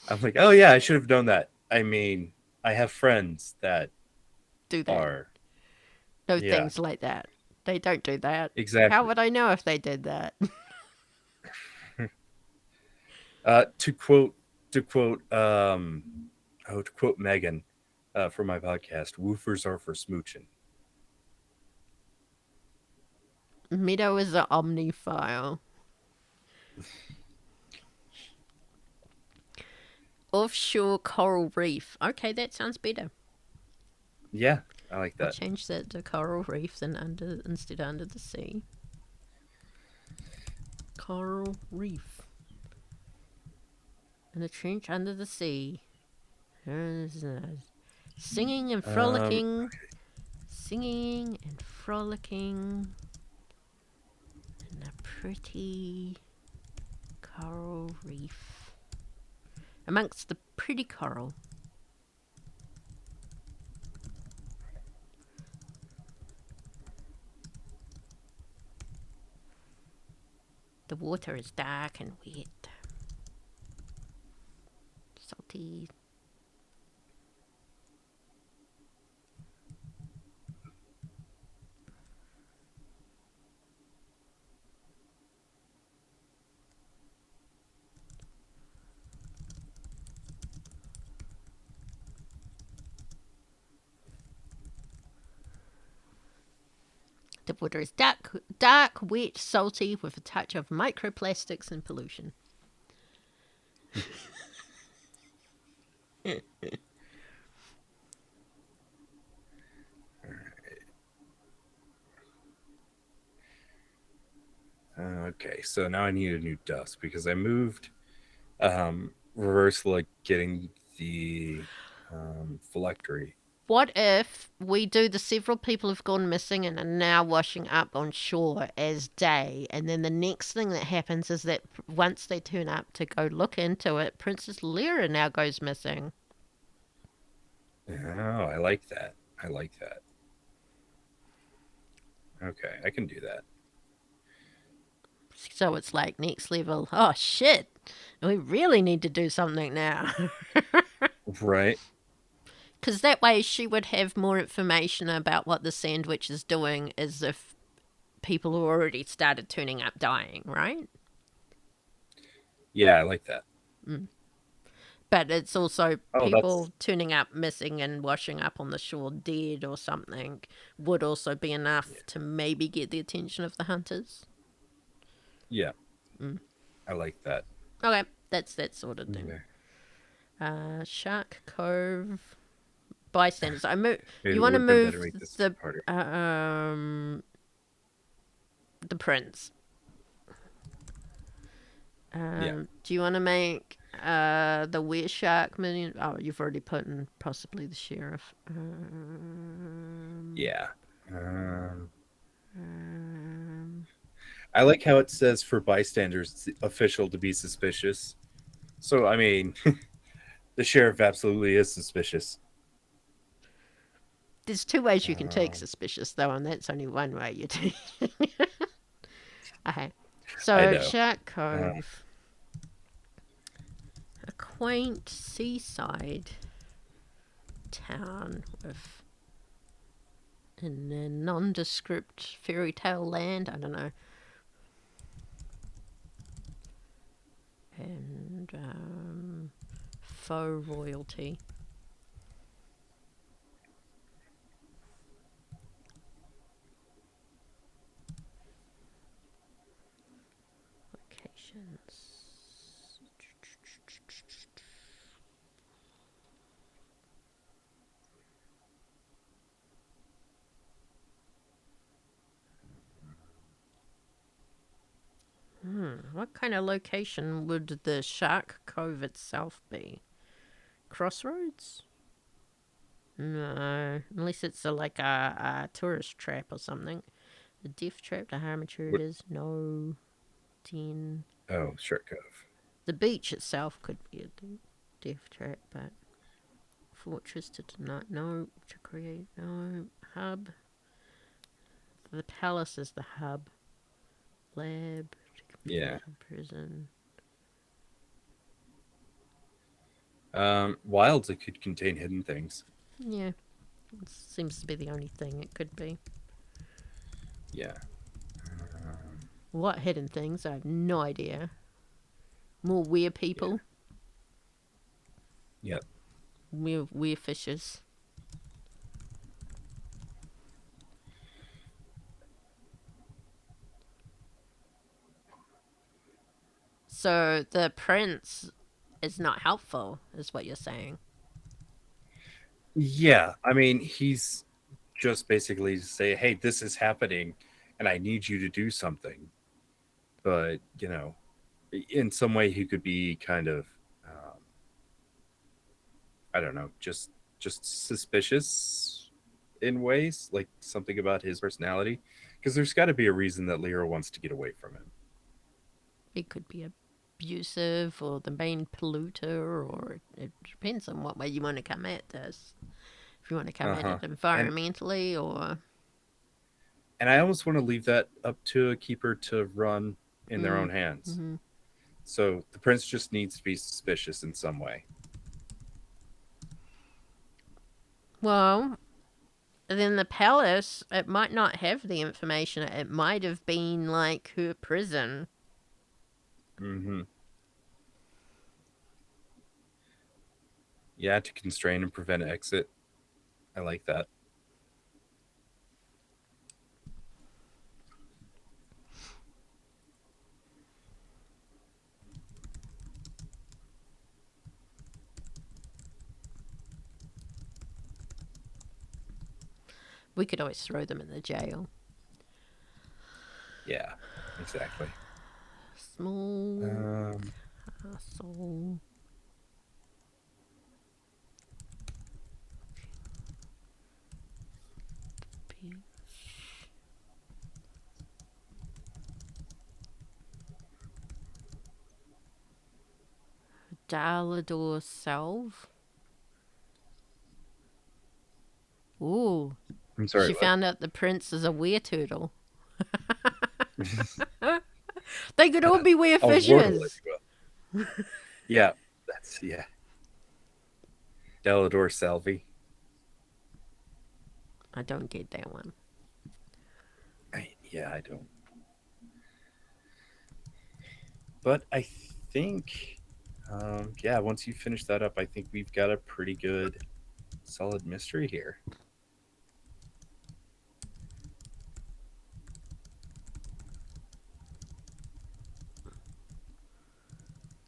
I'm like, oh yeah, I should have known that. I mean, I have friends that do that. are, No yeah, things like that. They don't do that. How exactly. would I know if they did that? To quote, to quote, to quote Megan, for my podcast, woofers are for smooching. Meadow is an omnifile. Offshore coral reef. Okay, that sounds better. Yeah, I like I'll that. change that to coral reef than instead of under the sea. Coral reef. And a trench under the sea. Singing and Um, frolicking. Singing and frolicking. In a pretty coral reef. Amongst the pretty coral. The water is dark and wet. Salty. The water is dark, wet, salty, with a touch of microplastics and pollution. okay, so now I need a new dust because I moved reverse like getting the phylactery. What if we do the several people who've gone missing and are now washing up on shore as day, and then the next thing that happens is that once they turn up to go look into it, Princess Lyra now goes missing. Oh, I like that. I like that. Okay, I can do that. So it's like next level. Oh shit! We really need to do something now. Right. Because that way she would have more information about what the sandwich is doing as if people who already started turning up dying, right? Yeah, I like that. But it's also Oh, people that's turning up missing and washing up on the shore dead or something would also be enough to maybe get the attention of the hunters. yeah. Mm. I like that. Okay, that's that sorted then. Okay. Shark Cove bystanders. It You want to would have been better move to make this the harder. the prince. Yeah. Do you want to make the were shark million? Oh, you've already put in possibly the sheriff. Yeah. Um, I like how it says for bystanders, it's official to be suspicious. So, I mean, the sheriff absolutely is suspicious. there's two ways you can take Um, suspicious though, and that's only one way you take. Okay, I so know. Shark Uh, Cove, a quaint seaside town with in a nondescript fairy tale land. I don't know. And faux royalty. Locations. What kind of location would the Shark Cove itself be? Crossroads? No, unless it's like a tourist trap or something. A death trap to how mature it is? No. 10. oh, Shark Cove. The beach itself could be a death trap, but fortress to deny. No. To create. No. Hub. The palace is the hub. Lab. Yeah. Prison. Wilds, it could contain hidden things. Yeah. It seems to be the only thing it could be. Yeah. What hidden things? I have no idea. More weird people. Yep. Weird fishes. So the prince is not helpful, is what you're saying. Yeah. I mean, he's just basically say, hey, this is happening and I need you to do something. But, in some way he could be kind of I don't know, just suspicious in ways, like something about his personality. Because there's got to be a reason that Lyra wants to get away from him. It could be abusive or the main polluter, or it depends on what way you want to come at this. If you want to come at Uh-huh. it environmentally or... And I almost want to leave that up to a keeper to run in their own hands. Mm-hmm. So the prince just needs to be suspicious in some way. Well, then the palace, it might not have the information. It might have been like her prison. Mm-hmm. Yeah, to constrain and prevent exit. I like that. We could always throw them in the jail. Yeah, exactly. Small castle. Dalador Salve. Ooh. I'm sorry. She What? found out the prince is a were-turtle. They could all be were Oh, Lord, fishes. yeah, that's Delador Salvi. I don't get that one. I don't. But I think Yeah, once you finish that up, I think we've got a pretty good, solid mystery here.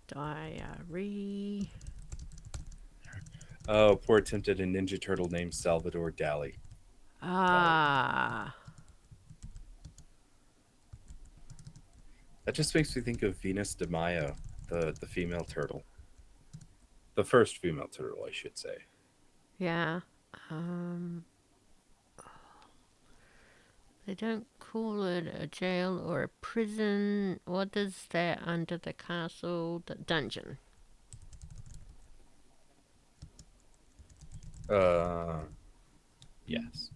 Diary. Oh, poor attempt at a Ninja Turtle named Salvador Dali. Dali. Ah. That just makes me think of Venus de Mayo, the female turtle, the first female turtle, I should say. Yeah. Um, they don't call it a jail or a prison. What is that under the castle? The dungeon. Uh, yes,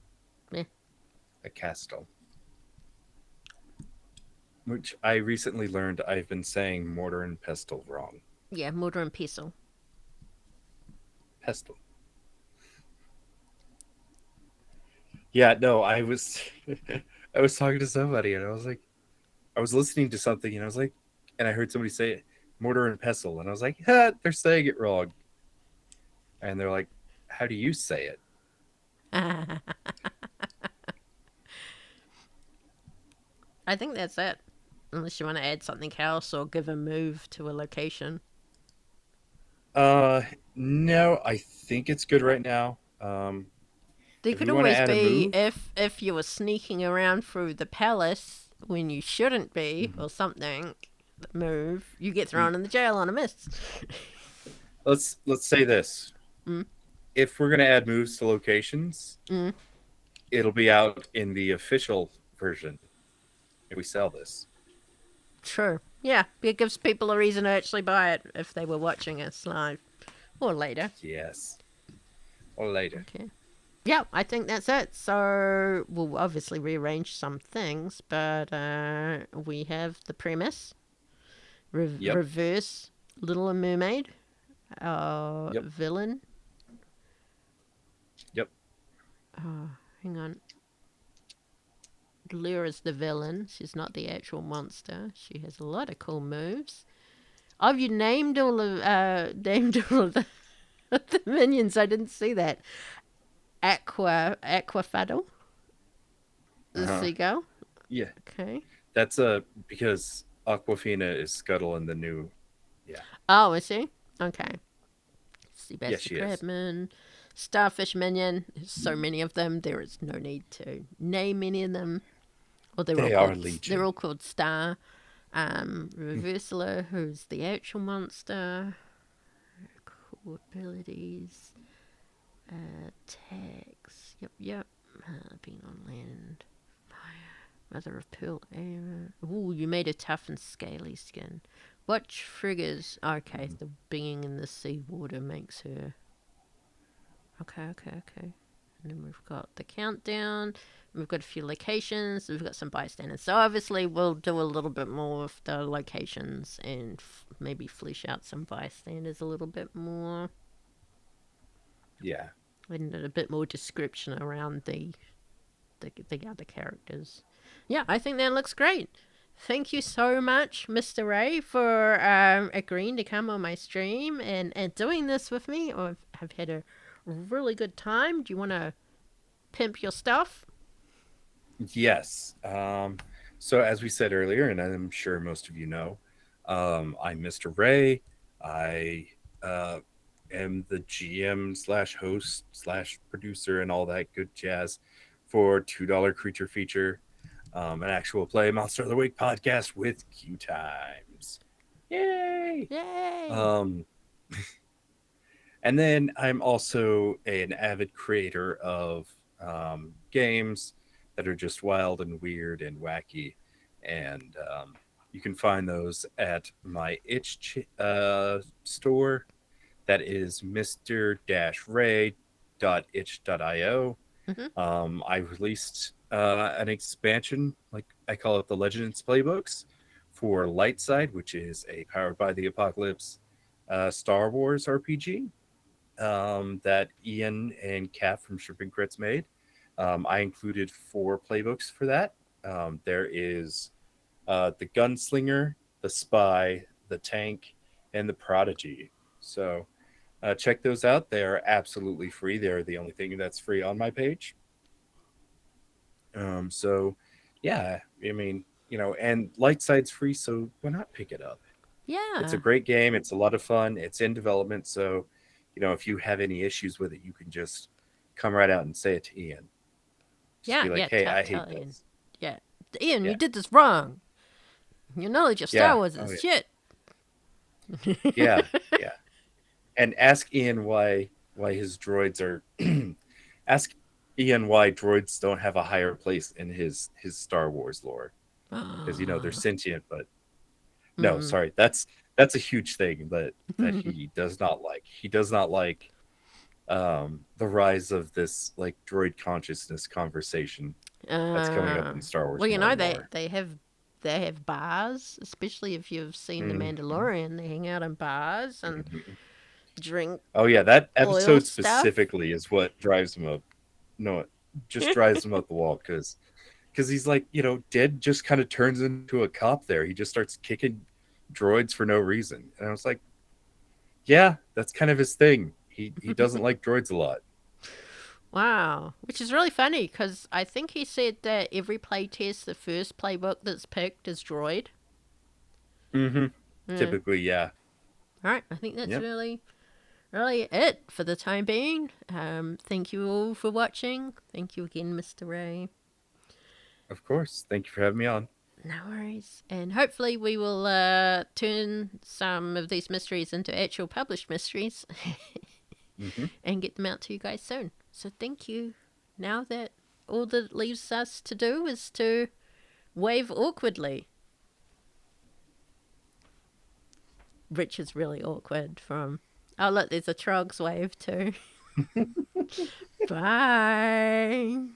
Yeah. a castle. Which I recently learned I've been saying mortar and pestle wrong. Yeah, mortar and pestle. Pestle. Yeah, no, I was I was talking to somebody and I was like, I was listening to something and I was like, and I heard somebody say it, mortar and pestle, and I was like, ha, they're saying it wrong. And they're like, how do you say it? I think that's it. Unless you want to add something else or give a move to a location. Uh, no, I think it's good right now. There If could we want to always add a be move, if you were sneaking around through the palace when you shouldn't be mhm, or something. Move, you get mm, thrown in the jail on a miss. let's say this: Mm, if we're gonna add moves to locations, mm, it'll be out in the official version if we sell this. true. Yeah, it gives people a reason to actually buy it if they were watching us live or later. Yes, or later. Okay. Yeah, I think that's it. So we'll obviously rearrange some things, but we have the premise: Yep, reverse Little Mermaid, yep, villain. yep. Hang on. Lyra's the villain. She's not the actual monster. She has a lot of cool moves. Oh, you named all of the minions. I didn't see that. Aquafado, Uh the huh. seagull. Yeah, Okay. that's because Aquafina is Scuttle in the new. Yeah, Oh, is she? Okay. yes, Seabass the she is. crabman, starfish minion. There's so many of them. There is no need to name any of them. Or They are they're Legion. all called Star. Reversala, who's the actual monster. Cool abilities. Tags. Yep, yep. Being on land. Mother of Pearl Era. Ooh, you made a tough and scaly skin. What triggers? Okay, Mhm. the being in the seawater makes her. Okay, okay, okay. And then we've got the countdown. We've got a few locations. We've got some bystanders. So obviously we'll do a little bit more of the locations and maybe flesh out some bystanders a little bit more. Yeah. And a bit more description around the other characters. Yeah, I think that looks great. Thank you so much, Mr. Ray, for agreeing to come on my stream and doing this with me. I've had a really good time. Do you want to pimp your stuff? Yes. So as we said earlier, and I'm sure most of you know, I'm Mr. Ray. I am the GM slash host slash producer and all that good jazz for $2 Creature Feature, an actual play Monster of the Week podcast with Q Times. Yay! Yay! Um, and then I'm also an avid creator of games that are just wild and weird and wacky. And you can find those at my store. That is mr-ray.itch.io. Mm-hmm. I released an expansion, like I call it the Legends Playbooks, for Lightside, which is a Powered by the Apocalypse Star Wars RPG that Ian and Kat from Shipping Crits made. I included 4 playbooks for that. There is the Gunslinger, the Spy, the Tank, and the Prodigy. So check those out. They are absolutely free. They're the only thing that's free on my page. So yeah, I mean, and Light Side's free, so why not pick it up? It's a Yeah. great game. It's a lot of fun. It's in development, so if you have any issues with it, you can just come right out and say it to Ian. Just Yeah, be like, yeah, "Hey, I hate tell Ian. this." Yeah. Ian, you Yeah, did this wrong. Your knowledge of Star yeah, Wars oh is yeah, shit. yeah, yeah. And ask Ian why his droids are. Ask Ian why droids don't have a higher place in his Star Wars lore, because they're sentient, but no, Mm. sorry, that's a huge thing that he does not like. He does not like the rise of this like droid consciousness conversation that's coming up in Star Wars Well, more and they more. they have bars, especially if you've seen The Mhm, Mandalorian. They hang out in bars and mhm. drink Oh yeah, that oil episode stuff. specifically is what drives him up. No, it just drives him up the wall because he's like dead just kind of turns into a cop there. He just starts kicking droids for no reason, and I was like, yeah, that's kind of his thing. He doesn't like droids a lot. Wow, which is really funny because I think he said that every playtest, the first playbook that's picked is droid. Hmm. Yeah. Typically, yeah. All right, I think that's Yep. really it for the time being. Thank you all for watching. Thank you again, Mr. Ray. Of course. Thank you for having me on. No worries. And hopefully we will turn some of these mysteries into actual published mysteries Hmm. and get them out to you guys soon. So thank you. Now that all that leaves us to do is to wave awkwardly. Which is really awkward from... Oh, look, there's a Trogs wave too. Bye.